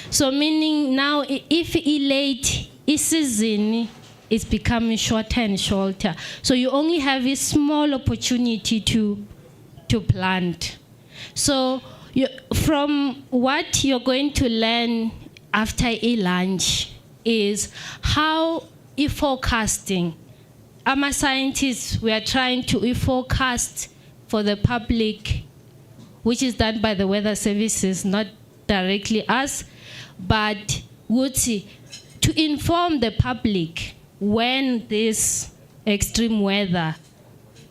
So meaning now, if it's late, it's season is becoming shorter and shorter. So you only have a small opportunity to plant. So from what you're going to learn after a lunch is how forecasting. I'm a scientist, we are trying to forecast for the public, which is done by the weather services, not directly us, but to inform the public when this extreme weather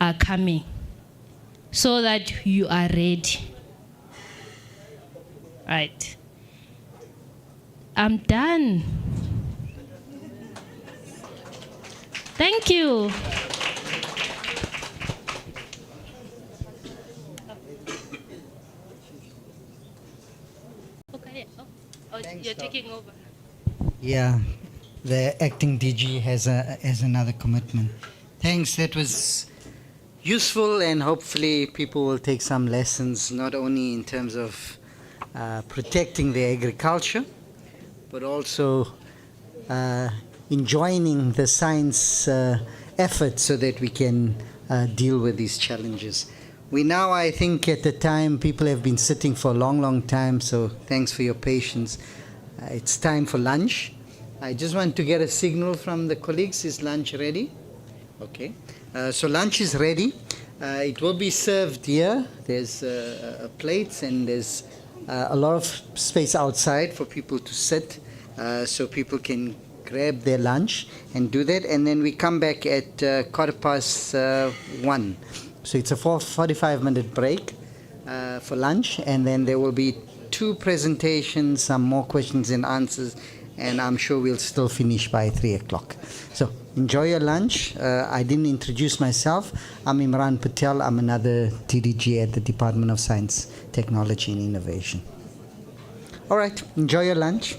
are coming, so that you are ready. Right. I'm done. Thank you. Okay. You're taking over. Yeah, the acting DG has another commitment. Thanks, that was useful, and hopefully people will take some lessons, not only in terms of protecting the agriculture, but also enjoining the science effort so that we can deal with these challenges. We now, I think, at the time, people have been sitting for a long, long time, so thanks for your patience. It's time for lunch. I just want to get a signal from the colleagues. Is lunch ready? Okay. So lunch is ready. It will be served here. There's plates and there's a lot of space outside for people to sit, so people can grab their lunch and do that. And then we come back at 1:15. So it's a 45-minute break for lunch, and then there will be 2 presentations, some more questions and answers, and I'm sure we'll still finish by 3 o'clock. So enjoy your lunch. I didn't introduce myself. I'm Imran Patel. I'm another TDG at the Department of Science, Technology and Innovation. All right, enjoy your lunch.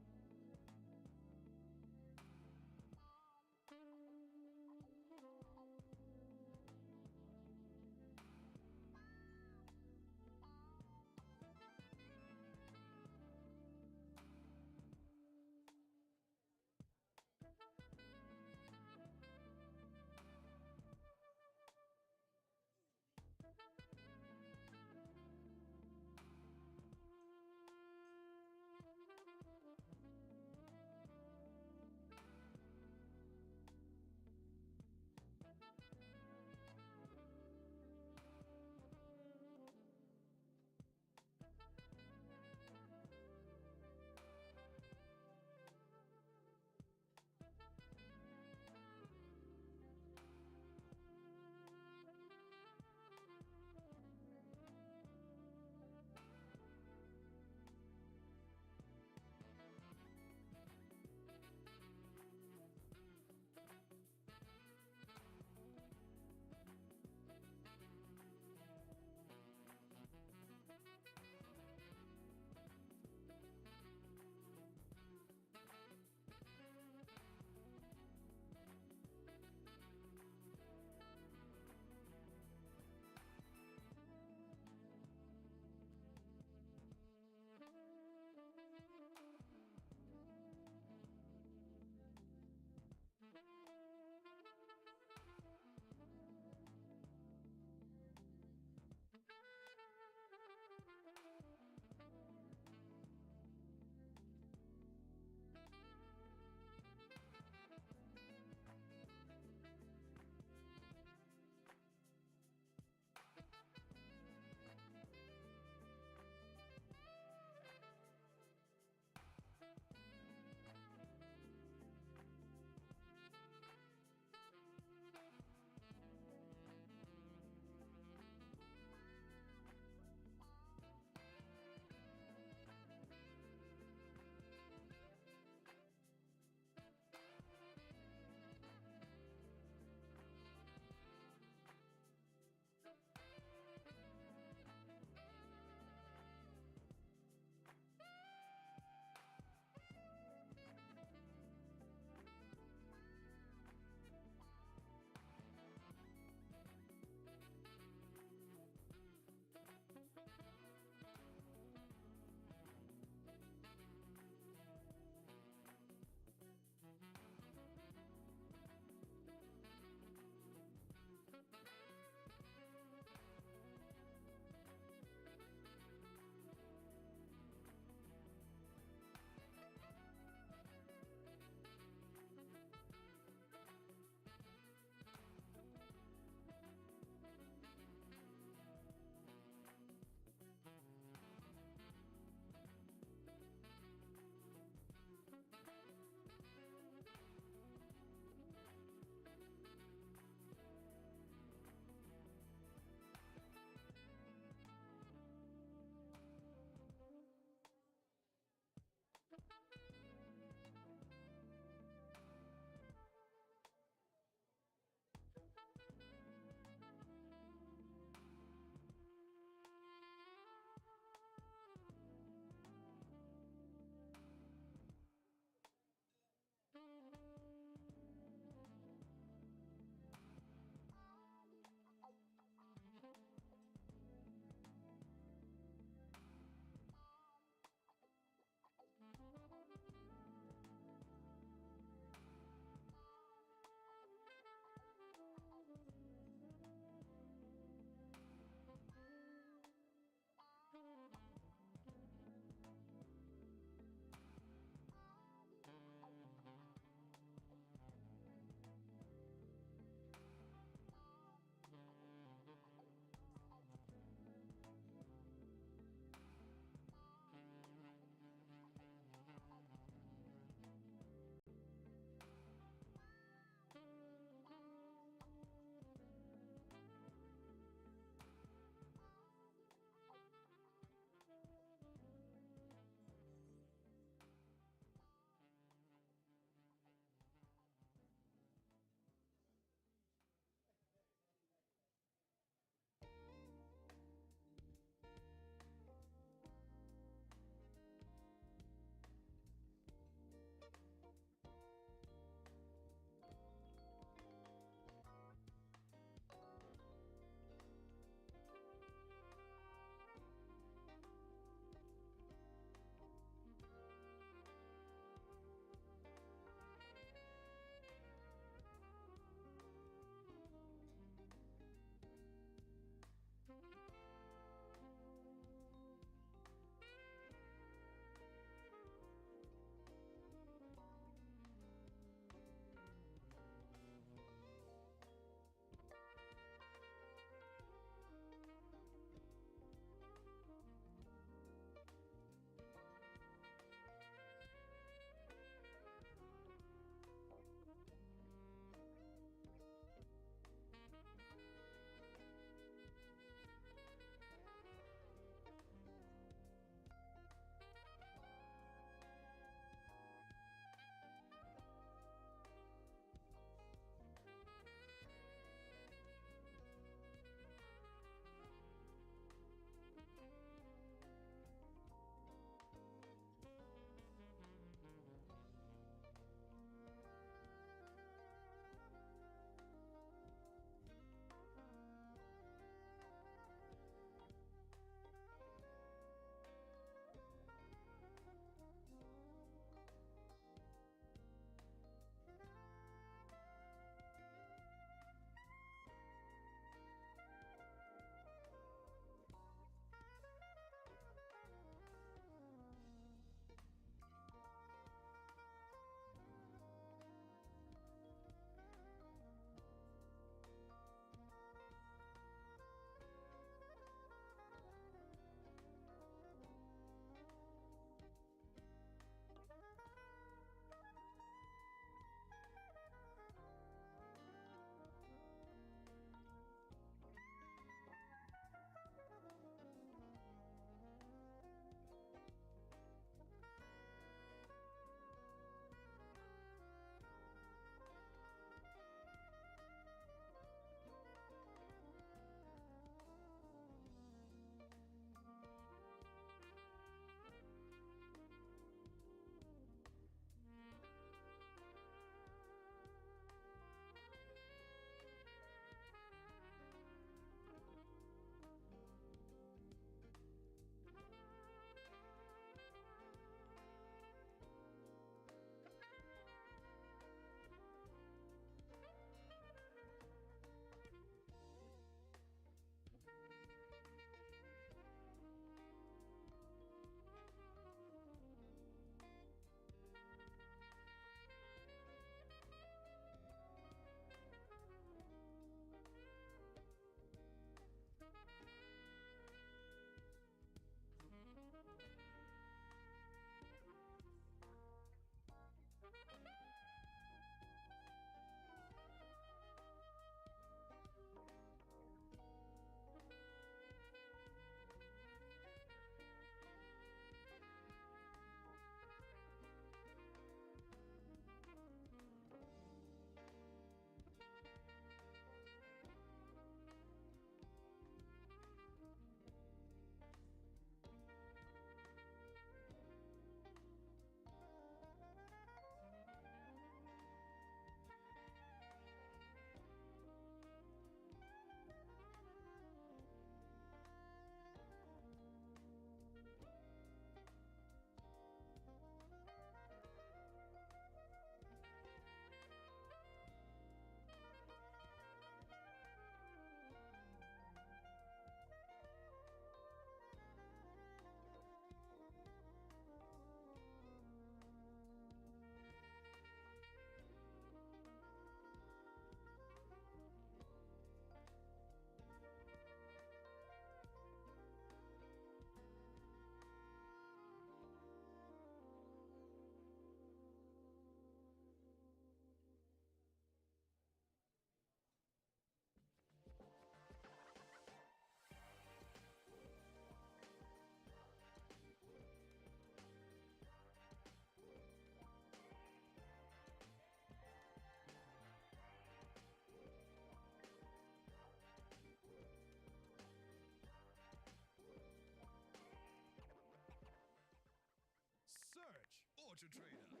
Mr. Trader.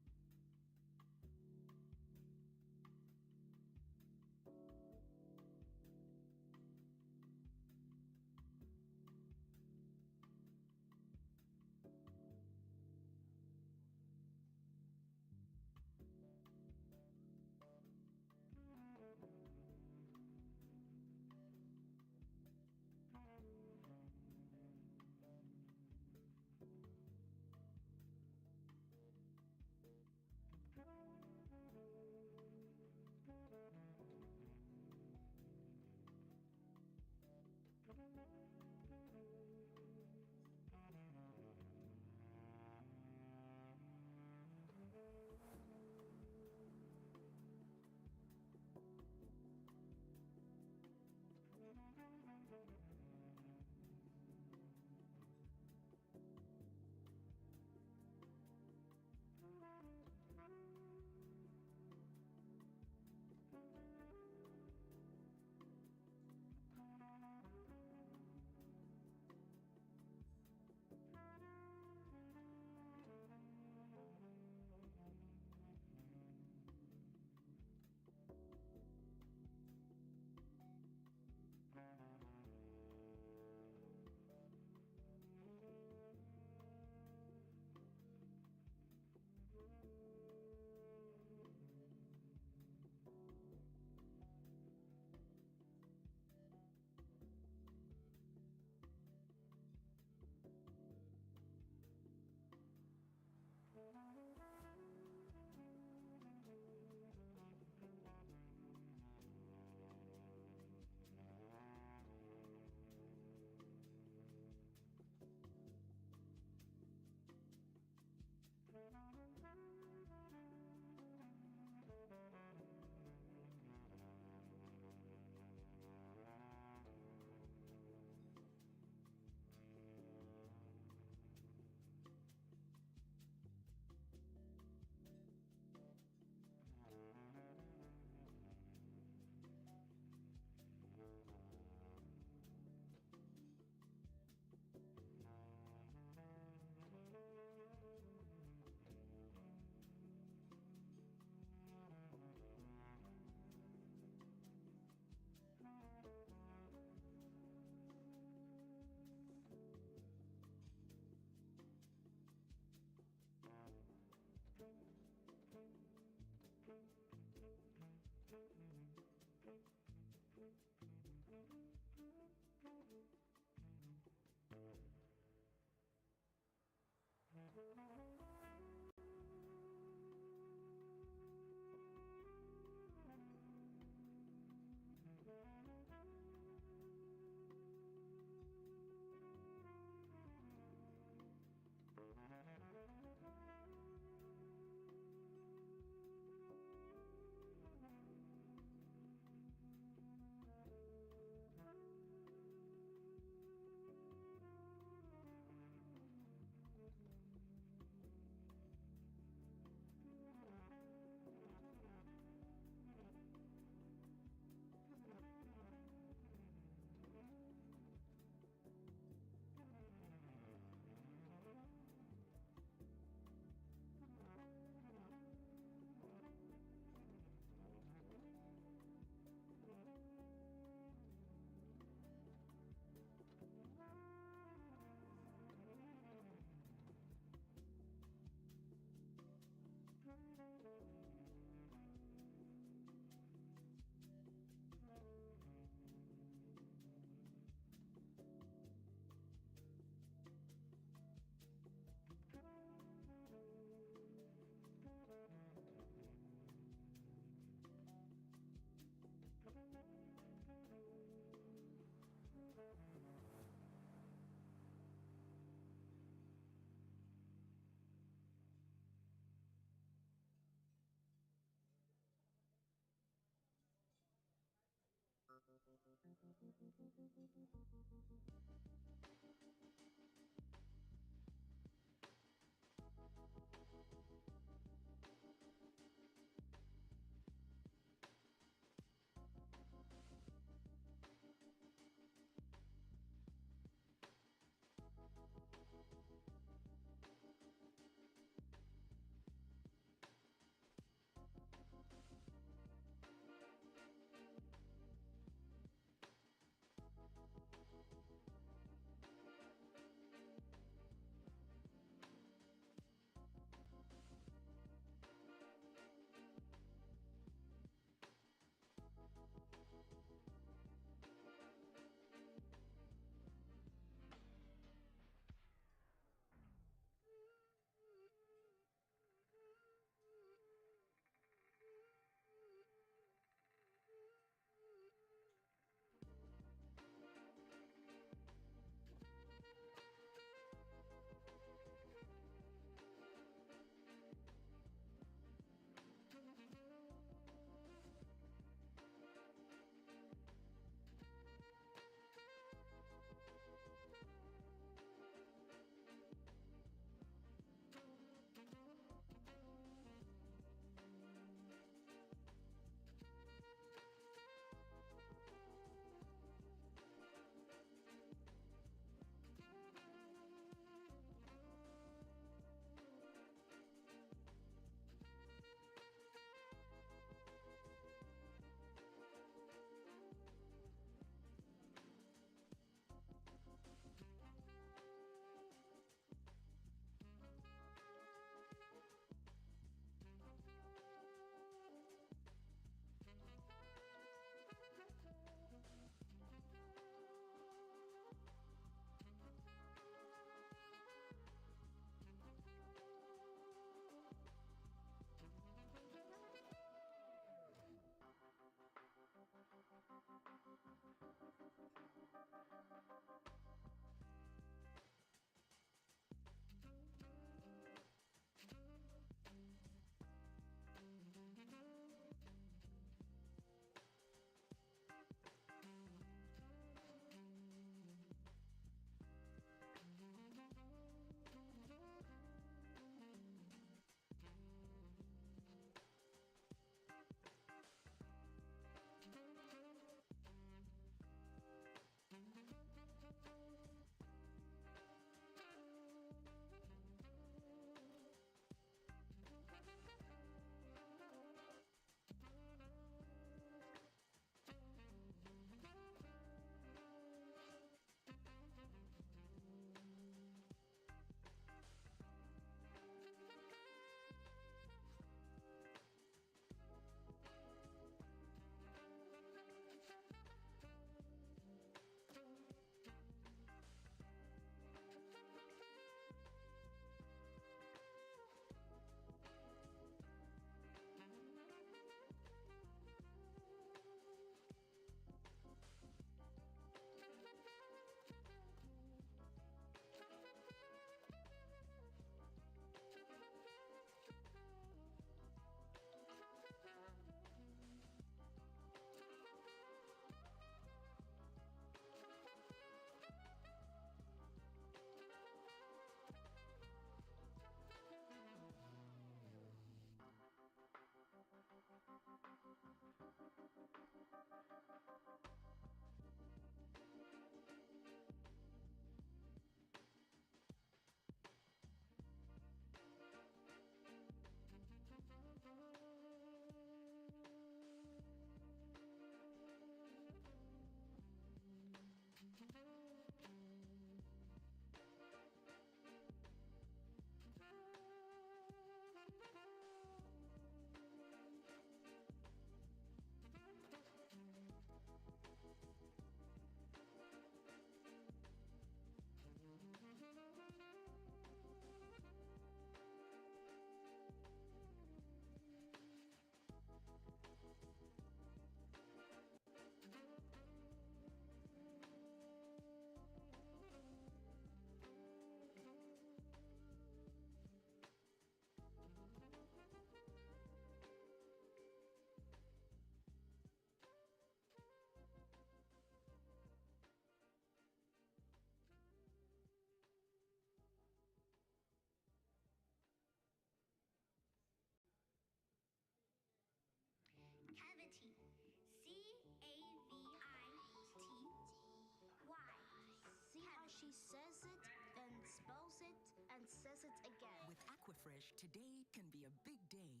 She says it, then spells it, and says it again. With Aquafresh, today can be a big day.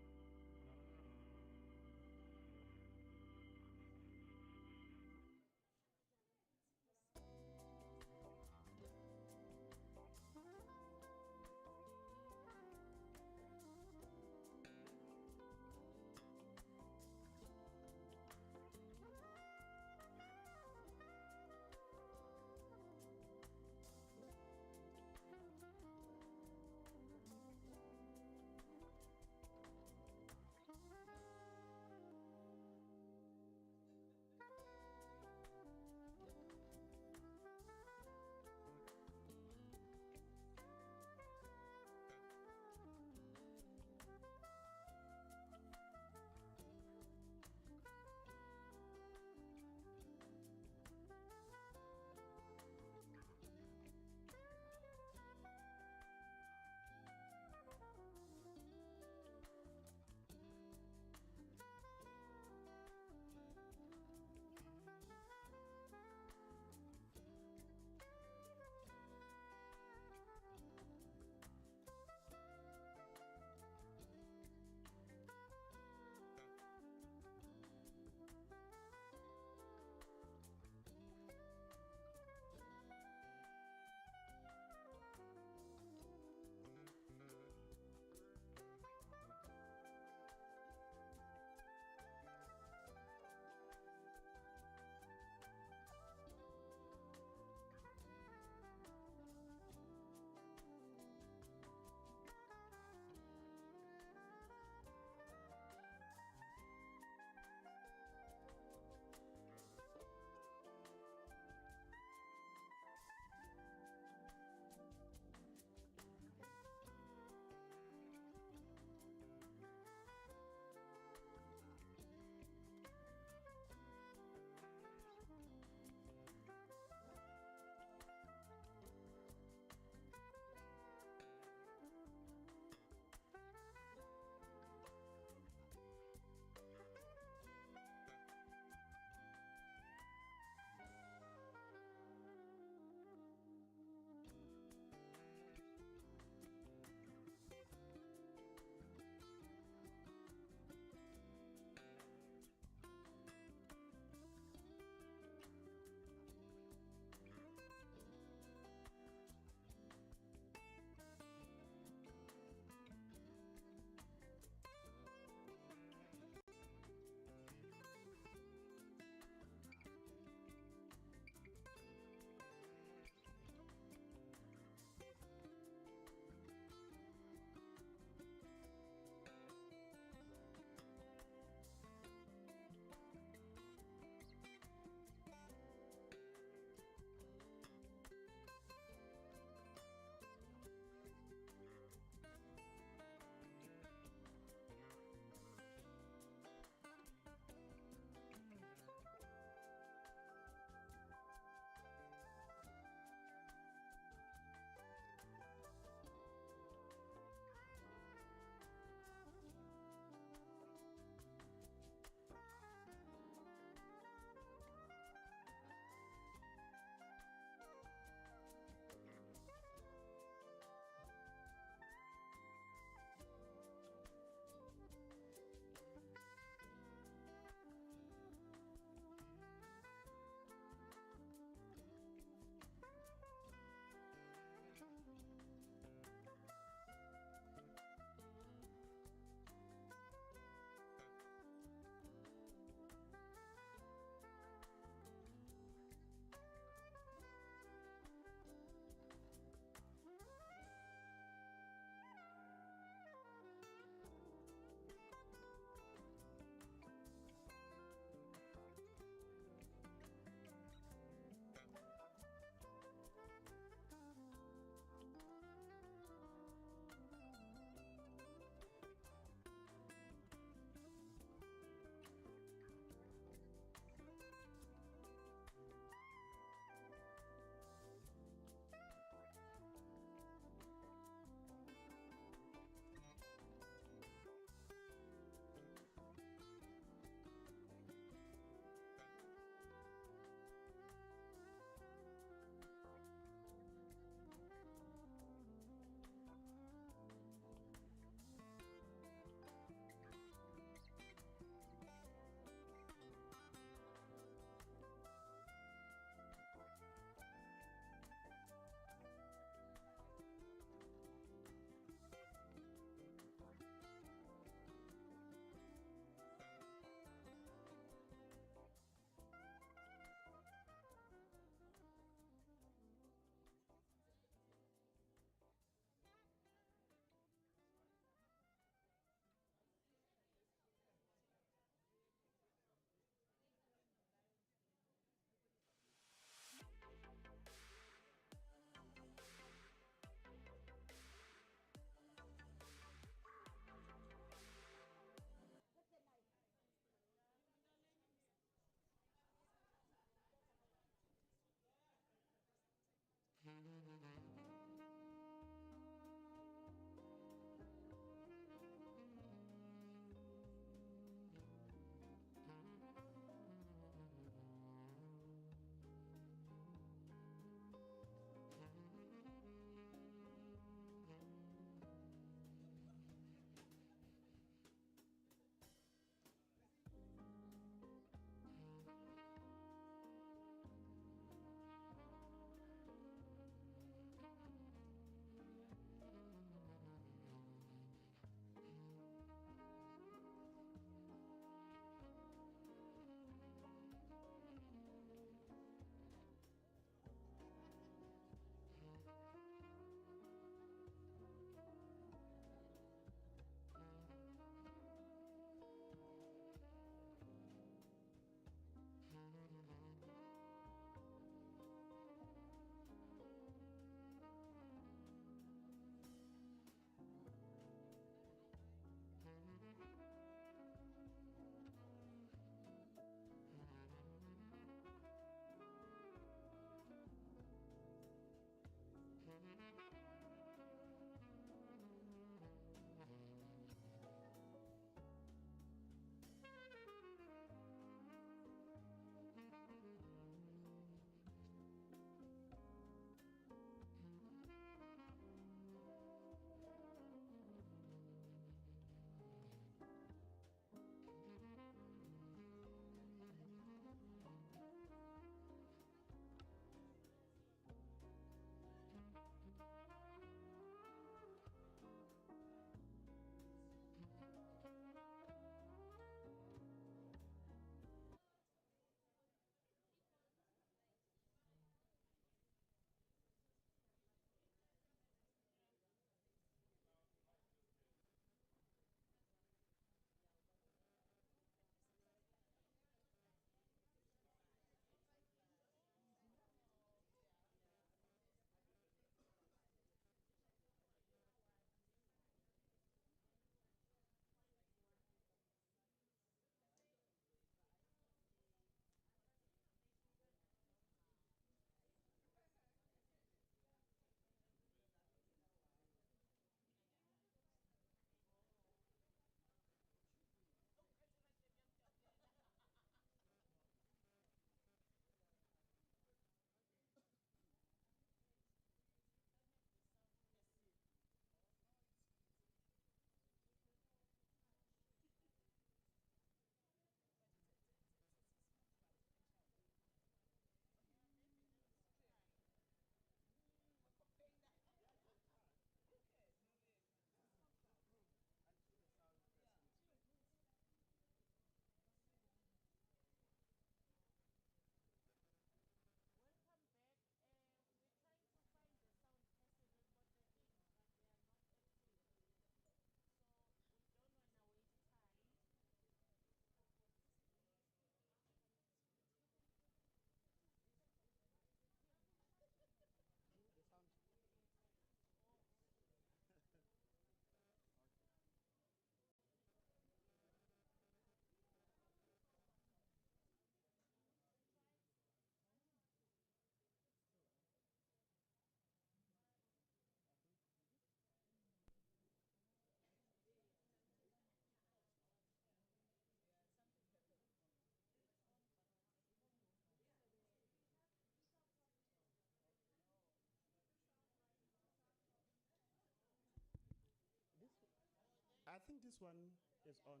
think this one is on.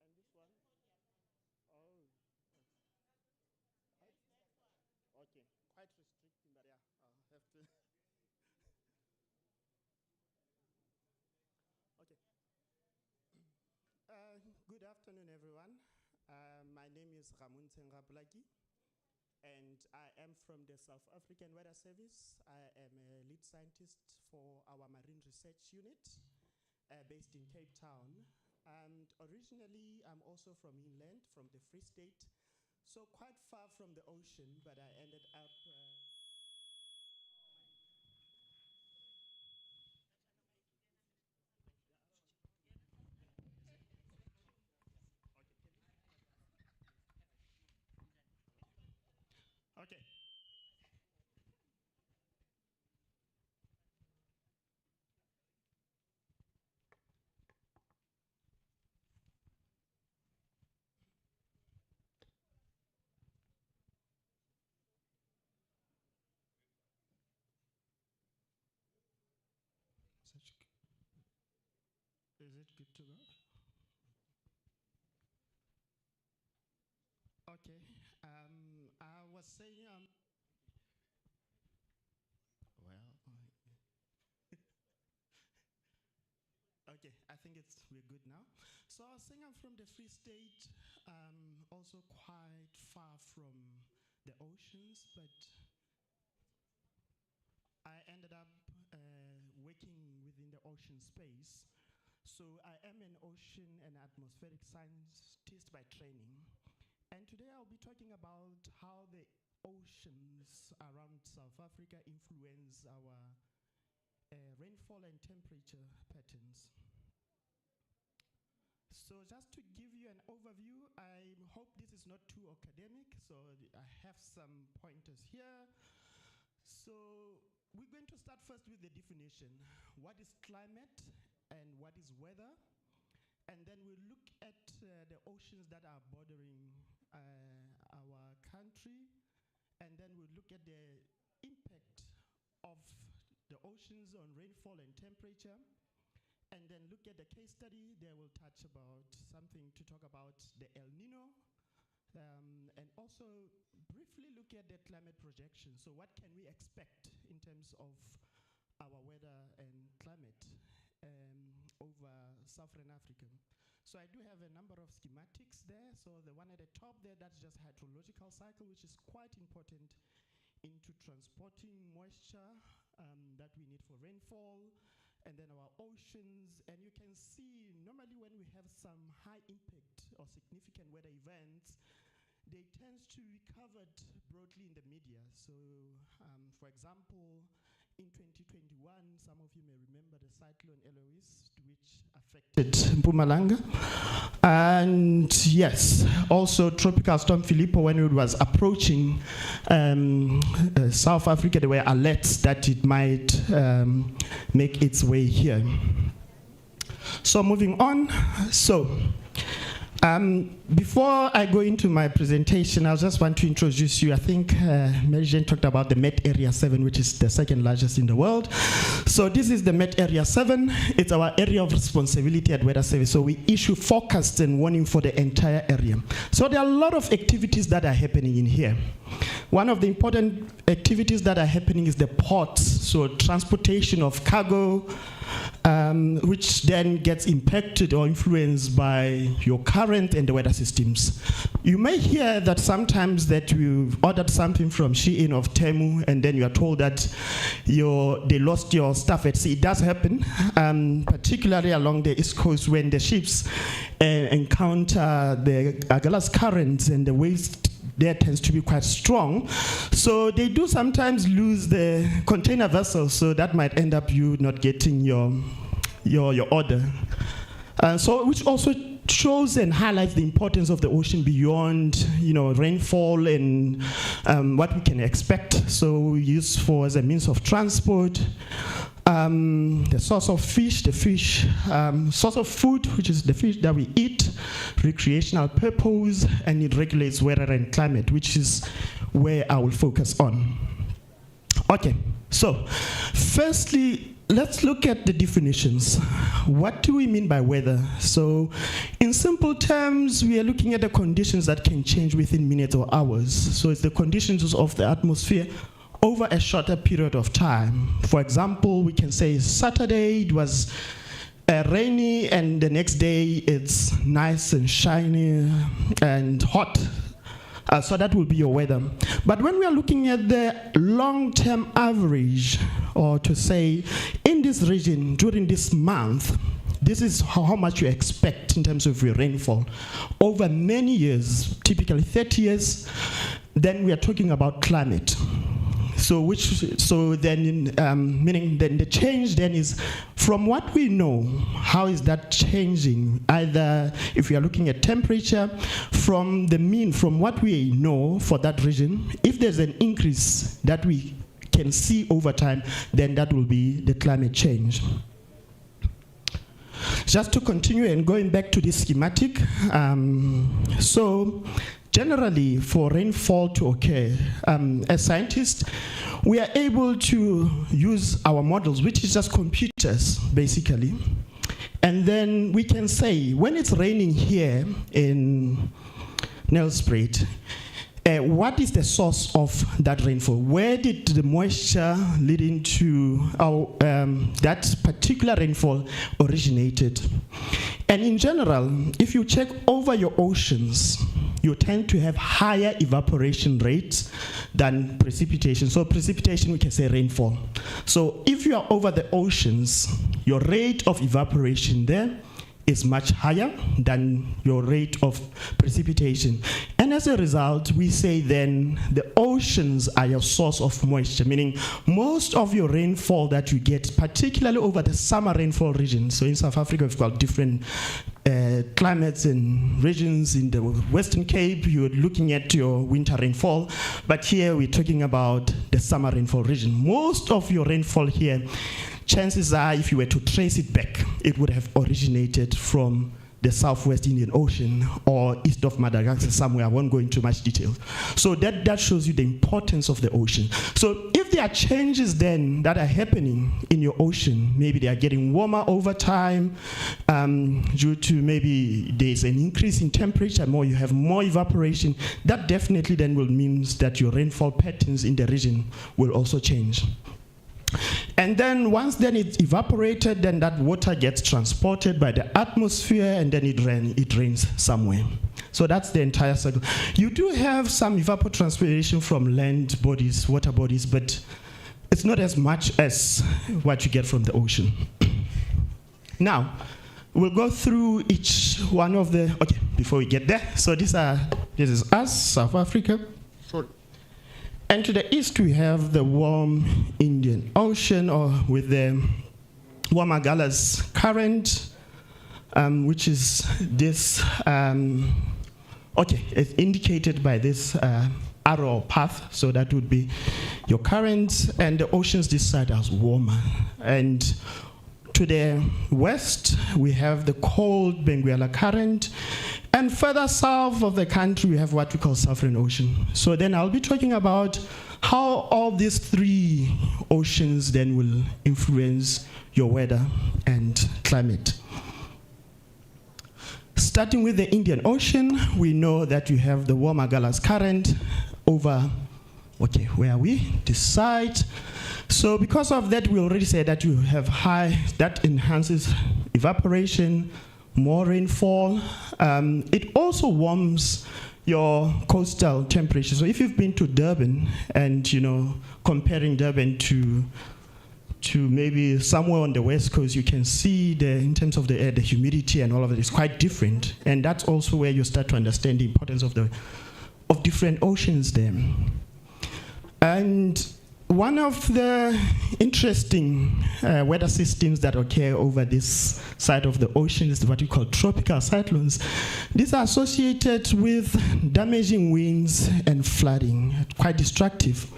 And this one? Oh. Okay, quite restricting, but yeah, I'll have to. Okay. Good afternoon, everyone. My name is Ramon Tsengaplaki, and I am from the South African Weather Service. I am a lead scientist for our Marine Research Unit based in Cape Town. And originally, I'm also from inland, from the Free State, so quite far from the ocean, but I ended up okay. Is it good to go? Okay. I was saying, well, okay, I think we're good now. So I was saying I'm from the Free State, also quite far from the oceans, but I ended up working within the ocean space. So I am an ocean and atmospheric scientist by training. And today I'll be talking about how the oceans around South Africa influence our rainfall and temperature patterns. So just to give you an overview, I hope this is not too academic, so I have some pointers here. So we're going to start first with the definition. What is climate and what is weather? And then we'll look at the oceans that are bordering our country. And then we'll look at the impact of the oceans on rainfall and temperature. And then look at the case study. They will touch about something to talk about the El Nino. And also briefly look at the climate projection. So what can we expect in terms of our weather and climate over Southern Africa? So I do have a number of schematics there. So the one at the top there, that's just hydrological cycle, which is quite important into transporting moisture that we need for rainfall, and then our oceans. And you can see normally when we have some high impact or significant weather events, they tend to be covered broadly in the media. So for example, in 2021, some of you may remember the cyclone Eloise, which affected Mpumalanga. And yes, also Tropical Storm Filippo, when it was approaching South Africa, there were alerts that it might make its way here. So moving on. So before I go into my presentation, I just want to introduce you. I think Mary Jane talked about the Met Area 7, which is the second largest in the world. So this is the Met Area 7. It's our area of responsibility at Weather Service. So we issue forecasts and warning for the entire area. So there are a lot of activities that are happening in here. One of the important activities that are happening is the ports, so transportation of cargo, which then gets impacted or influenced by your current and the weather systems. You may hear that sometimes that you've ordered something from Shein of Temu and then you are told that they lost your stuff at sea. It does happen, particularly along the East Coast when the ships encounter the Agalas currents and the waves there tends to be quite strong. So they do sometimes lose the container vessels, so that might end up you not getting your order. So which also shows and highlights the importance of the ocean beyond, rainfall and what we can expect. So used as a means of transport. The source of fish, source of food, which is the fish that we eat, recreational purpose, and it regulates weather and climate, which is where I will focus on. Okay, so firstly, let's look at the definitions. What do we mean by weather? So, in simple terms, we are looking at the conditions that can change within minutes or hours. So, it's the conditions of the atmosphere over a shorter period of time. For example, we can say Saturday it was rainy, and the next day it's nice and shiny and hot. So that will be your weather. But when we are looking at the long-term average, or to say in this region during this month, this is how much you expect in terms of your rainfall over many years, typically 30 years, then we are talking about climate. Meaning then the change then is from what we know, how is that changing? Either if we are looking at temperature from the mean, from what we know for that region, if there's an increase that we can see over time, then that will be the climate change. Just to continue and going back to this schematic, so generally for rainfall to occur, as scientists, we are able to use our models, which is just computers, basically. And then we can say, when it's raining here in Nelspruit, what is the source of that rainfall? Where did the moisture leading to that particular rainfall originated? And in general, if you check over your oceans, you tend to have higher evaporation rates than precipitation. So precipitation, we can say rainfall. So if you are over the oceans, your rate of evaporation there is much higher than your rate of precipitation. And as a result, we say then the oceans are your source of moisture, meaning most of your rainfall that you get, particularly over the summer rainfall region. So in South Africa, we've got different climates and regions. In the Western Cape, you're looking at your winter rainfall, but here we're talking about the summer rainfall region. Most of your rainfall here, chances are, if you were to trace it back, it would have originated from the Southwest Indian Ocean or east of Madagascar somewhere. I won't go into much detail. So that shows you the importance of the ocean. So if there are changes then that are happening in your ocean, maybe they are getting warmer over time due to maybe there's an increase in temperature, more you have more evaporation, that definitely then will mean that your rainfall patterns in the region will also change. And then once then it's evaporated, then that water gets transported by the atmosphere, and then it rains somewhere. So that's the entire cycle. You do have some evapotranspiration from land bodies, water bodies, but it's not as much as what you get from the ocean. Now, we'll go through each one of the, okay, before we get there. So this is us, South Africa. And to the east, we have the warm Indian Ocean, or with the Wamagala's current, which is this, it's indicated by this arrow path, so that would be your current, and the oceans this side are warmer. And to the west, we have the cold Benguela current, and further south of the country, we have what we call Southern Ocean. So then I'll be talking about how all these three oceans then will influence your weather and climate. Starting with the Indian Ocean, we know that you have the Wamagala's current over, where are we? This side. So because of that, we already said that you have high, that enhances evaporation, more rainfall. It also warms your coastal temperature. So if you've been to Durban and, comparing Durban to maybe somewhere on the west coast, you can see in terms of the air, the humidity and all of it is quite different. And that's also where you start to understand the importance of different oceans there. And one of the interesting weather systems that occur over this side of the ocean is what we call tropical cyclones. These are associated with damaging winds and flooding, quite destructive.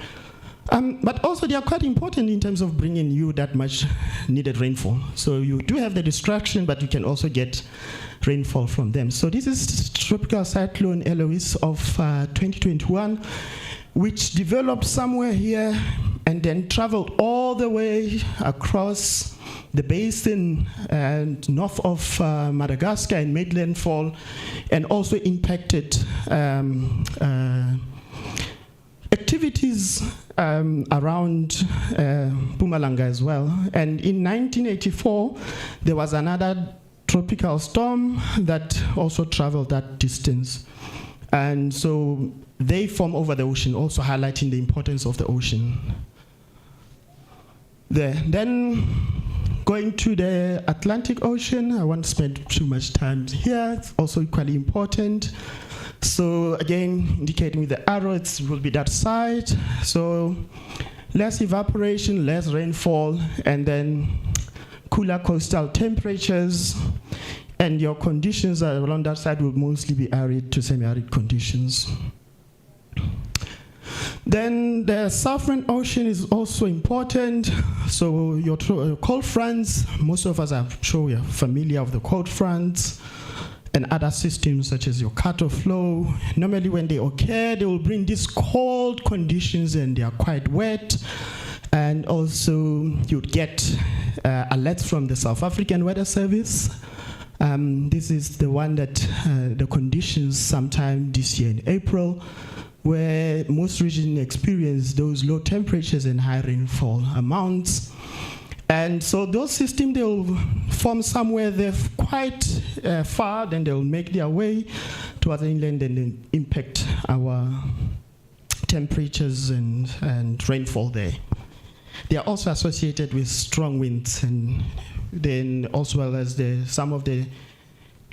But also they are quite important in terms of bringing you that much needed rainfall. So you do have the destruction, but you can also get rainfall from them. So this is tropical cyclone Eloise of 2021. Which developed somewhere here and then traveled all the way across the basin and north of Madagascar and made landfall, and also impacted activities around Mpumalanga as well. And in 1984, there was another tropical storm that also traveled that distance. And so they form over the ocean, also highlighting the importance of the ocean. Then going to the Atlantic Ocean, I won't spend too much time here. It's also equally important. So again, indicating with the arrow, it will be that side. So less evaporation, less rainfall, and then cooler coastal temperatures. And your conditions around that side will mostly be arid to semi-arid conditions. Then the Southern Ocean is also important. So your cold fronts, most of us are sure we are familiar with the cold fronts and other systems such as your cutoff flow. Normally when they occur, they will bring these cold conditions and they are quite wet. And also you'd get alerts from the South African Weather Service. This is the one that the conditions sometime this year in April, where most regions experience those low temperatures and high rainfall amounts. And so those systems, they will form somewhere they're quite far, then they will make their way towards the inland and then impact our temperatures and rainfall there. They are also associated with strong winds, and then also well as some of the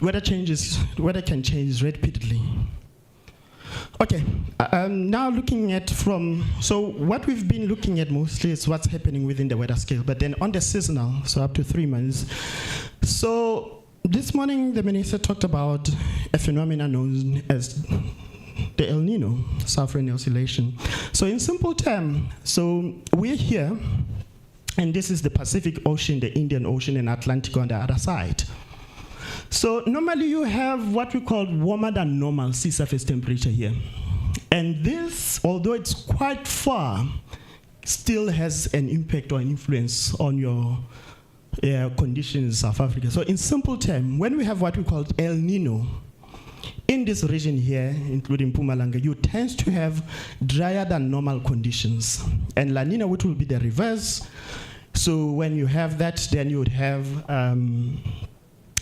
weather can change rapidly. Okay, now looking at so what we've been looking at mostly is what's happening within the weather scale, but then on the seasonal, so up to 3 months. So this morning the minister talked about a phenomenon known as the El Nino, Southern Oscillation. So in simple terms, so we're here, and this is the Pacific Ocean, the Indian Ocean, and Atlantic on the other side. So normally you have what we call warmer than normal sea surface temperature here. And this, although it's quite far, still has an impact or an influence on your conditions in South Africa. So in simple terms, when we have what we call El Nino, in this region here, including Mpumalanga, you tend to have drier than normal conditions. And La Nina, which will be the reverse. So when you have that, then you would have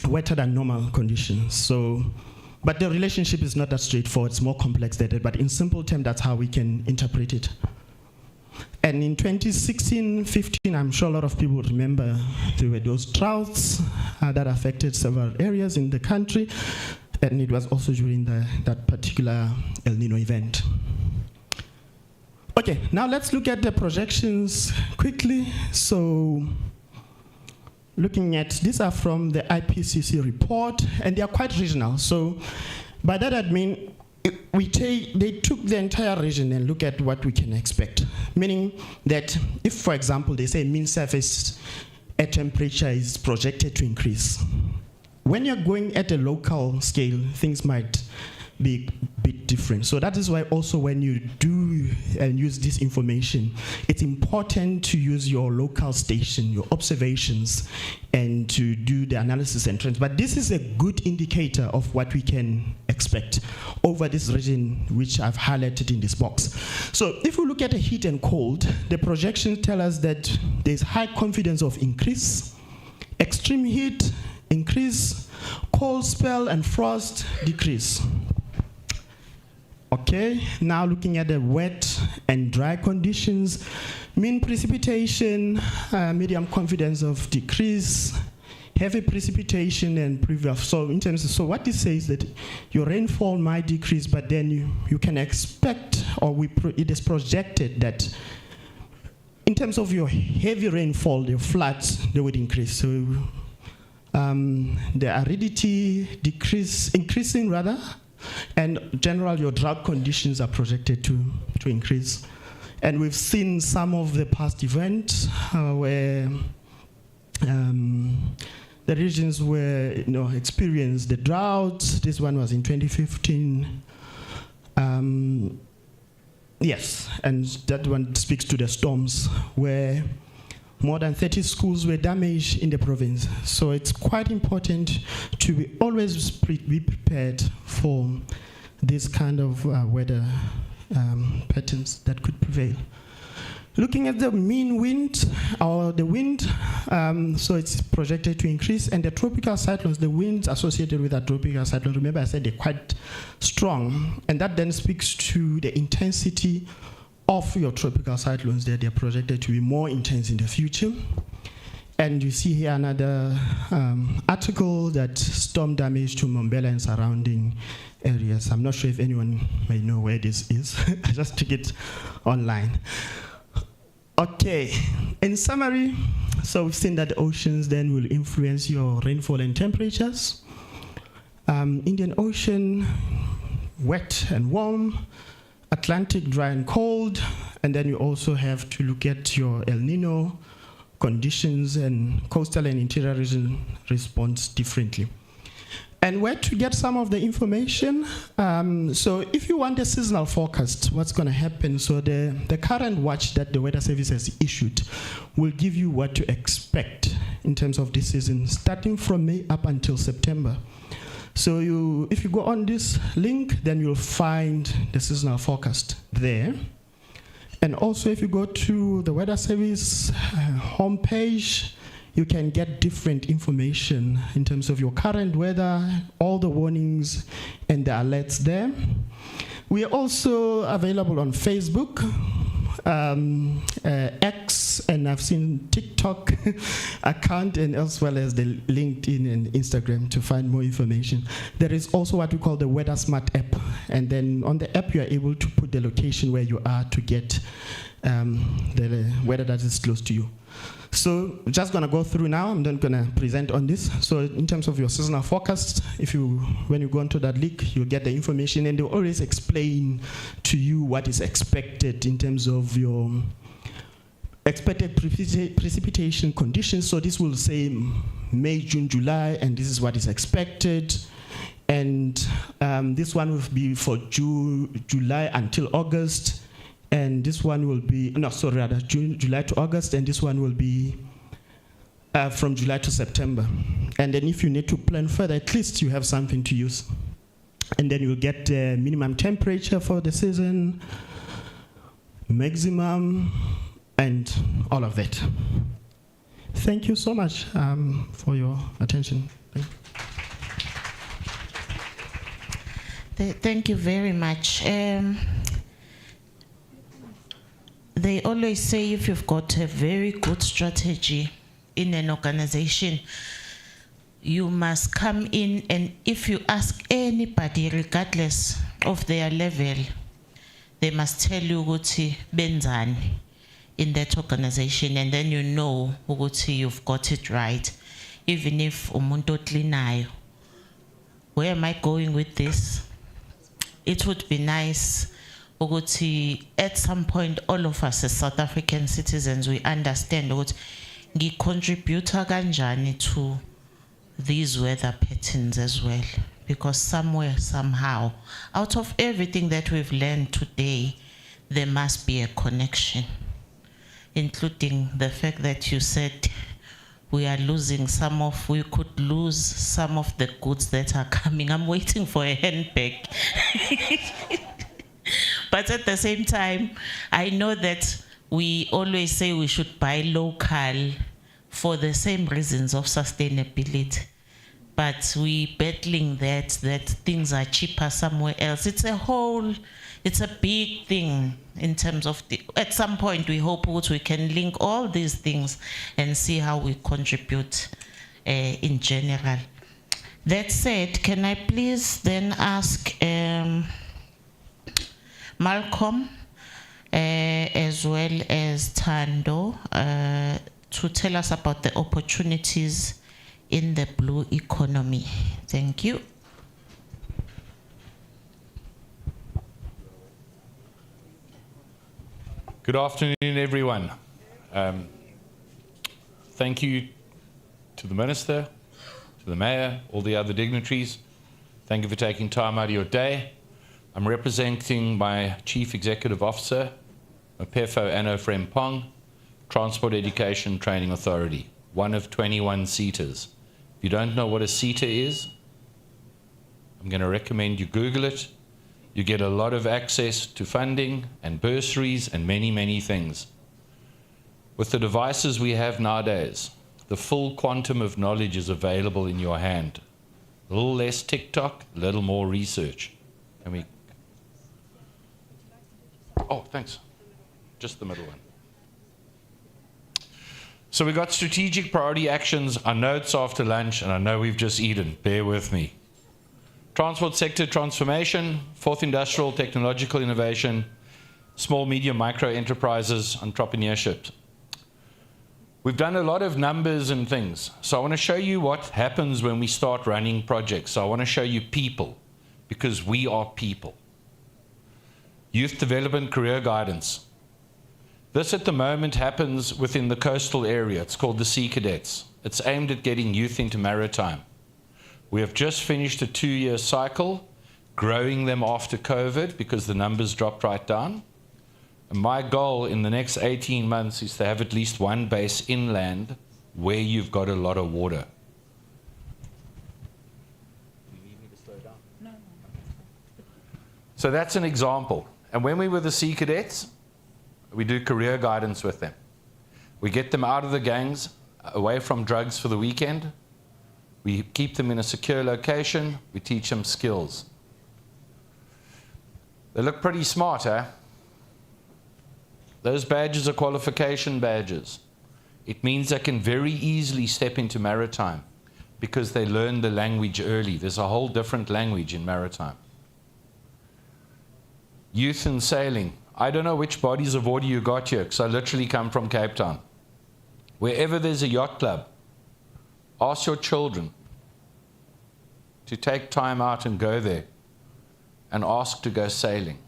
wetter than normal conditions. So, but the relationship is not that straightforward. It's more complex than that. But in simple terms, that's how we can interpret it. And in 2016-15, I'm sure a lot of people remember there were those droughts that affected several areas in the country. And it was also during that particular El Nino event. Okay, now let's look at the projections quickly. So looking at, these are from the IPCC report, and they are quite regional. So by that I mean, they took the entire region and look at what we can expect. Meaning that if, for example, they say mean surface air temperature is projected to increase, when you're going at a local scale, things might be a bit different. So that is why also when you do and use this information, it's important to use your local station, your observations, and to do the analysis and trends. But this is a good indicator of what we can expect over this region, which I've highlighted in this box. So if we look at the heat and cold, the projections tell us that there's high confidence of increase, extreme heat, increase, cold spell and frost, decrease. Okay, now looking at the wet and dry conditions, mean precipitation, medium confidence of decrease, heavy precipitation and previous. So in terms of, so what this says that your rainfall might decrease, but then you can expect, or it is projected that in terms of your heavy rainfall, your floods, they would increase. So the aridity increasing rather, and general your drought conditions are projected to increase. And we've seen some of the past events where the regions where experienced the droughts. This one was in 2015. Yes, and that one speaks to the storms where more than 30 schools were damaged in the province. So it's quite important to be always be prepared for this kind of weather patterns that could prevail. Looking at the mean wind, or the wind, so it's projected to increase, and the tropical cyclones, the winds associated with that tropical cyclone, remember I said they're quite strong, and that then speaks to the intensity of your tropical cyclones that they're projected to be more intense in the future. And you see here another article that storm damage to Mbombela and surrounding areas. I'm not sure if anyone may know where this is. I just took it online. Okay, in summary, so we've seen that the oceans then will influence your rainfall and temperatures. Indian Ocean, wet and warm. Atlantic, dry and cold. And then you also have to look at your El Nino conditions, and coastal and interior region responds differently. And where to get some of the information? So if you want a seasonal forecast, what's going to happen? So the current watch that the Weather Service has issued will give you what to expect in terms of this season, starting from May up until September. So if you go on this link, then you'll find the seasonal forecast there. And also if you go to the Weather Service homepage, you can get different information in terms of your current weather, all the warnings and the alerts there. We are also available on Facebook, X, and I've seen TikTok account, and as well as the LinkedIn and Instagram to find more information. There is also what we call the Weather Smart app, and then on the app you are able to put the location where you are to get the weather that is close to you. So just gonna go through now. I'm not gonna present on this. So in terms of your seasonal forecast, when you go into that link, you'll get the information, and they'll always explain to you what is expected in terms of your expected precipitation conditions. So this will say May, June, July, and this is what is expected. And this one will be for July until August. And this one will be, July to August, and this one will be from July to September. And then if you need to plan further, at least you have something to use. And then you'll get the minimum temperature for the season, maximum, and all of that. Thank you so much for your attention. Thank you very much. They always say if you've got a very good strategy in an organization, you must come in, and if you ask anybody, regardless of their level, they must tell you ukuthi benzani in that organization, and then you know ukuthi you've got it right. Even if umuntu oklinayo. Where am I going with this? It would be nice at some point all of us as South African citizens, we understand what we contribute kanjani to these weather patterns as well, because somewhere, somehow, out of everything that we've learned today, there must be a connection, including the fact that you said we could lose some of the goods that are coming. I'm waiting for a handbag. But at the same time, I know that we always say we should buy local for the same reasons of sustainability. But we battling that things are cheaper somewhere else. It's a big thing in terms of at some point we hope we can link all these things and see how we contribute in general. That said, can I please then ask Malcolm, as well as Tando, to tell us about the opportunities in the blue economy. Thank you. Good afternoon, everyone. Thank you to the Minister, to the Mayor, all the other dignitaries. Thank you for taking time out of your day I'm representing my Chief Executive Officer, Mapefo Anno Frempong, Transport Education Training Authority, one of 21 seaters. If you don't know what a seater is, I'm going to recommend you Google it. You get a lot of access to funding and bursaries and many, many things. With the devices we have nowadays, the full quantum of knowledge is available in your hand. A little less TikTok, a little more research. And we... Oh, thanks. Just the middle one. So we got strategic priority actions, our notes after lunch, and I know we've just eaten. Bear with me. Transport sector transformation, fourth industrial technological innovation, small, medium, micro enterprises, entrepreneurship. We've done a lot of numbers and things. So I want to show you what happens when we start running projects. So I want to show you people, because we are people. Youth development, career guidance. This at the moment happens within the coastal area. It's called the Sea Cadets. It's aimed at getting youth into maritime. We have just finished a 2-year cycle, growing them after COVID because the numbers dropped right down. And my goal in the next 18 months is to have at least one base inland where you've got a lot of water. Do you need me to slow down? No. So that's an example. And when we were the Sea Cadets, we do career guidance with them. We get them out of the gangs, away from drugs for the weekend. We keep them in a secure location. We teach them skills. They look pretty smart, eh? Those badges are qualification badges. It means they can very easily step into maritime because they learn the language early. There's a whole different language in maritime. Youth and sailing. I don't know which bodies of water you got here because I literally come from Cape Town. Wherever there's a yacht club, ask your children to take time out and go there and ask to go sailing.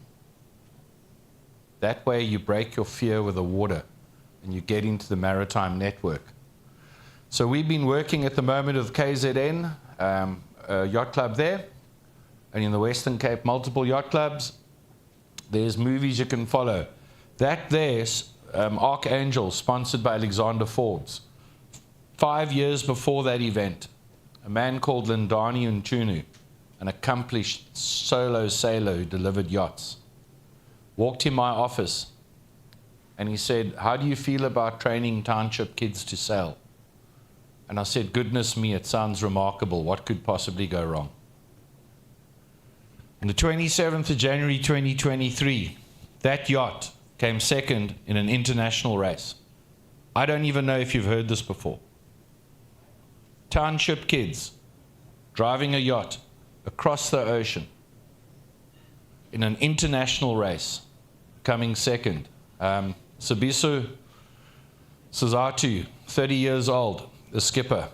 That way you break your fear with the water and you get into the maritime network. So we've been working at the moment with KZN, a yacht club there, and in the Western Cape, multiple yacht clubs. There's movies you can follow. That there's Archangel, sponsored by Alexander Forbes. 5 years before that event, a man called Lindani Ntunu, an accomplished solo sailor who delivered yachts, walked in my office and he said, "How do you feel about training township kids to sail?" And I said, "Goodness me, it sounds remarkable. What could possibly go wrong?" On the 27th of January 2023, that yacht came second in an international race. I don't even know if you've heard this before. Township kids driving a yacht across the ocean in an international race, coming second. Sibiso Sazatu, 30 years old, the skipper.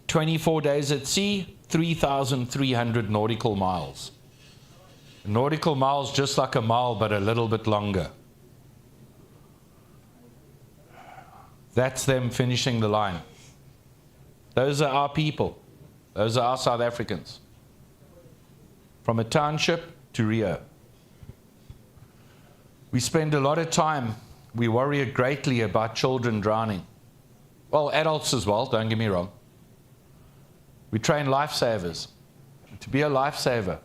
24 days at sea, 3,300 nautical miles. A nautical miles just like a mile, but a little bit longer. That's them finishing the line. Those are our people. Those are our South Africans. From a township to Rio. We spend a lot of time, we worry greatly about children drowning. Well, adults as well, don't get me wrong. We train lifesavers. To be a lifesaver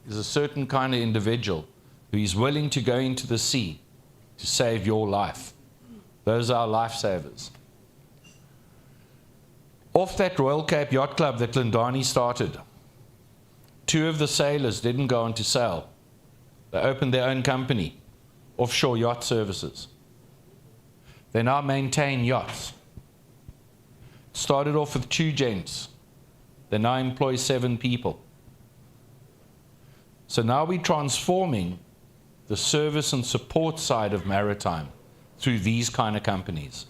is a certain kind of individual who is willing to go into the sea to save your life. Those are lifesavers. Off that Royal Cape Yacht Club that Lindani started, 2 of the sailors didn't go on to sail. They opened their own company, Offshore Yacht Services. They now maintain yachts. Started off with 2 gents. They now employ 7 people. So now we're transforming the service and support side of maritime through these kind of companies.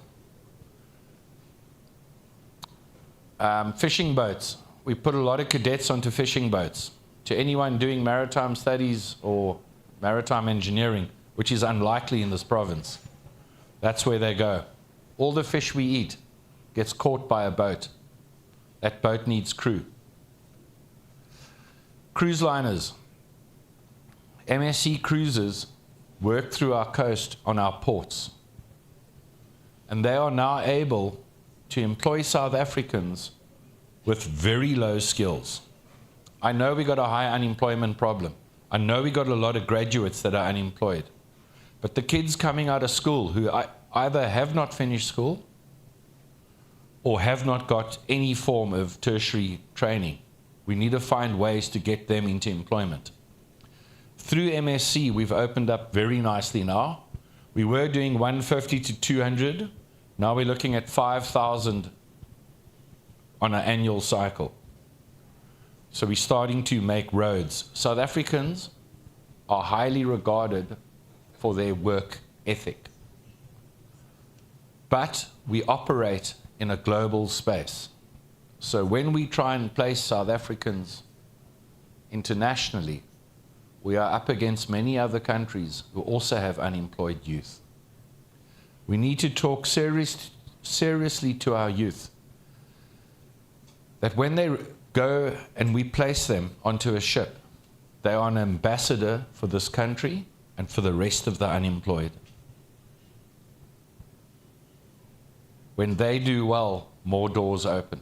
Fishing boats. We put a lot of cadets onto fishing boats. To anyone doing maritime studies or maritime engineering, which is unlikely in this province, that's where they go. All the fish we eat gets caught by a boat. That boat needs crew. Cruise liners. MSC cruisers work through our coast on our ports. And they are now able to employ South Africans with very low skills. I know we got a high unemployment problem. I know we got a lot of graduates that are unemployed. But the kids coming out of school who either have not finished school or have not got any form of tertiary training, we need to find ways to get them into employment. Through MSC, we've opened up very nicely now. We were doing 150 to 200. Now we're looking at 5,000 on an annual cycle. So we're starting to make roads. South Africans are highly regarded for their work ethic. But we operate in a global space. So when we try and place South Africans internationally, we are up against many other countries who also have unemployed youth. We need to talk seriously to our youth that when they go and we place them onto a ship, they are an ambassador for this country and for the rest of the unemployed. When they do well, more doors open.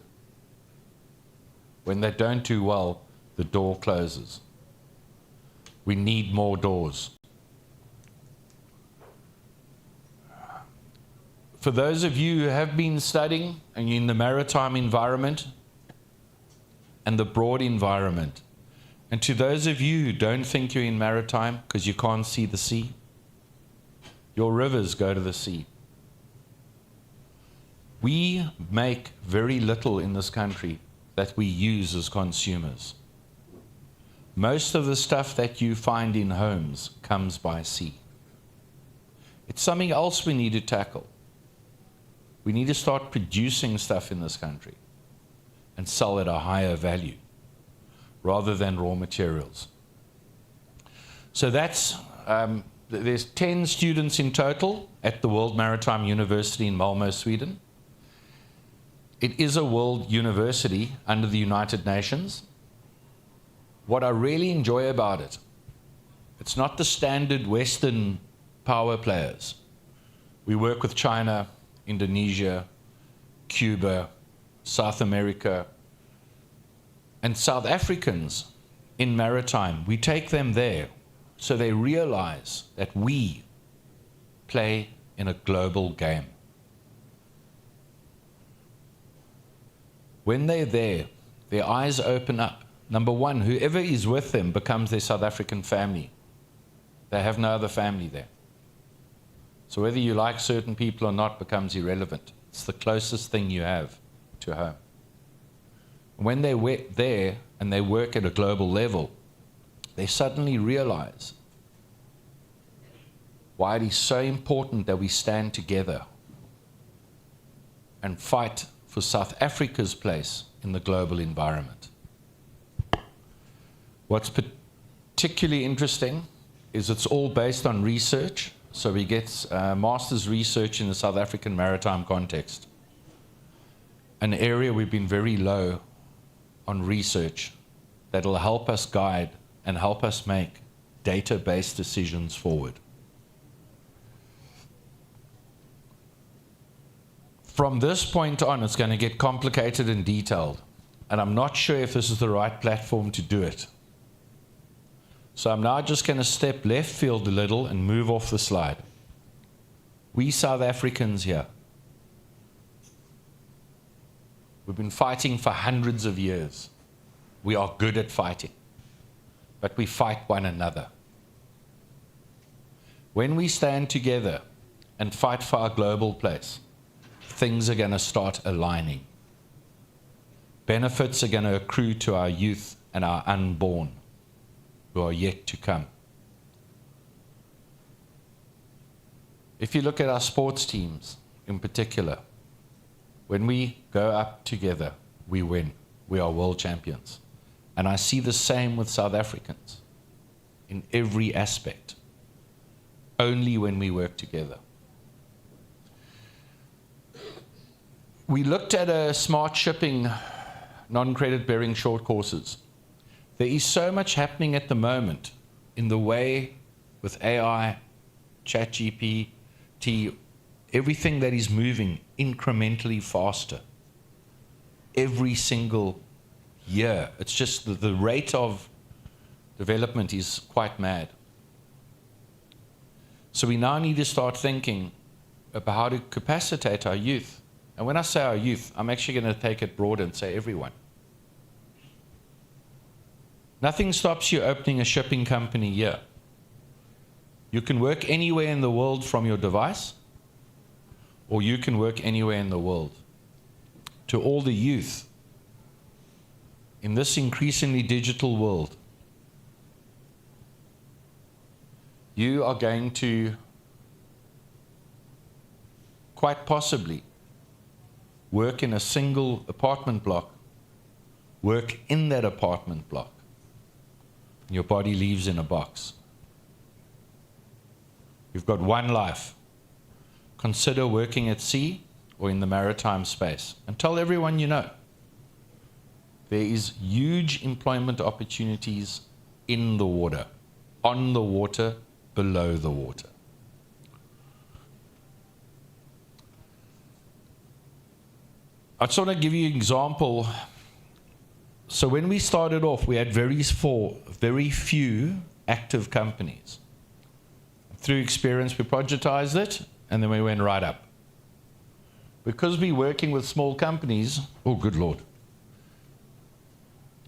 When they don't do well, the door closes. We need more doors. For those of you who have been studying and you're in the maritime environment and the broad environment, and to those of you who don't think you're in maritime because you can't see the sea, your rivers go to the sea. We make very little in this country that we use as consumers. Most of the stuff that you find in homes comes by sea. It's something else we need to tackle. We need to start producing stuff in this country and sell at a higher value rather than raw materials. So that's, there's 10 students in total at the World Maritime University in Malmö, Sweden. It is a world university under the United Nations. What I really enjoy about it, it's not the standard Western power players. We work with China, Indonesia, Cuba, South America, and South Africans in maritime. We take them there so they realize that we play in a global game. When they're there, their eyes open up. Number one, whoever is with them becomes their South African family. They have no other family there. So whether you like certain people or not becomes irrelevant. It's the closest thing you have to home. When they're there and they work at a global level, they suddenly realize why it is so important that we stand together and fight for South Africa's place in the global environment. What's particularly interesting is it's all based on research. So we get master's research in the South African maritime context, an area we've been very low on research that will help us guide and help us make data-based decisions forward. From this point on, it's going to get complicated and detailed, and I'm not sure if this is the right platform to do it. So I'm now just going to step left field a little and move off the slide. We South Africans here, we've been fighting for hundreds of years. We are good at fighting, but we fight one another. When we stand together and fight for our global place, things are going to start aligning. Benefits are going to accrue to our youth and our unborn who are yet to come. If you look at our sports teams in particular, when we go up together, we win. We are world champions. And I see the same with South Africans in every aspect, only when we work together. We looked at a smart shipping, non-credit bearing short courses. There is so much happening at the moment in the way with AI, ChatGPT, everything that is moving incrementally faster every single year. It's just the rate of development is quite mad. So we now need to start thinking about how to capacitate our youth. And when I say our youth, I'm actually going to take it broad and say everyone. Nothing stops you opening a shipping company here. You can work anywhere in the world from your device, or you can work anywhere in the world. To all the youth in this increasingly digital world, you are going to quite possibly work in a single apartment block, work in that apartment block. Your body leaves in a box. You've got one life. Consider working at sea or in the maritime space, and tell everyone you know. There is huge employment opportunities in the water, on the water, below the water. I just want to give you an example. So when we started off, we had very few active companies. Through experience, we projectized it, and then we went right up. Because we're working with small companies, oh good Lord.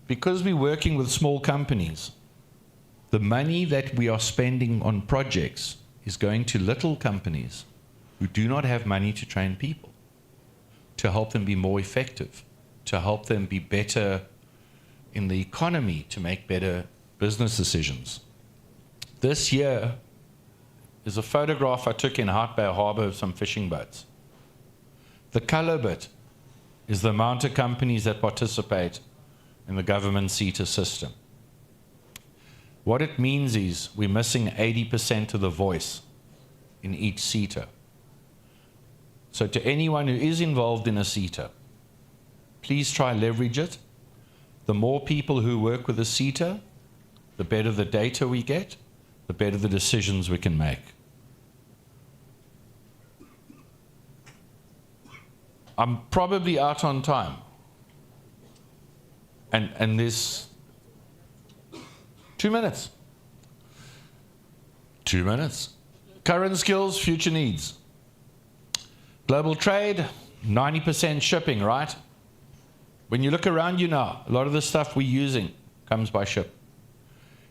Because we're working with small companies, the money that we are spending on projects is going to little companies who do not have money to train people, to help them be more effective, to help them be better in the economy, to make better business decisions. This year is a photograph I took in Hout Bay Harbour of some fishing boats. The colour bit is the amount of companies that participate in the government CETA system. What it means is we're missing 80% of the voice in each CETA. So to anyone who is involved in a CETA, please try leverage it. The more people who work with a CETA, the better the data we get, the better the decisions we can make. I'm probably out on time. And there's 2 minutes. 2 minutes. Current skills, future needs. Global trade, 90% shipping, right? When you look around you now, a lot of the stuff we're using comes by ship.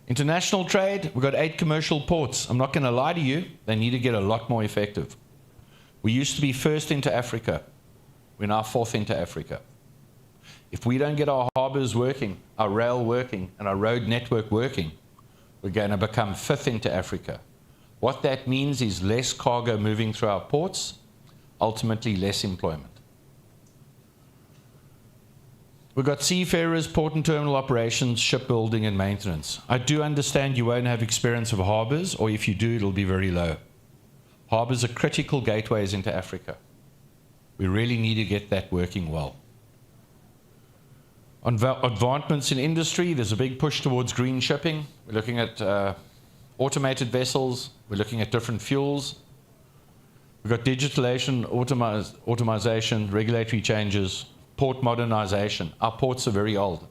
International trade, we've got 8 commercial ports. I'm not going to lie to you, they need to get a lot more effective. We used to be first into Africa. We're now fourth into Africa. If we don't get our harbours working, our rail working, and our road network working, we're going to become fifth into Africa. What that means is less cargo moving through our ports, ultimately less employment. We've got seafarers, port and terminal operations, shipbuilding and maintenance. I do understand you won't have experience of harbours, or if you do, it'll be very low. Harbours are critical gateways into Africa. We really need to get that working well. On advancements in industry, there's a big push towards green shipping. We're looking at automated vessels. We're looking at different fuels. We've got digitalization, automation, regulatory changes, port modernization. Our ports are very old.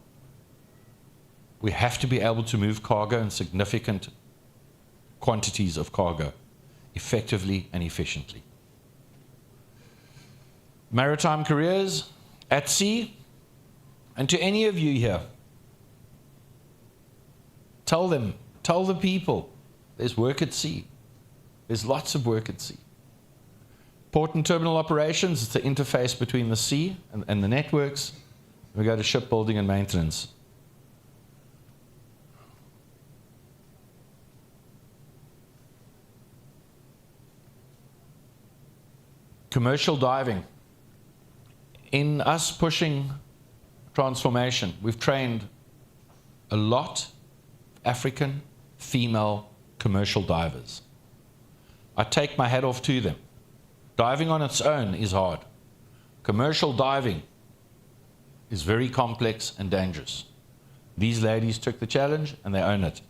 We have to be able to move cargo in significant quantities of cargo, effectively and efficiently. Maritime careers at sea, and to any of you here, tell them, tell the people, there's work at sea. There's lots of work at sea. Port and terminal operations, it's the interface between the sea and the networks. We go to shipbuilding and maintenance. Commercial diving. In us pushing transformation, we've trained a lot of African female commercial divers. I take my hat off to them. Diving on its own is hard. Commercial diving is very complex and dangerous. These ladies took the challenge and they own it.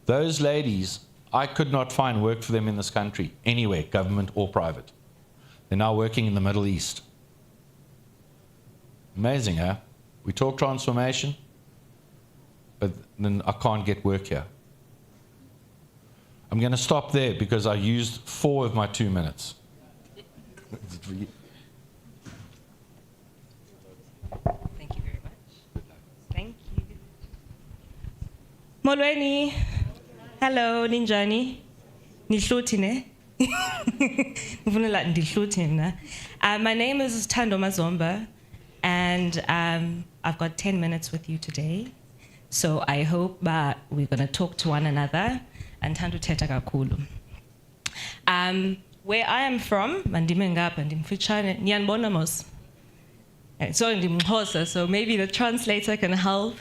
Those ladies, I could not find work for them in this country, anywhere, government or private. They're now working in the Middle East. Amazing, huh? We talk transformation, but then I can't get work here. I'm going to stop there because I used 4 of my 2 minutes. Thank you very much. Thank you. Molweni. Hello, Ninjani. Nihluthi ne? My name is Thando Mazomba, and I've got 10 minutes with you today. So I hope we're going to talk to one another and Thando thetha kakhulu. Where I am from, mandimengapha ndimfutshane niyanibona mos. So ndimxhosa, so maybe the translator can help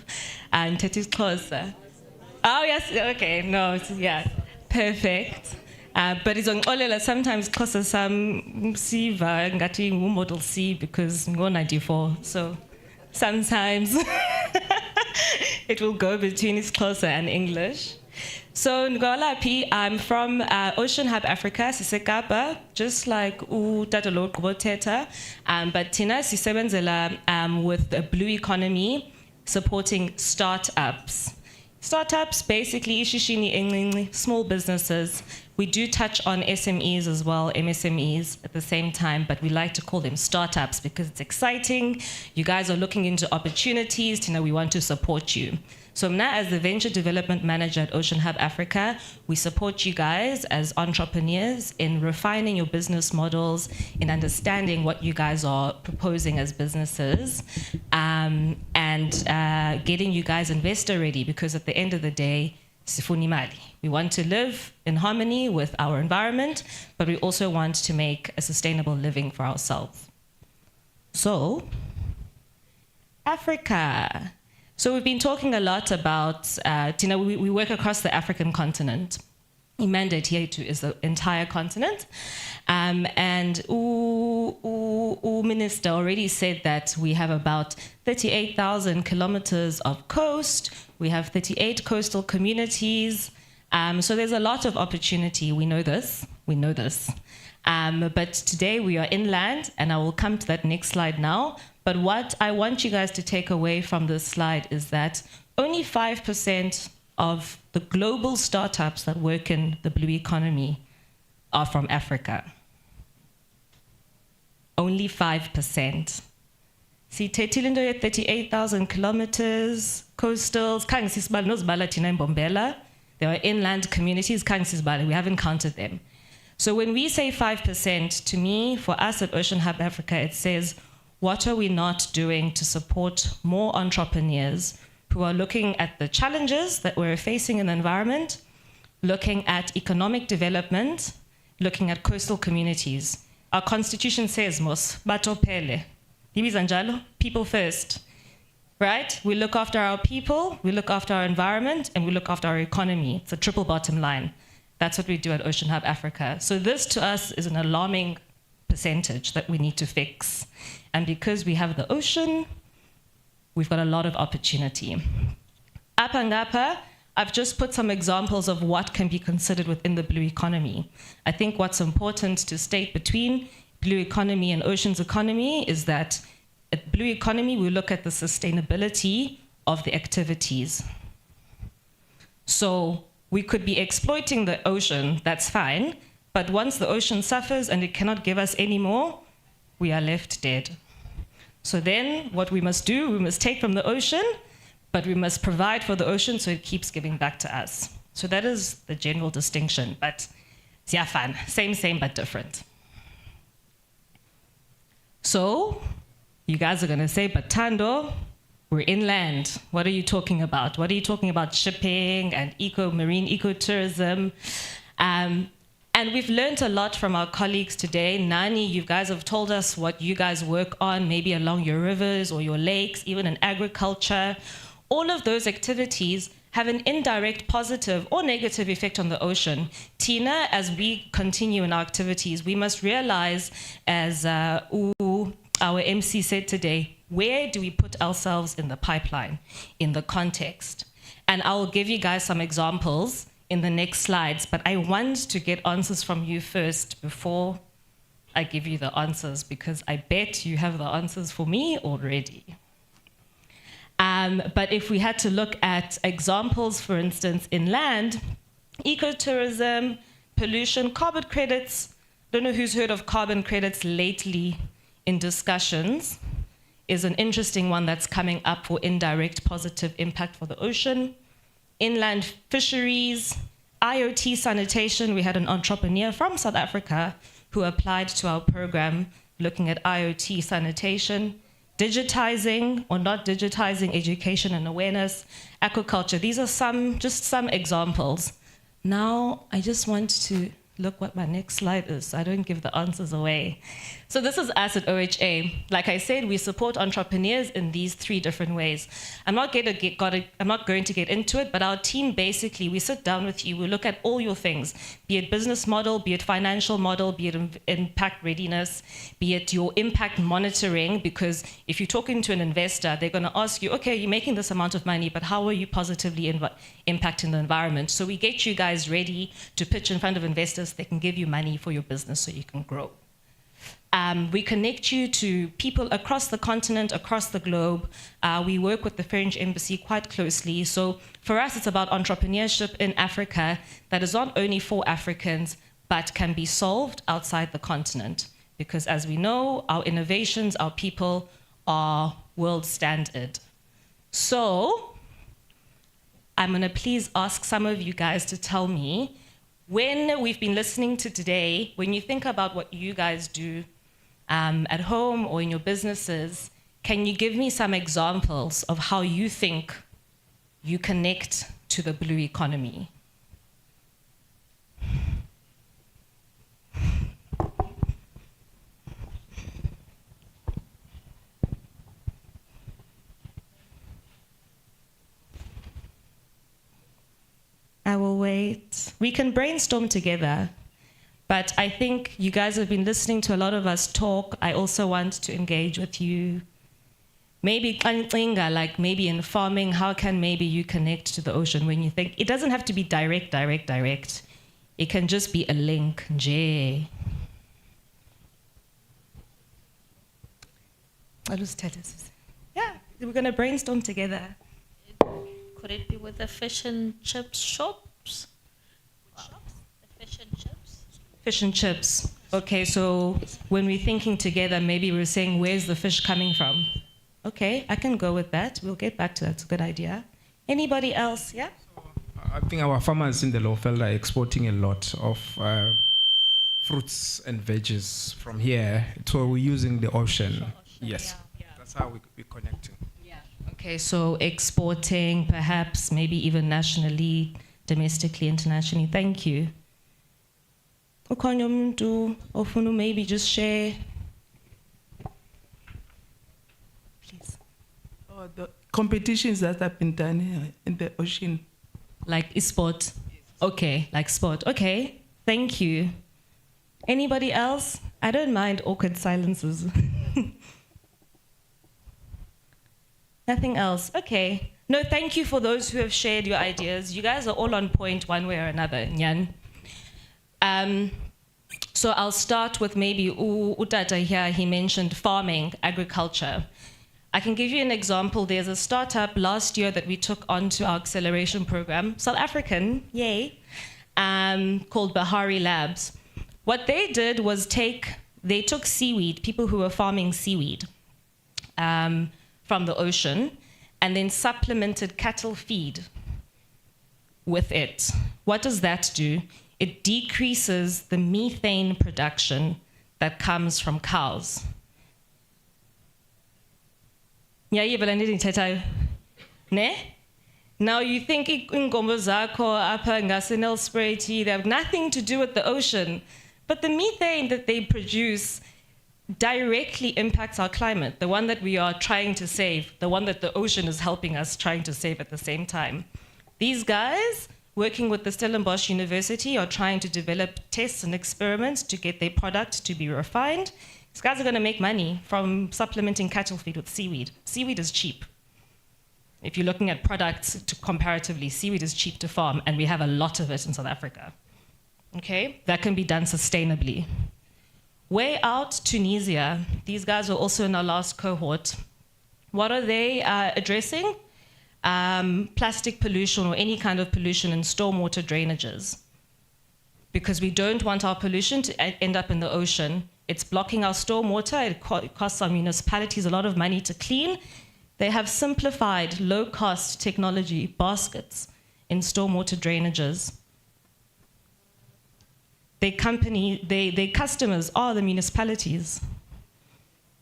and thetha isiXhosa. Oh yes, okay, no, yeah, perfect. But it's on Olela, sometimes Xhosa sam siva ngati model C because ngo 94. So sometimes it will go between isiXhosa and English. So Ngolapi, I'm from Ocean Hub Africa, Sisekapa, just like Tatalo Kuboteta. But Tina sisebenzela with the blue economy, supporting startups. Startups, basically, ishishini encinci, small businesses. We do touch on SMEs as well, MSMEs at the same time, but we like to call them startups because it's exciting. You guys are looking into opportunities. We want to support you. So now, as the Venture Development Manager at Ocean Hub Africa, we support you guys as entrepreneurs in refining your business models, in understanding what you guys are proposing as businesses, and getting you guys investor ready, because at the end of the day, sifuni mali. We want to live in harmony with our environment, but we also want to make a sustainable living for ourselves. So, Africa. So we've been talking a lot about, we work across the African continent. The mandate here is the entire continent. And Minister already said that we have about 38,000 kilometers of coast. We have 38 coastal communities. So there's a lot of opportunity. We know this. But today we are inland, and I will come to that next slide now. But what I want you guys to take away from this slide is that only 5% of the global startups that work in the blue economy are from Africa. Only 5%. See, Tetilindo 38,000 kilometers, coastals, there are inland communities, we haven't counted them. So when we say 5%, to me, for us at Ocean Hub Africa, it says, what are we not doing to support more entrepreneurs who are looking at the challenges that we're facing in the environment, looking at economic development, looking at coastal communities? Our constitution says, mos, bato pele. People first, right? We look after our people, we look after our environment, and we look after our economy. It's a triple bottom line. That's what we do at Ocean Hub Africa. So this to us is an alarming percentage that we need to fix. And because we have the ocean, we've got a lot of opportunity. Apangapa, I've just put some examples of what can be considered within the blue economy. I think what's important to state between blue economy and oceans economy is that at blue economy, we look at the sustainability of the activities. So we could be exploiting the ocean, that's fine, but once the ocean suffers and it cannot give us any more, we are left dead. So then what we must do, we must take from the ocean, but we must provide for the ocean so it keeps giving back to us. So that is the general distinction, but yeah, fun. Same, but different. So you guys are gonna say, but Thando, we're inland. What are you talking about? What are you talking about shipping and marine ecotourism? And we've learned a lot from our colleagues today. Nani, you guys have told us what you guys work on, maybe along your rivers or your lakes, even in agriculture. All of those activities have an indirect positive or negative effect on the ocean. Tina, as we continue in our activities, we must realize, as our MC said today, where do we put ourselves in the pipeline, in the context? And I'll give you guys some examples in the next slides, but I want to get answers from you first before I give you the answers, because I bet you have the answers for me already. But if we had to look at examples, for instance, in land, ecotourism, pollution, carbon credits, don't know who's heard of carbon credits lately in discussions, is an interesting one that's coming up for indirect positive impact for the ocean. Inland fisheries, IoT sanitation. We had an entrepreneur from South Africa who applied to our program looking at IoT sanitation. Digitizing or not digitizing education and awareness, aquaculture. These are just some examples. Now, I just want to look what my next slide is, so I don't give the answers away. So this is us at OHA. Like I said, we support entrepreneurs in these 3 different ways. I'm not going to get into it, but our team basically, we sit down with you, we look at all your things, be it business model, be it financial model, be it impact readiness, be it your impact monitoring, because if you're talking to an investor, they're going to ask you, okay, you're making this amount of money, but how are you positively impacting the environment? So we get you guys ready to pitch in front of investors. They can give you money for your business so you can grow. We connect you to people across the continent, across the globe. We work with the French Embassy quite closely. So for us, it's about entrepreneurship in Africa that is not only for Africans, but can be solved outside the continent. Because as we know, our innovations, our people are world standard. So I'm going to please ask some of you guys to tell me, when we've been listening to today, when you think about what you guys do at home or in your businesses, can you give me some examples of how you think you connect to the blue economy? I will wait. We can brainstorm together. But I think you guys have been listening to a lot of us talk. I also want to engage with you. Maybe like maybe in farming, how can maybe you connect to the ocean when you think, it doesn't have to be direct. It can just be a link, nje. Yeah, we're gonna brainstorm together. Could it be with the fish and chips shops? The fish and chips? Fish and chips. Okay, so when we're thinking together, maybe we're saying, where's the fish coming from? Okay, I can go with that. We'll get back to that. It's a good idea. Anybody else? Yeah? I think our farmers in the Lowveld are exporting a lot of fruits and veggies from here. So we're using the ocean. Yes, that's how we're connecting. Okay, so exporting, perhaps, maybe even nationally, domestically, internationally. Thank you. Maybe just share. Please. The competitions that have been done here in the ocean. Like sport. Okay, like sport. Okay, thank you. Anybody else? I don't mind awkward silences. Nothing else. Okay. No, thank you for those who have shared your ideas. You guys are all on point one way or another, Nyan. So I'll start with maybe Utata here. He mentioned farming, agriculture. I can give you an example. There's a startup last year that we took onto our acceleration program, South African, yay, called Bahari Labs. What they did was they took seaweed, people who were farming seaweed from the ocean, and then supplemented cattle feed with it. What does that do? It decreases the methane production that comes from cows. Now you think ingombo zakho apha ngasenel spray tea, they have nothing to do with the ocean, but the methane that they produce directly impacts our climate, the one that we are trying to save, the one that the ocean is helping us trying to save at the same time. These guys, working with the Stellenbosch University, are trying to develop tests and experiments to get their product to be refined. These guys are going to make money from supplementing cattle feed with seaweed. Seaweed is cheap. If you're looking at products to comparatively, seaweed is cheap to farm, and we have a lot of it in South Africa. Okay, that can be done sustainably. Way out, Tunisia. These guys were also in our last cohort. What are they addressing? Plastic pollution or any kind of pollution in stormwater drainages. Because we don't want our pollution to end up in the ocean. It's blocking our stormwater. It costs our municipalities a lot of money to clean. They have simplified low-cost technology baskets in stormwater drainages. Their customers are the municipalities.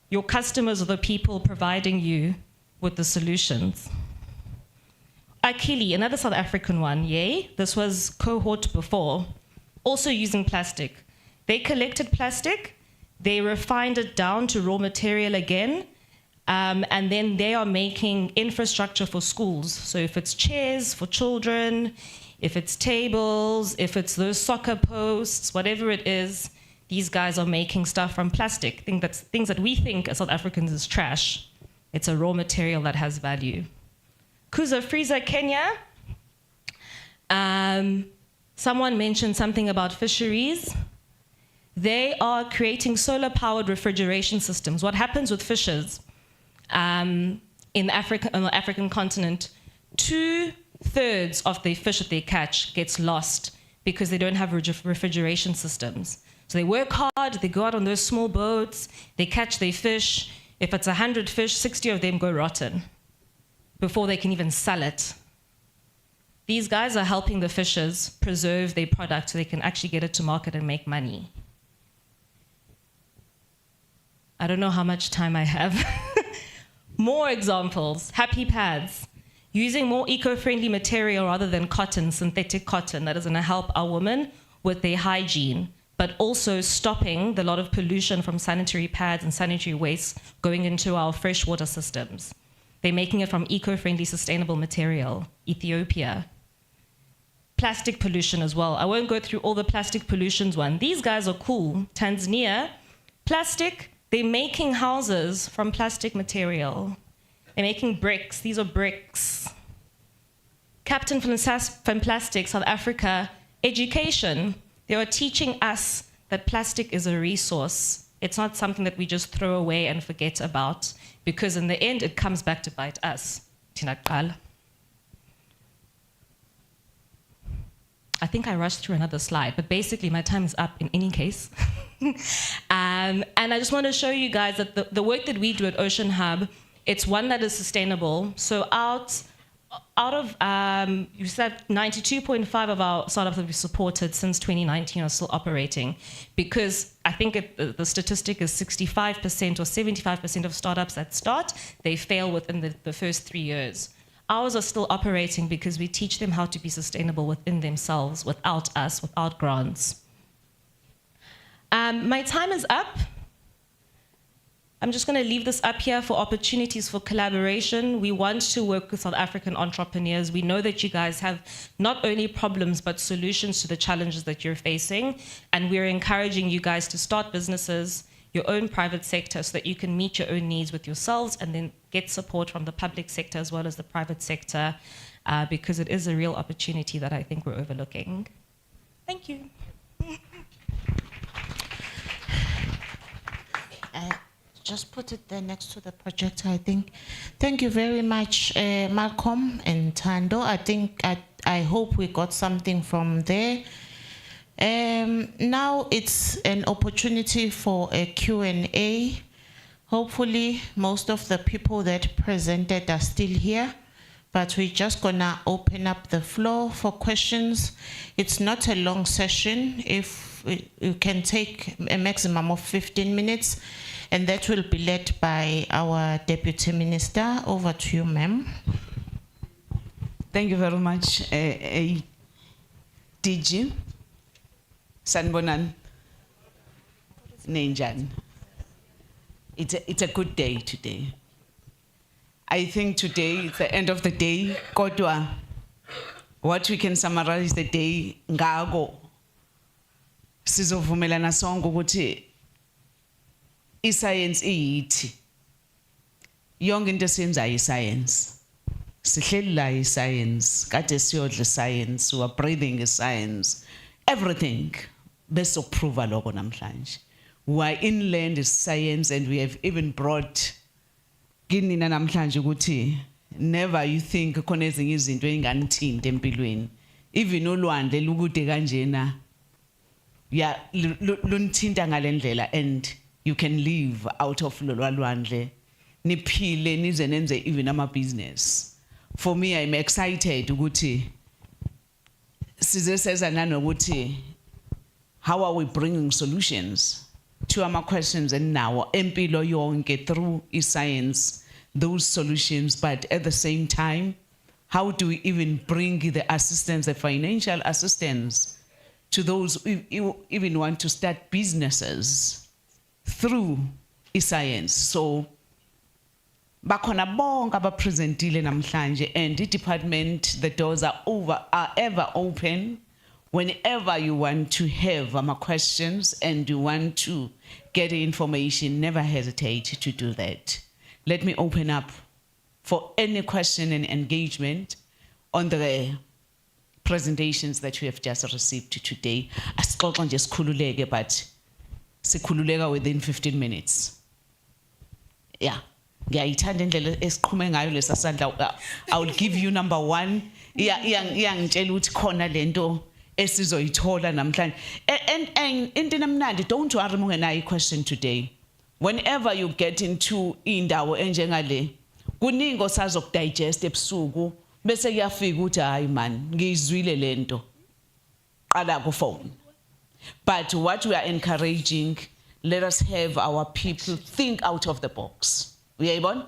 Your customers are the people providing you with the solutions. Akili, another South African one, yay? This was cohort before, also using plastic. They collected plastic, they refined it down to raw material again, and then they are making infrastructure for schools. So if it's chairs for children, if it's tables, if it's those soccer posts, whatever it is, these guys are making stuff from plastic. Things that we think as South Africans is trash. It's a raw material that has value. Kuza Freezer, Kenya. Someone mentioned something about fisheries. They are creating solar-powered refrigeration systems. What happens with fishes on the African continent, 2/3 of the fish that they catch gets lost because they don't have refrigeration systems. So they work hard, they go out on those small boats, they catch their fish. If it's 100 fish, 60 of them go rotten before they can even sell it. These guys are helping the fishers preserve their product so they can actually get it to market and make money. I don't know how much time I have. More examples, happy pads. Using more eco-friendly material rather than cotton, synthetic cotton, that is gonna help our women with their hygiene, but also stopping the lot of pollution from sanitary pads and sanitary waste going into our freshwater systems. They're making it from eco-friendly, sustainable material. Ethiopia. Plastic pollution as well. I won't go through all the plastic pollutions one. These guys are cool. Tanzania, plastic, they're making houses from plastic material. They're making bricks. These are bricks. Captain from Plastic, South Africa, education. They are teaching us that plastic is a resource. It's not something that we just throw away and forget about, because in the end, it comes back to bite us. Tinakal. I think I rushed through another slide, but basically my time is up in any case. And I just want to show you guys that the work that we do at Ocean Hub, it's one that is sustainable. So out of, you said 92.5 of our startups that we supported since 2019 are still operating, because I think the statistic is 65% or 75% of startups that start, they fail within the first 3 years. Ours are still operating because we teach them how to be sustainable within themselves, without us, without grants. My time is up. I'm just going to leave this up here for opportunities for collaboration. We want to work with South African entrepreneurs. We know that you guys have not only problems, but solutions to the challenges that you're facing. And we're encouraging you guys to start businesses, your own private sector, so that you can meet your own needs with yourselves and then get support from the public sector as well as the private sector, because it is a real opportunity that I think we're overlooking. Thank you. Just put it there next to the projector, I think. Thank you very much, Malcolm and Tando. I hope we got something from there. Now it's an opportunity for a Q&A. Hopefully, most of the people that presented are still here, but we're just gonna open up the floor for questions. It's not a long session. If you can take a maximum of 15 minutes, and that will be led by our Deputy Minister. Over to you, ma'am. Thank you very much, DG. Sanbonan. Ninjan. It's a good day today. I think today is the end of the day. Kodwa, what we can summarize the day, ngago. Sizovumelana sonke ukuthi iscience iyithi. Yonke into esiyenzayo iscience. sihleli la i-science, kade siyodla i-science, we are breathing i-science, everything. Besokuprova lokho namhlanje. We are inland is science, and we have even brought kinina namhlanje ukuthi never you think khona ezinye izinto enganithinta empilweni. Even ulwandle lukude kanjena ya lunithinta ngalendlela, and you can live out of lolwandle niphile nize nenze even ama business. For me, I'm excited ukuthi size seza nanokuthi how are we bringing solutions to our questions and now empilo yonke through science those solutions, but at the same time how do we even bring the assistance, the financial assistance to those who even want to start businesses through science. So bakhona bonke abapresentile namhlanje, and the department, the doors are ever open. Whenever you want to have questions and you want to get information, never hesitate to do that. Let me open up for any question and engagement on the presentations that we have just received today. Asixoxe nje sikhululeke, but sikhululeka within 15 minutes. Yeah. Ngiyayithanda indlela esiqhume ngayo lesa sandla. I will give you number 1. Iyangitshela ukuthi khona lento esizoyithola namhlanje. And into emnandi, don't worry mungenayo question today. Whenever you get into indawo enjengale, kuningi osazokudigest ebusuku bese kuyafika ukuthi hayi man ngizwile lento. Qala ku phone. But what we are encouraging, let us have our people think out of the box. Uyayibona?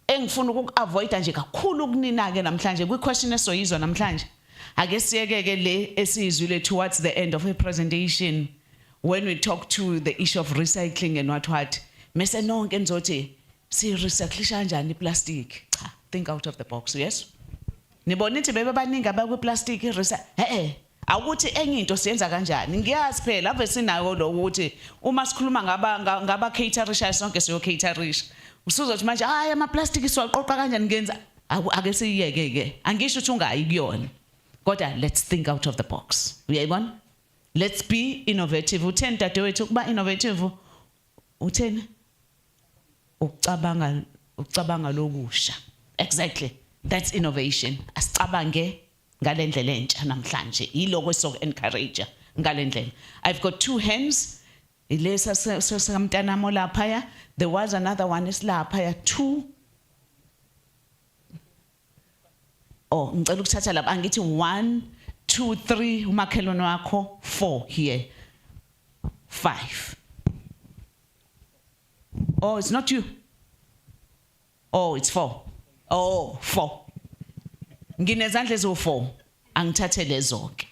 Engifuna ukuavoid nje kakhulu kunina ke namhlanje kwi question esoyizwa namhlanje. Ake siyeke le esizwile towards the end of a presentation when we talk to the issue of recycling and what. Mese nonke nizothi si recyclisha kanjani iplastic? Cha, think out of the box, yes? Nibona ithi bebe baningi abakwi plastic awukuthi enye into siyenza kanjani? Ngiyazi phela ave sinayo lo ukuthi uma sikhuluma ngaba caterisha sonke siyo caterisha. Usuzothi manje hayi ama plastic siwaqoqa kanjani ngenza? Ake siyeke ke. Angisho ukuthi ungayi kuyona. Kodwa let's think out of the box. Uyayibona? Let's be innovative. Utheni dadewethu ukuba innovative? Utheni? Ukucabanga lokusha. Exactly. That's innovation. Asicabange ngalendlela entsha namhlanje. Yiloko so encourage ngalendlela. I've got 2 hands. Ilesa samntanamo lapha. There was another one is lapha 2. Oh, ngicela ukuthatha lapha angithi 1 2 3 umakhelwane wakho 4 here. 5. Oh, it's not you. Oh, it's 4. Oh, 4. Nginezandla ezo4. Angithathe lezo ke.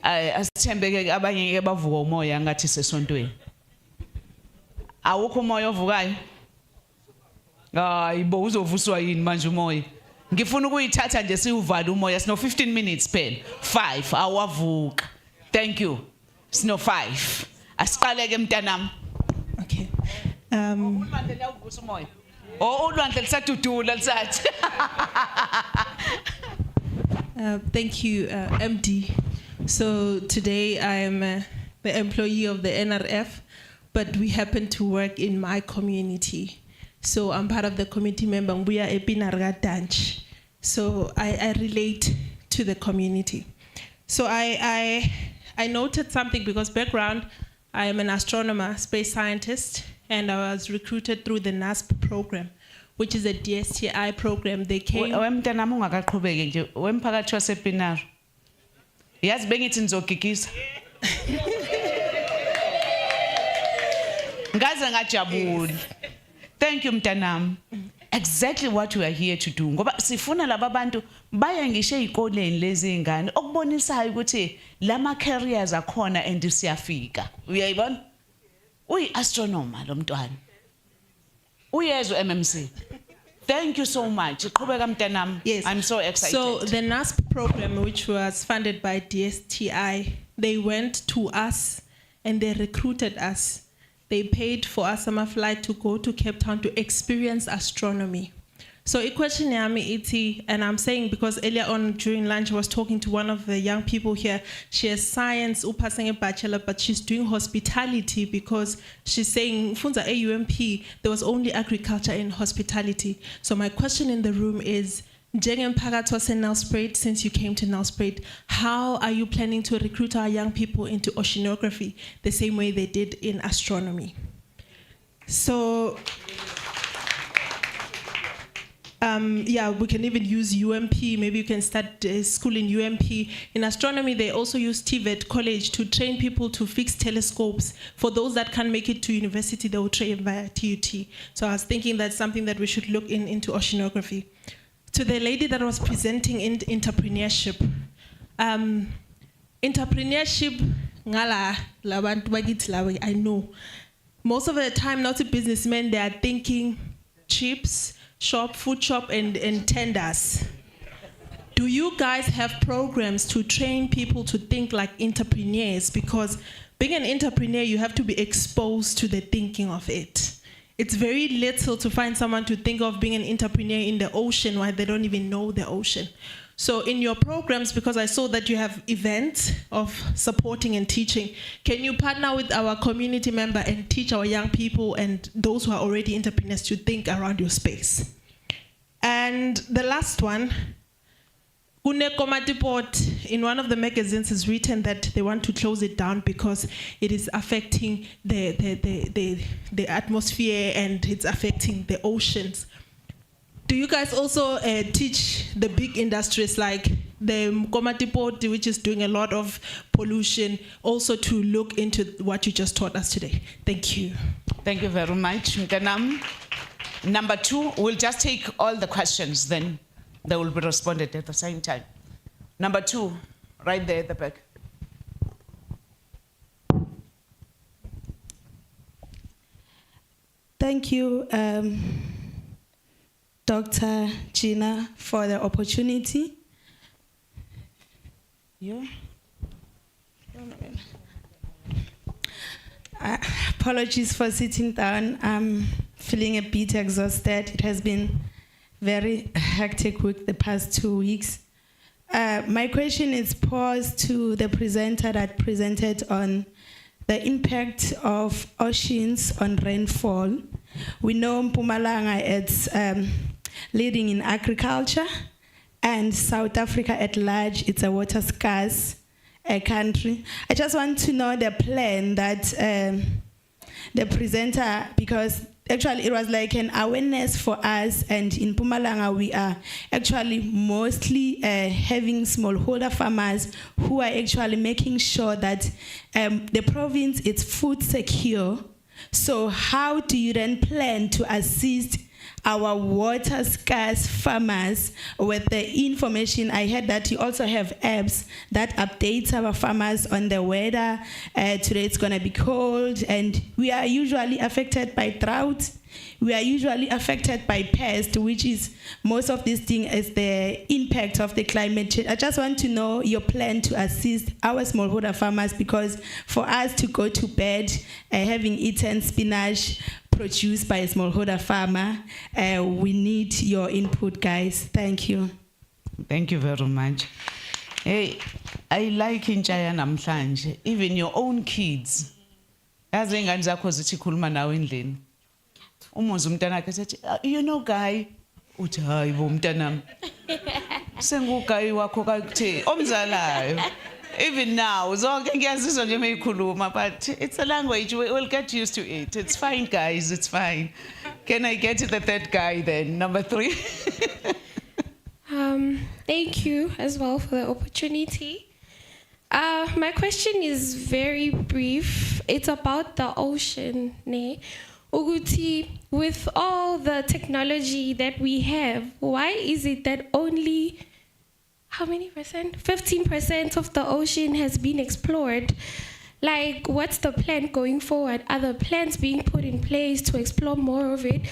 Asithembeke abanye ke bavuka umoya ngathi sesontweni. Awukho umoya ovukayo? Hayi bo uzovuswa yini manje umoya? Ngifuna ukuyithatha nje siuvala umoya sino 15 minutes phela. 5 awavuka. Thank you. Sino 5. Asiqaleke mntanami. Okay. Ulwandle lawuvusa umoya. Oh, ulwandle lisadudula lisathi. Thank you, MD. So today I am the employee of the NRF, but we happen to work in my community. So I'm part of the committee member. We are Epinarga Danch. So I relate to the community. So I noted something because background, I am an astronomer, space scientist, and I was recruited through the NASP program, which is a DSTI program. They came. Wemntanami ungakaqhubeki nje wemphakathi wasePinar. Yazi bengithi nizogigisa. Ngaze ngajabula. Thank you mntanami. Exactly what we are here to do. Ngoba sifuna laba bantu baye ngisho ezikoleni lezi ingane okubonisayo ukuthi lama careers akhona and siyafika. Uyayibona? Uyi astronomer lo mntwana. Uyezwe MMC. Thank you so much. Yes. I'm so excited. So the NASP program, which was funded by DSTI, they went to us and they recruited us. They paid for us summer flight to go to Cape Town to experience astronomy. So a question yami iti, and I'm saying because earlier on during lunch I was talking to one of the young people here. She has science, passing a bachelor, but she's doing hospitality because she's saying funza AUMP there was only agriculture and hospitality. So my question in the room is, Nelspruit, since you came to Nelspruit, how are you planning to recruit our young people into oceanography the same way they did in astronomy? So. Yeah, we can even use UMP. Maybe you can start school in UMP. In astronomy, they also use TVET College to train people to fix telescopes. For those that can't make it to university, they will train via TUT. So I was thinking that's something that we should look into oceanography. To the lady that was presenting in entrepreneurship. Entrepreneurship, I know. Most of the time, not a businessmen, they are thinking chips, food shop and tenders. Do you guys have programs to train people to think like entrepreneurs? Because being an entrepreneur, you have to be exposed to the thinking of it. It's very little to find someone to think of being an entrepreneur in the ocean while they don't even know the ocean. So in your programs, because I saw that you have events of supporting and teaching, can you partner with our community member and teach our young people and those who are already entrepreneurs to think around your space? And the last one, in one of the magazines is written that they want to close it down because it is affecting the atmosphere and it's affecting the oceans. Do you guys also teach the big industries like the Komati Port, which is doing a lot of pollution, also to look into what you just taught us today? Thank you. Thank you very much, Mkanam. Number 2, we'll just take all the questions, then they will be responded at the same time. Number 2, right there at the back. Thank you, Dr. Gina, for the opportunity. Apologies for sitting down. I'm feeling a bit exhausted. It has been very hectic week the past 2 weeks. My question is posed to the presenter that presented on the impact of oceans on rainfall. We know Mpumalanga is leading in agriculture, and South Africa at large, it's a water scarce country. I just want to know the plan that the presenter, because actually it was like an awareness for us, and in Mpumalanga we are actually mostly having smallholder farmers who are actually making sure that the province is food secure. So how do you then plan to assist our water scarce farmers with the information? I heard that you also have apps that updates our farmers on the weather. Today it's gonna be cold, and we are usually affected by drought. We are usually affected by pest, which is most of this thing is the impact of the climate change. I just want to know your plan to assist our smallholder farmers, because for us to go to bed having eaten spinach produced by a smallholder farmer, we need your input, guys. Thank you. Thank you very much. Hey, I like in Chaya namhlanje, even your own kids. Yazi ingane zakho zithi khuluma nawe endlini. Umuzi umntana wakhe ethi, you know guy, uthi hayi bo mntanami. Senguguy wakho kakuthe omzalayo. Even now, zonke ngiyazizwa nje meyikhuluma, but it's a language, we'll get used to it. It's fine, guys, it's fine. Can I get to the third guy then, number 3? Thank you as well for the opportunity. My question is very brief. It's about the ocean. Uguti, with all the technology that we have, why is it that only, how many percent? 15% of the ocean has been explored? Like, what's the plan going forward? Are the plans being put in place to explore more of it?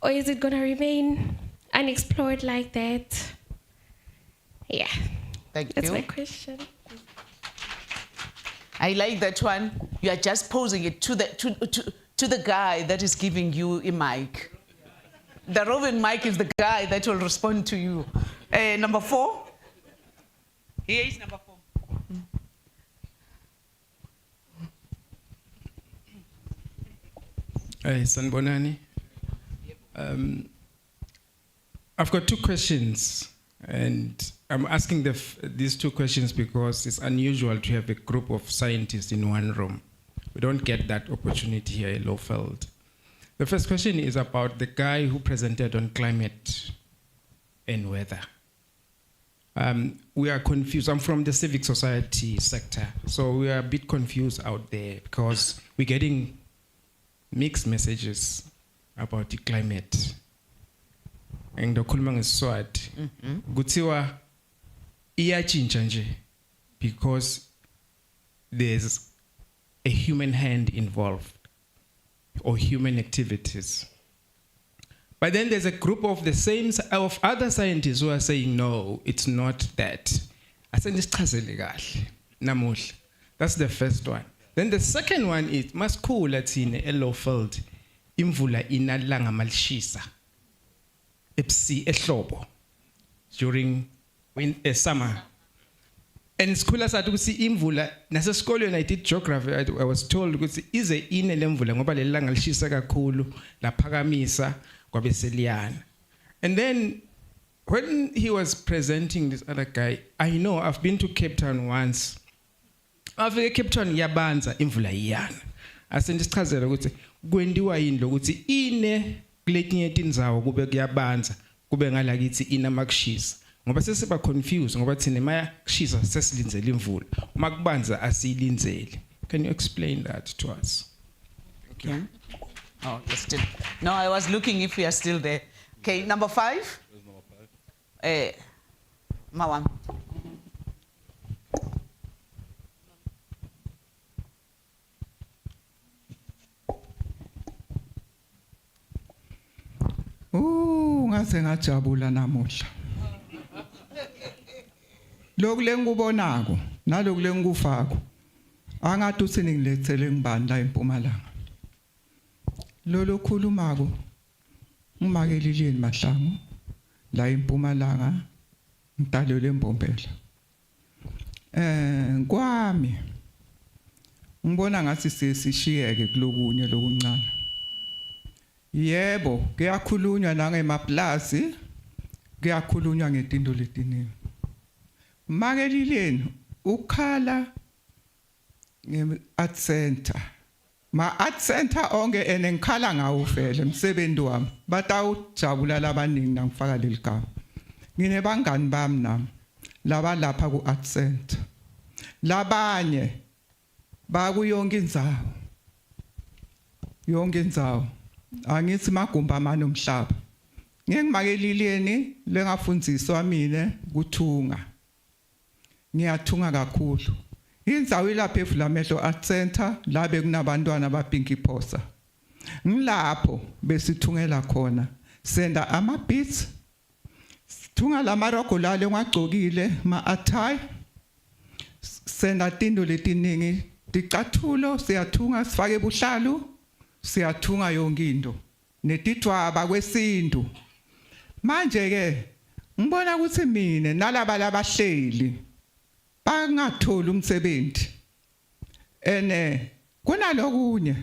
Or is it gonna remain unexplored like that? Yeah. Thank you. That's my question. I like that one. You are just posing it to the guy that is giving you a mic. The roving Mike is the guy that will respond to you. Number 4. Here is number 4. Hey, Sanbonani. I've got 2 questions, and I'm asking these 2 questions because it's unusual to have a group of scientists in one room. We don't get that opportunity here in Lowveld. The first question is about the guy who presented on climate and weather. We are confused. I'm from the civic society sector, so we are a bit confused out there because we're getting mixed messages about the climate. And the kulma ngesiswati kuthiwa iyachinja nje because there's a human hand involved or human activities. But then there's a group of other scientists who are saying no, it's not that. Asenichazele kahle namuhla. That's the first one. Then the second one is maskula thina eLowveld imvula inalanga malishisa ehlobo during summer. And sikhula sathi ukuthi imvula nasesikolweni I did geography. I was told ukuthi ize ine lemvula ngoba lelanga lishisa kakhulu laphakamisa kwabe seliyana. And then when he was presenting this other guy, I know I've been to Cape Town once. Afike Cape Town yabanza imvula iyana. Asendisichazela ukuthi kwendiwa yini lokuthi ine kuletinye tindzawo kube kuyabanza kube ngalakithi ina makushisa. Ngoba sesiba confused ngoba thina maya kushisa sesilinzela imvula. Uma kubanza asilinzeli. Can you explain that to us? Thank you. Yeah. Oh, you're still. No, I was looking if we are still there. Okay, number 5. Where's number 5? Mawam. Ngase ngajabula namuhla. Lokule ngikubonako nalokule ngikufako angathi usiningilethele ngibani la eMpumalanga. Lolo khulumako umakelilini Mahlangu la eMpumalanga ngidalelwe eMbombela. Kwami ngibona ngathi sisishiyeke kulokunye lokuncane. Yebo, kuyakhulunywa nangemaplazi, kuyakhulunywa ngezinto letiningi. Makelileni ukhala nge-art center. Ma-art center onke ngikhala ngawo vele umsebenzi wami. Batawujabula labaningi nangifaka leli gama. Nginebangani bami nami laba lapha ku-art center. Labanye bakuyonke indzawo. Yonke indzawo. Angithi magumba amane omhlaba. Ngimakelileni lengafundziswa mina kuthunga. Ngiyathunga kakhulu. Indzawo ilapha eVulamehlo Art Center labe kunabantwana abapinki phosa. Ngilapho besithungela khona. Senda ama beats. Thunga lamarogo lale ngagcokile ma-attire. Senda tindo letiningi. Ticathulo siyathunga sifake buhlalu. Siyathunga yonke into netidwaba kwesintu. Manje ke ngibona ukuthi mina nalaba labahleli bangatholi umsebenzi. Kunalokunye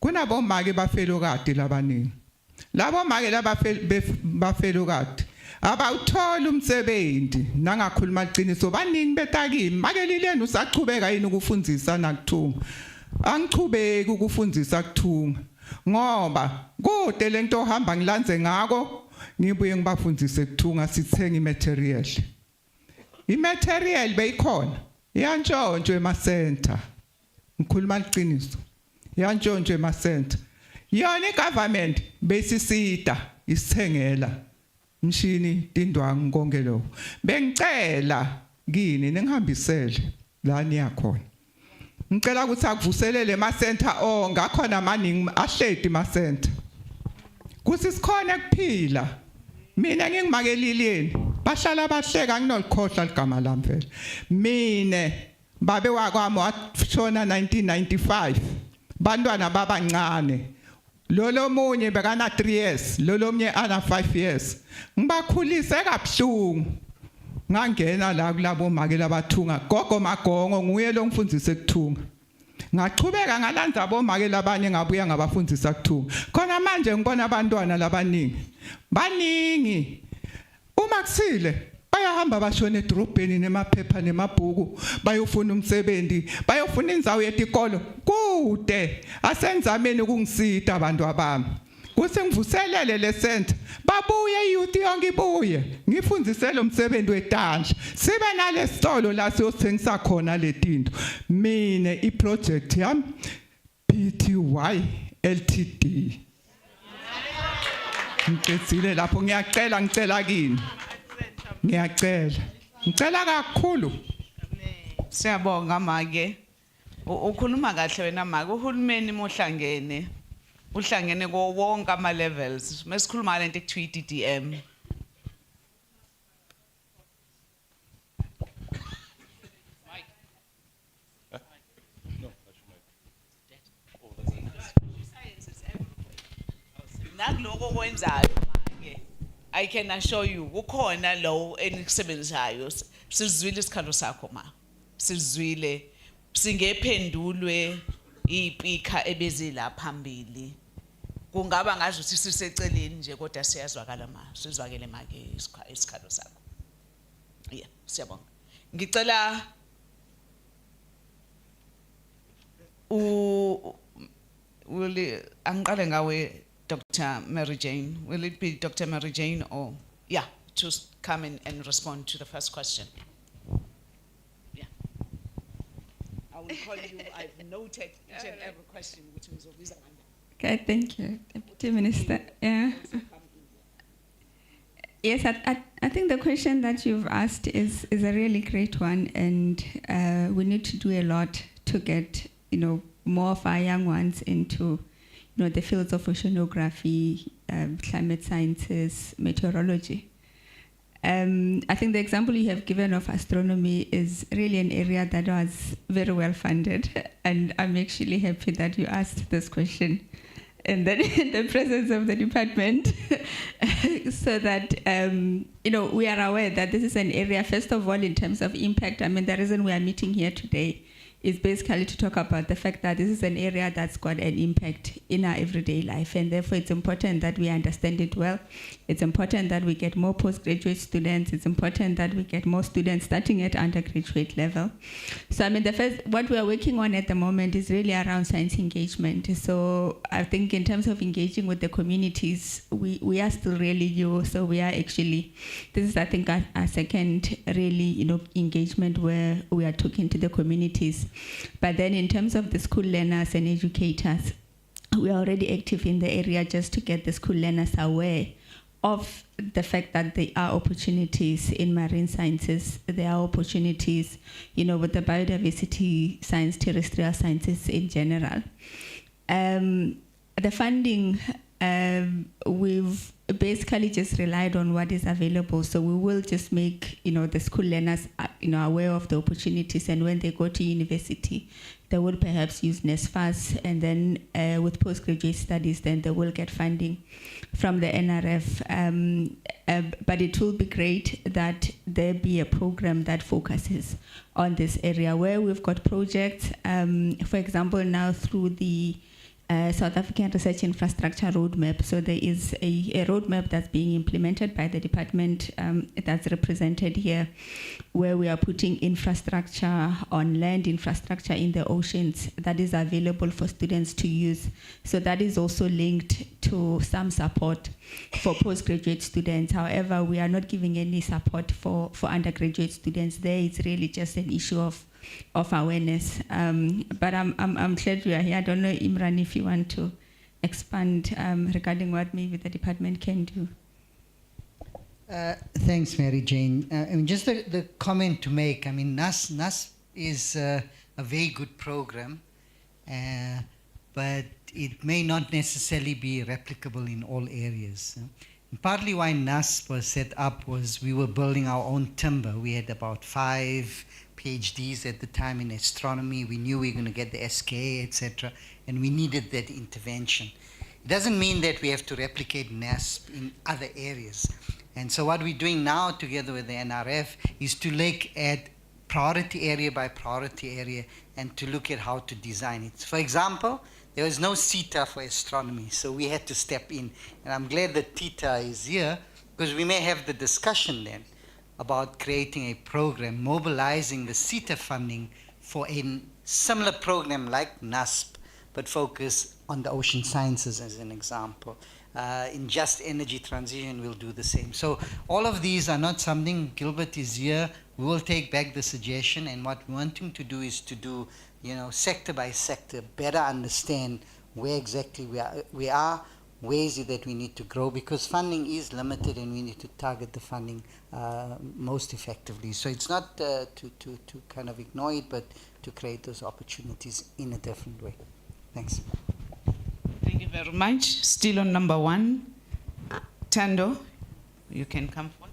kunabomake bafelokade labaningi. Labo make bafelokade abawuthola umsebenzi nangakhuluma iqiniso baningi betakimi. Makelileni usachubeka yini ukufundzisa nakuthunga? Angichubeki ukufundisa kuthunga ngoba kude lento ohamba ngilanze ngako ngibuye ngibafundise kuthunga sithenga imaterial. Imaterial beyikhona iyantshontsho ema-center. Ngikhuluma iqiniso iyantshontsho ema-center. Yona igovernment besisida isithengela mshini tindwangu konke lokho. Bengicela kini ningihambisele la niyakhona. Ngicela ukuthi akuvuselele ema-center ngakhona amaningi ahledi ma-center. Kuthi sikhona kuphila. Mina ngingimakelileni bahlala bahleka nginolkhohla ligama lami vele. Mina babe wakwami washona 1995. Bantwana babancane. lolo munye bekana 3 years lolo mnye ana 5 years ngibakhulise kabuhlungu ngangena la kulabo make labathunga gogo magongo nguye lo ngifundise ukuthunga ngachubeka ngalanza abomake labanye ngabuya ngabafundisa ukuthunga khona manje ngibona abantwana labaningi baningi uma kusile bayahamba bashone edrobheni nemaphepha nemabhuku bayofuna umsebenzi bayofuna inzawo yetikolo kude asenzameni ukungisita abantu abami kuse ngivuselele le center babuye youth yonke ibuye ngifundise lo msebenzi wetandla sibe nalesitolo la siyosengisa khona letinto mine iproject yami BTY Ltd ngicela lapho ngicela kini ngicela kakhulu. Siyabonga make. Ukhuluma kahle wena make. Uhulumeni mohlangene. Uhlangene ko wonke ama levels. Mesikhuluma lento ekuthiwa DDM. Nakuloko kwenzayo make. I can assure you kukhona lo enikusebenzayo sizwile isikhalo sakho ma sizwile singephendulwe ipika ebezila phambili kungaba ngazi ukuthi siseceleni nje kodwa siyazwakala ma sizwakele make isikhalo sakho yeah siyabonga ngicela angiqale ngawe Dr. Mary Jane. Will it be Dr. Mary Jane or, yeah, to come in and respond to the first question? Yeah. I will call you, I've noted each and every question which is always a Okay, thank you, Deputy Minister. Yeah. Yes, I think the question that you've asked is a really great one, and we need to do a lot to get, more of our young ones into the fields of oceanography, climate sciences, meteorology. I think the example you have given of astronomy is really an area that was very well funded, and I'm actually happy that you asked this question and then in the presence of the department, so that we are aware that this is an area, first of all, in terms of impact. I mean, the reason we are meeting here today is basically to talk about the fact that this is an area that's got an impact in our everyday life, and therefore it's important that we understand it well. It's important that we get more postgraduate students. It's important that we get more students starting at undergraduate level. So I mean, what we are working on at the moment is really around science engagement. So I think in terms of engaging with the communities, we are still really new. So we are actually, this is I think our second really engagement where we are talking to the communities. But then in terms of the school learners and educators, we are already active in the area just to get the school learners aware of the fact that there are opportunities in marine sciences, there are opportunities, with the biodiversity science, terrestrial sciences in general. The funding, we've basically just relied on what is available. So we will just make, the school learners, aware of the opportunities, and when they go to university, they will perhaps use NSFAS, and then with postgraduate studies, then they will get funding from the NRF. But it will be great that there be a program that focuses on this area where we've got projects, for example, now through the South African Research Infrastructure Roadmap. So there is a roadmap that's being implemented by the department that's represented here, where we are putting infrastructure on land, infrastructure in the oceans that is available for students to use. So that is also linked to some support for postgraduate students. However, we are not giving any support for undergraduate students. There it's really just an issue of awareness, but I'm glad we are here. I don't know, Imran, if you want to expand regarding what maybe the department can do. Thanks, Mary Jane. I mean, just the comment to make. I mean, NAS is a very good program, but it may not necessarily be replicable in all areas. Partly why NAS was set up was we were building our own timber. We had about 5 PhDs at the time in astronomy. We knew we were going to get the SK, etc., and we needed that intervention. It doesn't mean that we have to replicate NASP in other areas. And so what we're doing now together with the NRF is to look at priority area by priority area and to look at how to design it. For example, there was no CETA for astronomy, so we had to step in. And I'm glad that Tita is here, because we may have the discussion then about creating a program, mobilizing the CETA funding for a similar program like NASP, but focus on the ocean sciences as an example. In just energy transition, we'll do the same. So all of these are not something, Gilbert is here, we will take back the suggestion, and what we want him to do is to do, sector by sector, better understand where exactly we are, where is it that we need to grow, because funding is limited and we need to target the funding most effectively. So it's not to kind of ignore it, but to create those opportunities in a different way. Thanks. Thank you very much. Still on number 1. Tando, you can come forth.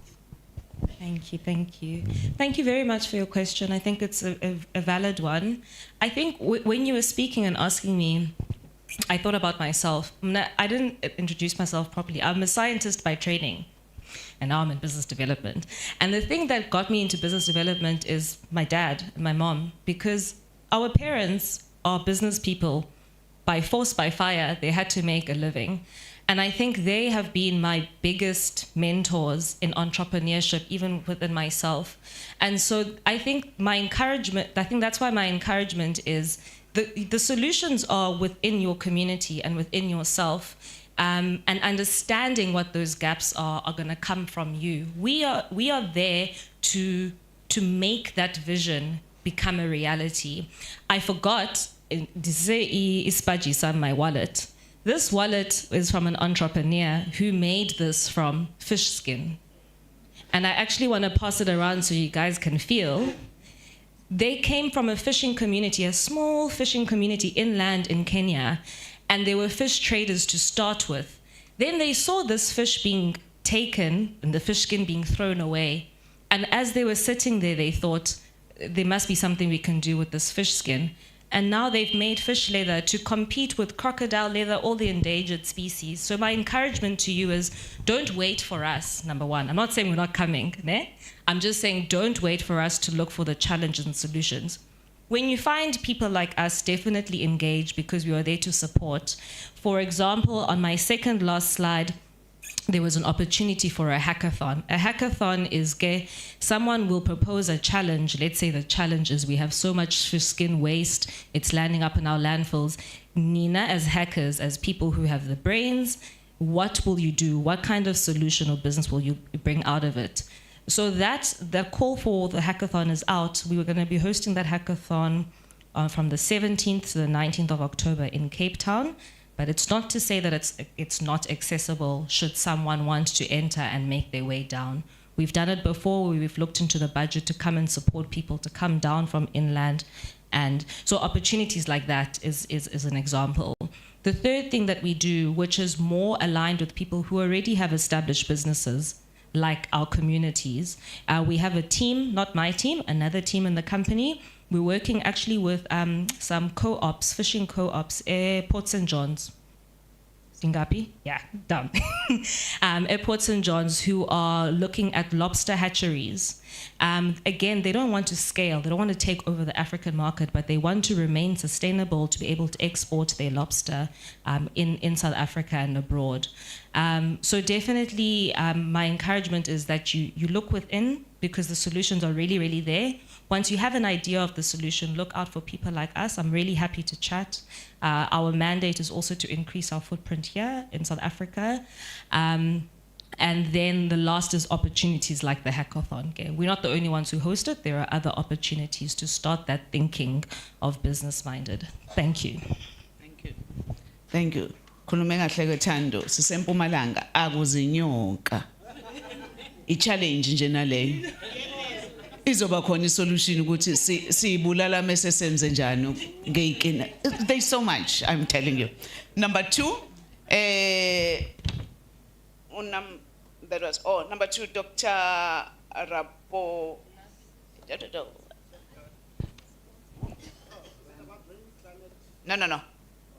Thank you, thank you. Thank you very much for your question. I think it's a valid one. I think when you were speaking and asking me, I thought about myself. I didn't introduce myself properly. I'm a scientist by training, and now I'm in business development. And the thing that got me into business development is my dad and my mom, because our parents are business people. By force, by fire, they had to make a living. And I think they have been my biggest mentors in entrepreneurship, even within myself. And so I think that's why my encouragement is the solutions are within your community and within yourself. And understanding what those gaps are going to come from you. We are there to make that vision become a reality. I forgot my wallet. This wallet is from an entrepreneur who made this from fish skin. And I actually want to pass it around so you guys can feel. They came from a fishing community, a small fishing community inland in Kenya, and they were fish traders to start with. Then they saw this fish being taken and the fish skin being thrown away. And as they were sitting there, they thought, there must be something we can do with this fish skin. And now they've made fish leather to compete with crocodile leather, all the endangered species. So my encouragement to you is, don't wait for us, number 1. I'm not saying we're not coming, ne? I'm just saying don't wait for us to look for the challenges and solutions. When you find people like us, definitely engage, because we are there to support. For example, on my second last slide, there was an opportunity for a hackathon. A hackathon is someone will propose a challenge. Let's say the challenge is we have so much fish skin waste, it's landing up in our landfills. Nina, as hackers, as people who have the brains, what will you do? What kind of solution or business will you bring out of it? So the call for the hackathon is out. We were going to be hosting that hackathon from the 17th to the 19th of October in Cape Town. But it's not to say that it's not accessible should someone want to enter and make their way down. We've done it before. We've looked into the budget to come and support people to come down from inland. And so opportunities like that is an example. The third thing that we do, which is more aligned with people who already have established businesses, like our communities, we have a team, not my team, another team in the company. We're working actually with some co-ops, fishing co-ops, Port St. John's. Singapi? Yeah, dumb. Port St. John's, who are looking at lobster hatcheries. Again, they don't want to scale. They don't want to take over the African market, but they want to remain sustainable to be able to export their lobster in South Africa and abroad. So definitely my encouragement is that you look within, because the solutions are really, really there. Once you have an idea of the solution, look out for people like us. I'm really happy to chat. Our mandate is also to increase our footprint here in South Africa. And then the last is opportunities like the hackathon. Okay? We're not the only ones who host it. There are other opportunities to start that thinking of business-minded. Thank you. Thank you. Thank you. Khulume kahle ke Thando, sisempumalanga akuzinyoka. I-challenge nje naleyo. Izoba khona isolution ukuthi siyibulala mase senze njani ngeyikina. There's so much, I'm telling you. Number 2, number 2, Dr. Rapo. No.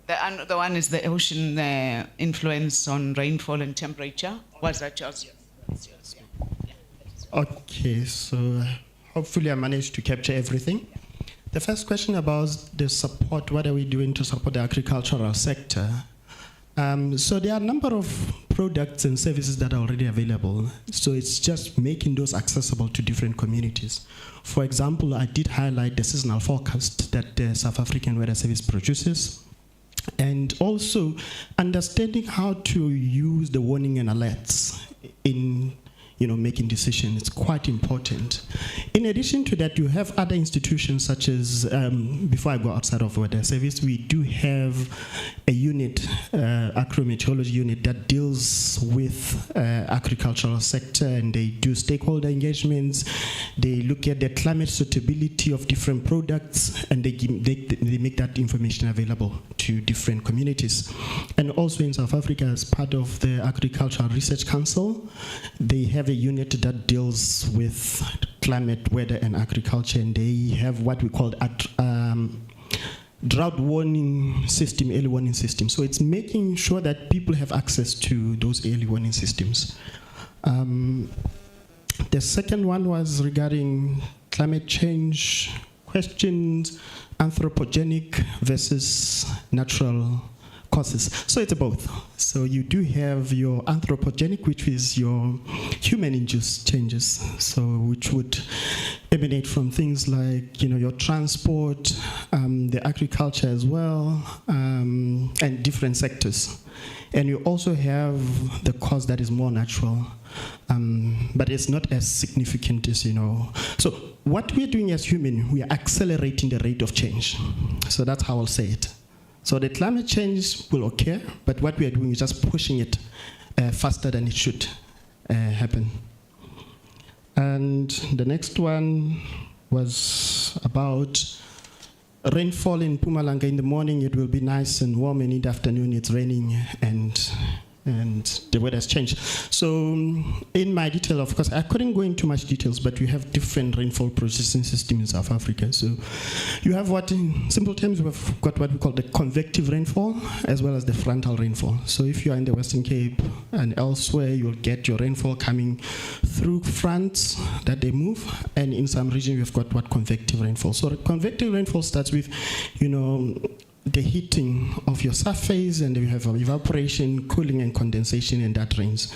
The other one is the ocean influence on rainfall and temperature. Was that yours? Okay, so hopefully I managed to capture everything. The first question about the support, what are we doing to support the agricultural sector? So there are a number of products and services that are already available. So it's just making those accessible to different communities. For example, I did highlight the seasonal forecast that the South African Weather Service produces, and also understanding how to use the warning and alerts in making decisions. It's quite important. In addition to that, you have other institutions such as, before I go outside of weather service, we do have a unit, acrometeorology unit, that deals with agricultural sector, and they do stakeholder engagements. They look at the climate suitability of different products, and they make that information available to different communities. And also in South Africa, as part of the Agricultural Research Council, they have a unit that deals with climate, weather, and agriculture, and they have what we call drought warning system, early warning system. So it's making sure that people have access to those early warning systems. The second one was regarding climate change questions, anthropogenic versus natural causes. So it's both. So you do have your anthropogenic, which is your human-induced changes, so which would emanate from things like your transport, the agriculture as well, and different sectors. And you also have the cause that is more natural, but it's not as significant as So what we're doing as human, we are accelerating the rate of change. So that's how I'll say it. So the climate change will occur, but what we are doing is just pushing it faster than it should happen. And the next one was about rainfall in Mpumalanga. In the morning it will be nice and warm, and in the afternoon it's raining and the weather has changed. So in my detail, of course, I couldn't go into much details, but we have different rainfall processing systems in South Africa. So you have what, in simple terms, we've got what we call the convective rainfall as well as the frontal rainfall. So if you are in the Western Cape and elsewhere, you'll get your rainfall coming through fronts that they move, and in some region we've got what convective rainfall. So convective rainfall starts with, the heating of your surface, and you have evaporation, cooling, and condensation, and that rains.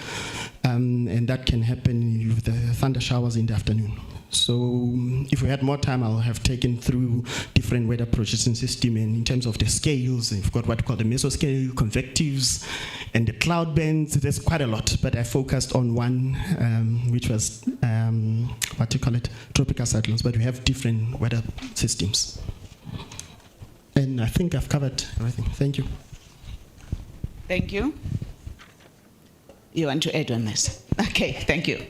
And that can happen with the thunder showers in the afternoon. So if we had more time, I'll have taken through different weather processing system, and in terms of the scales, we've got what we call the mesoscale, convectives, and the cloud bands. There's quite a lot, but I focused on one, which was, tropical cyclones, but we have different weather systems. And I think I've covered everything. Thank you. Thank you. You want to add on this? Okay, thank you.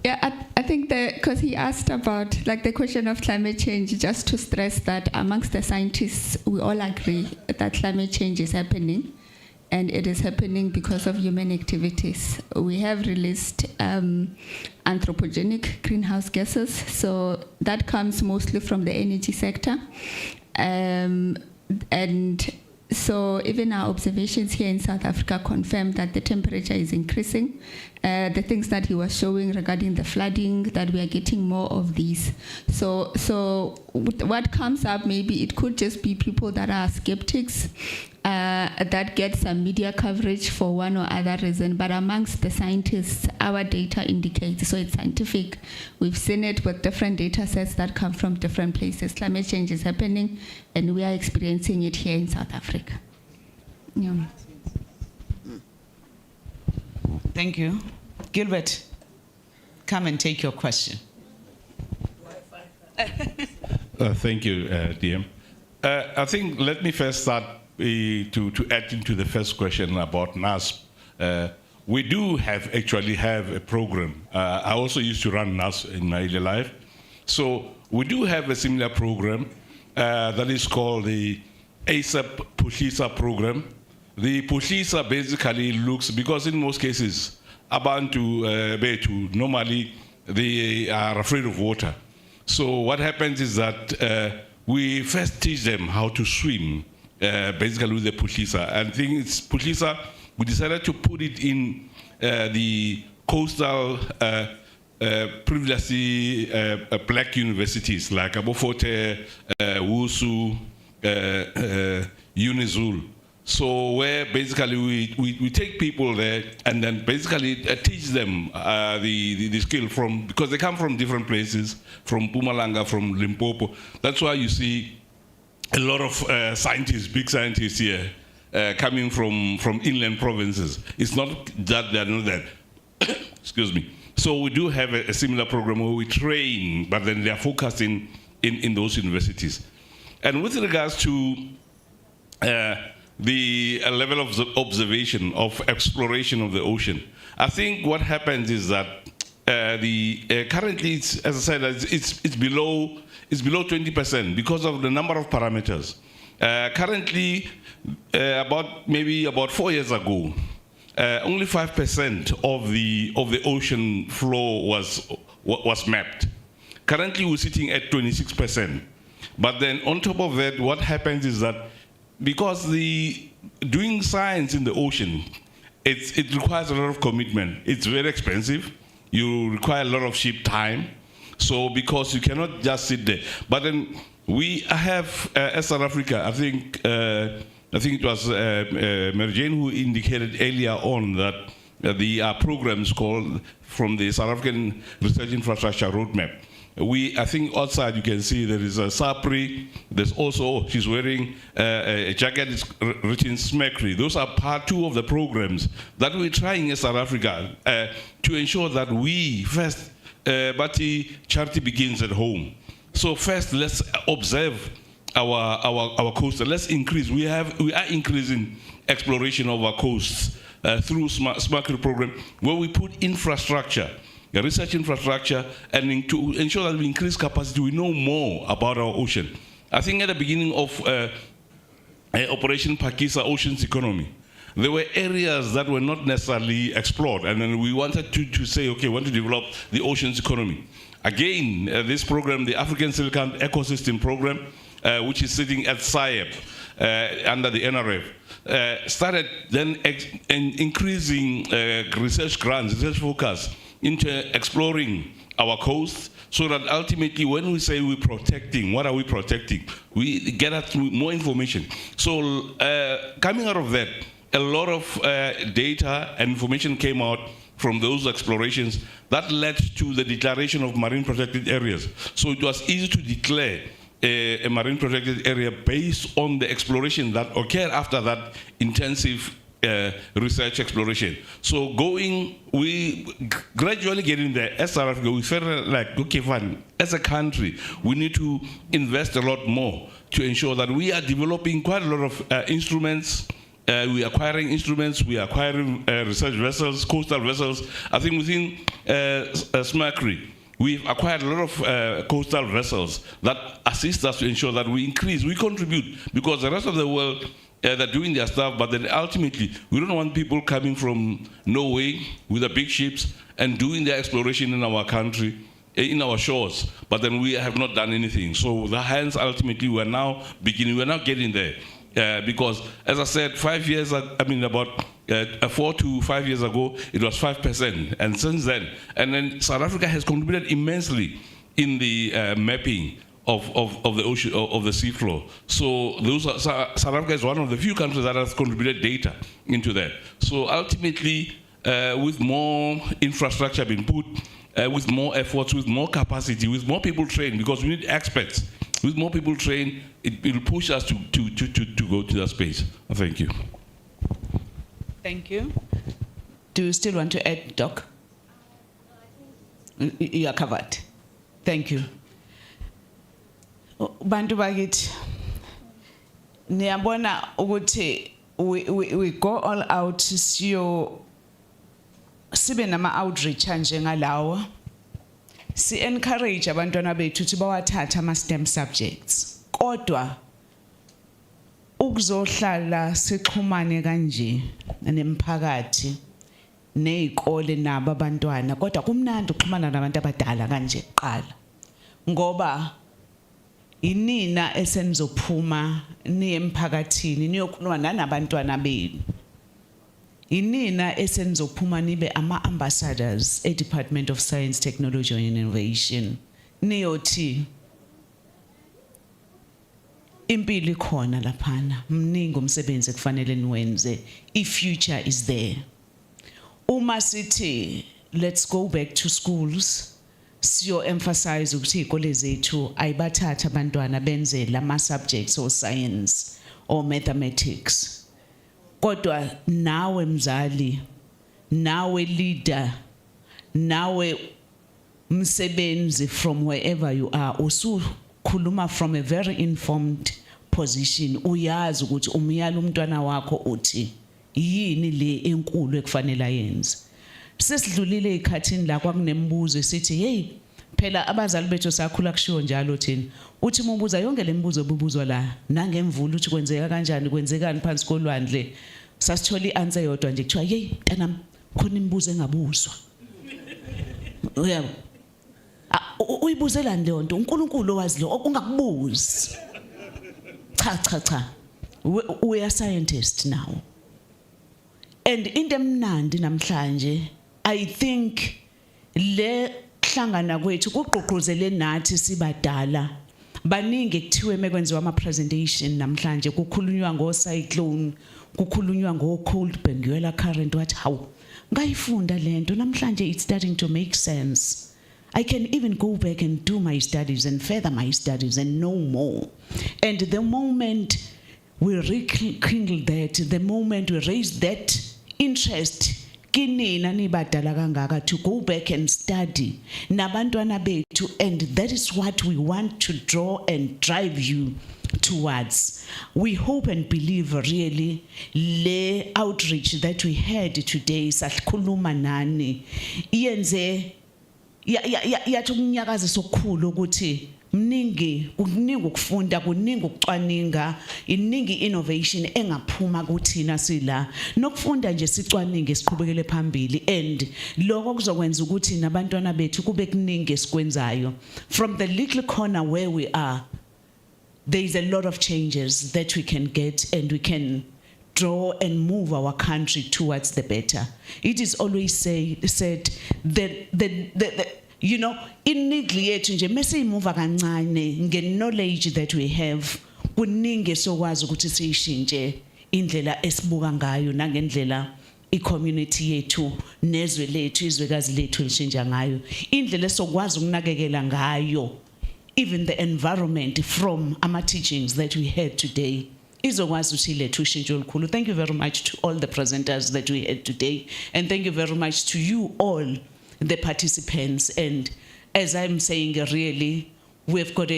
Yeah, I think because he asked about the question of climate change, just to stress that amongst the scientists, we all agree that climate change is happening, and it is happening because of human activities. We have released anthropogenic greenhouse gases, so that comes mostly from the energy sector. And so even our observations here in South Africa confirm that the temperature is increasing. The things that he was showing regarding the flooding, that we are getting more of these. So what comes up, maybe it could just be people that are skeptics, that get some media coverage for one or other reason, but amongst the scientists, our data indicates, so it's scientific. We've seen it with different data sets that come from different places. Climate change is happening, and we are experiencing it here in South Africa. Yeah. Thank you. Gilbert, come and take your question. Thank you, DM. I think let me first start to add into the first question about NASP. We do actually have a program. I also used to run NASP in my early life. So we do have a similar program that is called the ASAP Puhlisa program. The Puhlisa basically looks, because in most cases, Abantu Betu, normally they are afraid of water. So what happens is that we first teach them how to swim basically with the Puhlisa. And I think it's Puhlisa, we decided to put it in the coastal previously black universities like Abofote, Wusu, Unizul. So where basically we take people there and then basically teach them the skill from, because they come from different places, from Mpumalanga, from Limpopo. That's why you see a lot of scientists, big scientists here, coming from inland provinces. It's not that they're not there. Excuse me. So we do have a similar program where we train, but then they are focused in those universities. And with regards to the level of observation, of exploration of the ocean, I think what happens is that currently, as I said, it's below 20% because of the number of parameters. Currently, about 4 years ago, only 5% of the ocean floor was mapped. Currently, we're sitting at 26%. But then on top of that, what happens is that because doing science in the ocean, it requires a lot of commitment. It's very expensive. You require a lot of ship time. So because you cannot just sit there. But then we have, as South Africa, I think it was Mary Jane who indicated earlier on that the programs called from the South African Research Infrastructure Roadmap. I think outside you can see there is a SAPRI. There's also, she's wearing a jacket written SMACRI. Those are part 2 of the programs that we're trying in South Africa to ensure that we first, Bati, charity begins at home. So first, let's observe our coast. Let's increase. We are increasing exploration of our coasts through SMACRI program, where we put infrastructure, research infrastructure, and to ensure that we increase capacity, we know more about our ocean. I think at the beginning of Operation Pakisa Oceans Economy, there were areas that were not necessarily explored, and then we wanted to say, okay, we want to develop the oceans economy. Again, this program, the African Silicon Ecosystem Program, which is sitting at SAEP under the NRF, started then increasing research grants, research focus into exploring our coast, so that ultimately when we say we're protecting, what are we protecting? We get at more information. So coming out of that, a lot of data and information came out from those explorations that led to the declaration of marine protected areas. So it was easy to declare a marine protected area based on the exploration that occurred after that intensive research exploration. So we gradually getting there. As South Africa, we felt like, okay, fine, as a country, we need to invest a lot more to ensure that we are developing quite a lot of instruments. We are acquiring instruments, we are acquiring research vessels, coastal vessels. I think within SMACRI, we've acquired a lot of coastal vessels that assist us to ensure that we increase, we contribute, because the rest of the world, they're doing their stuff, but then ultimately, we don't want people coming from Norway with the big ships and doing their exploration in our country, in our shores, but then we have not done anything. So hence, ultimately, we're now getting there. Because, as I said, 5 years, about 4 to 5 years ago, it was 5%. And since then, South Africa has contributed immensely in the mapping of the ocean, of the seafloor. So South Africa is one of the few countries that has contributed data into that. So ultimately, with more infrastructure being put, with more efforts, with more capacity, with more people trained, because we need experts. With more people trained, it will push us to go to that space. Thank you. Thank you. Do you still want to add, Doc? You are covered. Thank you. Bantu bakithi, niyabona ukuthi we go all out sibe nama outreach anje ngalawa. Si encourage abantwana bethu ukuthi bawathathe ama STEM subjects. Kodwa ukuzohlala sixhumane kanje nemphakathi nezikole nabo abantwana, kodwa kumnandi ukuxhumana nabantu abadala kanje kuqala. Ngoba inina esenizophuma niye emphakathini niyokhuluma nanabantwana benu. Inina esenizophuma nibe ama-ambassadors e-Department of Science, Technology and Innovation. Niyothi impilo ikhona laphana, mningi umsebenzi kufanele niwenze. I-future is there. Uma sithi let's go back to schools, siyo emphasize ukuthi izikole zethu ayibathatha abantwana benze lama subjects or science or mathematics. Kodwa nawe mzali, nawe leader, nawe msebenzi from wherever you are, usukhuluma from a very informed position. Uyazi ukuthi umyala umntwana wakho uthi yini le enkulu ekufanele ayenze. Sesidlulile ikhathini la kwakunembuzo esithi hey phela abazali bethu sakhula kushiwo njalo thina. Uthi mubuza yonke lembuzo obubuzwa la nangemvula uthi kwenzeka kanjani kwenzekani phansi kolwandle. Sasithola i-answer yodwa nje kuthiwa hey mntanami khona imibuzo engabuzwa. Uyabo. Uyibuzela le nto uNkulunkulu owazi lo ungakubuzi. Cha. We are scientists now. And into emnandi namhlanje I think le hlangana kwethu kuqoqozele nathi sibadala. Baningi kuthiwe mekwenziwa ama presentation namhlanje kukhulunywa ngo cyclone, kukhulunywa ngo cold benguela current what how. Ngayifunda lento namhlanje it's starting to make sense. I can even go back and do my studies and further my studies and know more. And the moment we rekindle that, the moment we raise that interest, kinina nibadala kangaka to go back and study nabantwana bethu, and that is what we want to draw and drive you towards. We hope and believe really le outreach that we had today sakhuluma nani iyenze yathi ukunyakaza sokukhulu ukuthi mningi ukufunda kuningi ukucwaninga iningi innovation engaphuma kuthina sila nokufunda nje sicwaninge siqhubekele phambili, and lokho kuzokwenza ukuthi nabantwana bethu kube kuningi esikwenzayo. From the little corner where we are, there is a lot of changes that we can get, and we can draw and move our country towards the better. It is always said that you know, inigli yethu nje mase imuva kancane nge-knowledge that we have kuningi sokwazi ukuthi siyishintshe indlela esibuka ngayo nangendlela i-community yethu nezwe lethu izwekazi lethu lishintsha ngayo, indlela esokwazi ukunakekela ngayo even the environment from our teachings that we had today. Izokwazi ukuthi lethu ushintsho olukhulu. Thank you very much to all the presenters that we had today, and thank you very much to you all the participants. And as I'm saying, really, we've got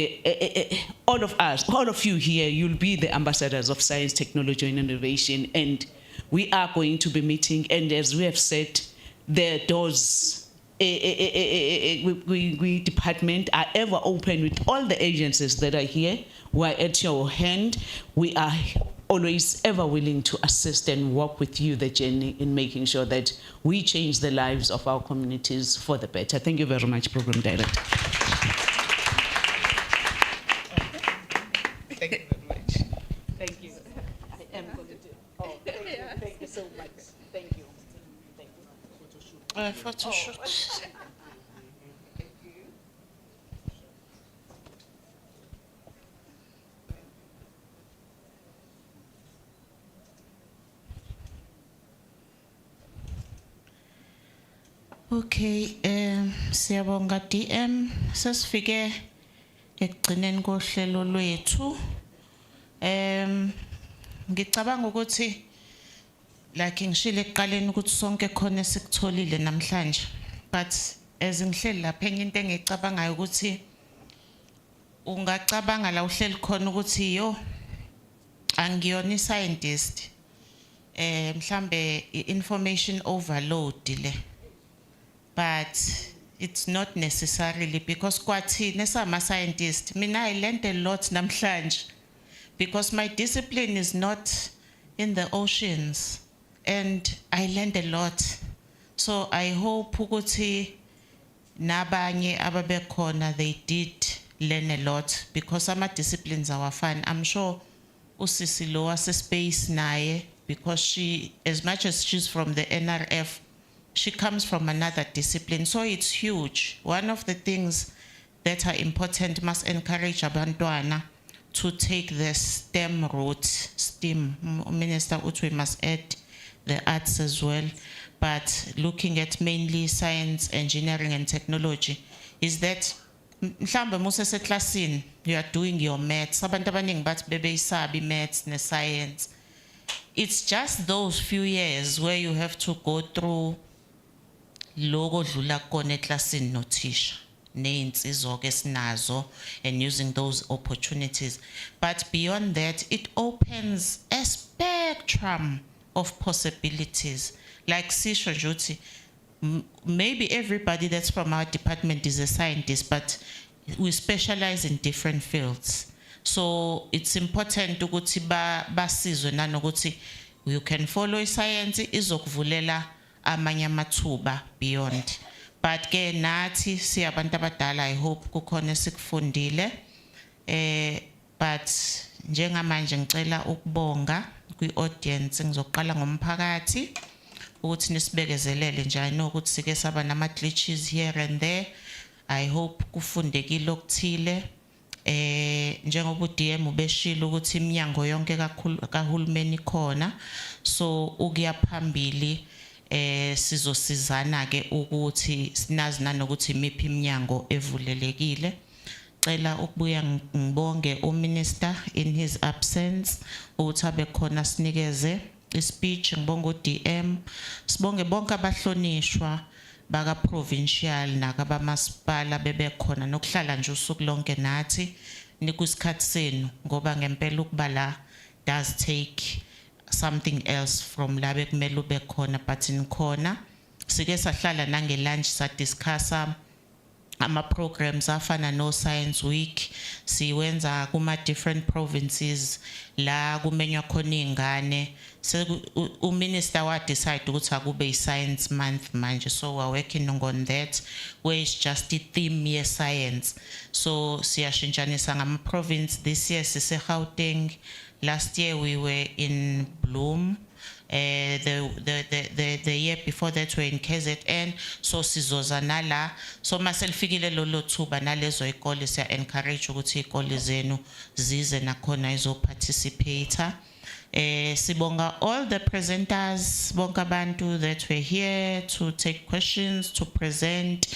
all of us, all of you here, you'll be the ambassadors of science, technology, and innovation, and we are going to be meeting. And as we have said, the doors, we department are ever open with all the agencies that are here. We're at your hand. We are always ever willing to assist and work with you the journey in making sure that we change the lives of our communities for the better. Thank you very much, Program Director. Thank you very much. Thank you. I am going to do. Oh, thank you so much. Thank you. Thank you. Photo shoot. Okay, siyabonga DM, sesifike ekugcineni kohlelo lwethu. Ngicabanga ukuthi like ngishilo ekuqaleni ukuthi sonke khona esikutholile namhlanje, but as ngihleli lapha enye into engicabangayo ukuthi ungacabanga la uhleli khona ukuthi yo angiyona scientist, mhlambe information overload le. But it's not necessarily, because kwathi nesama scientist mina I learned a lot namhlanje, because my discipline is not in the oceans, and I learned a lot. So I hope ukuthi nabanye ababekhona they did learn a lot because some disciplines are fun. I'm sure usisi lo space naye because she, as much as she's from the NRF, she comes from another discipline, so it's huge. One of the things that are important must encourage abantwana to take the STEM route. STEM, Minister Utwe must add the arts as well, but looking at mainly science, engineering and technology, is that mhlambe musese classini you are doing your maths, abantu abaningi bathi bebeyisabi maths ne science. It's just those few years where you have to go through logo dlula kona eclassini nothisha neyinsizo-ke esinazo and using those opportunities. But beyond that, it opens a spectrum of possibilities. Like Sisho Juti, maybe everybody that's from our department is a scientist, but we specialize in different fields. So it's important ukuthi basizwe nanokuthi you can follow science izokuvulela amanye amathuba beyond. But ke nathi siyabantu abadala, I hope kukhona sikufundile. But njengamanje ngicela ukubonga kwi-audience, ngizoqala ngomphakathi ukuthi nisibekezelele nje. I know ukuthi sike saba nama glitches here and there. I hope kufundekile okuthile. Njengoba uDM ubeshilo ukuthi iminyango yonke kahulumeni khona, so ukuya phambili sizosizana ke ukuthi sinazi nanokuthi imiphi iminyango evulelekile. Cela ukubuya ngibonge uMinister in his absence ukuthi abe khona sinikeze ispeech. Ngibonge uDM, sibonge bonke abahlonishwa baka provincial nakaba masipala bebekhona nokuhlala nje usuku lonke nathi nikusikhathi senu, ngoba ngempela ukuba la does take something else from la bekumele ube khona, but nikhona. Sike sahlala nange lunch sa discussa ama programs afana no Science Week, siwenza kuma different provinces la kumenywa khona ingane. So uMinister wa decide ukuthi akube i-Science Month manje, so we're working on that where it's just the theme ye science. So siyashintshanisa ngama province. This year sise Gauteng, last year we were in Bloem. The year before that we were in KZN, so sizoza nala. So maselifikile lolo thuba nalezo ikole siya encourage ukuthi ikole zenu zize nakhona izo participate. Sibonga all the presenters, bonke abantu that were here to take questions, to present,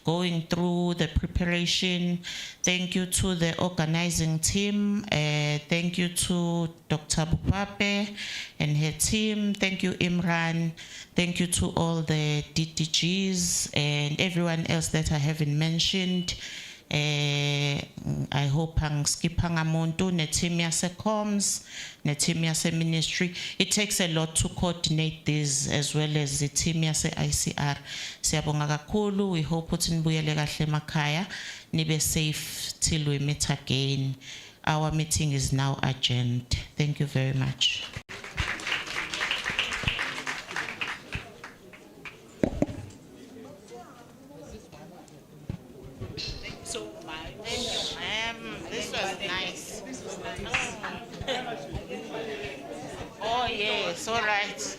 going through the preparation. Thank you to the organizing team. Thank you to Dr. Bupape and her team. Thank you, Imran. Thank you to all the DTGs and everyone else that I haven't mentioned. I hope ang skipanga muntu ne team yase comms, ne team yase ministry. It takes a lot to coordinate this as well as the team yase ICR. Siyabonga kakhulu. We hope ukuthi nibuyele kahle emakhaya, nibe safe till we meet again. Our meeting is now adjourned. Thank you very much. This was nice. Oh yes, all right.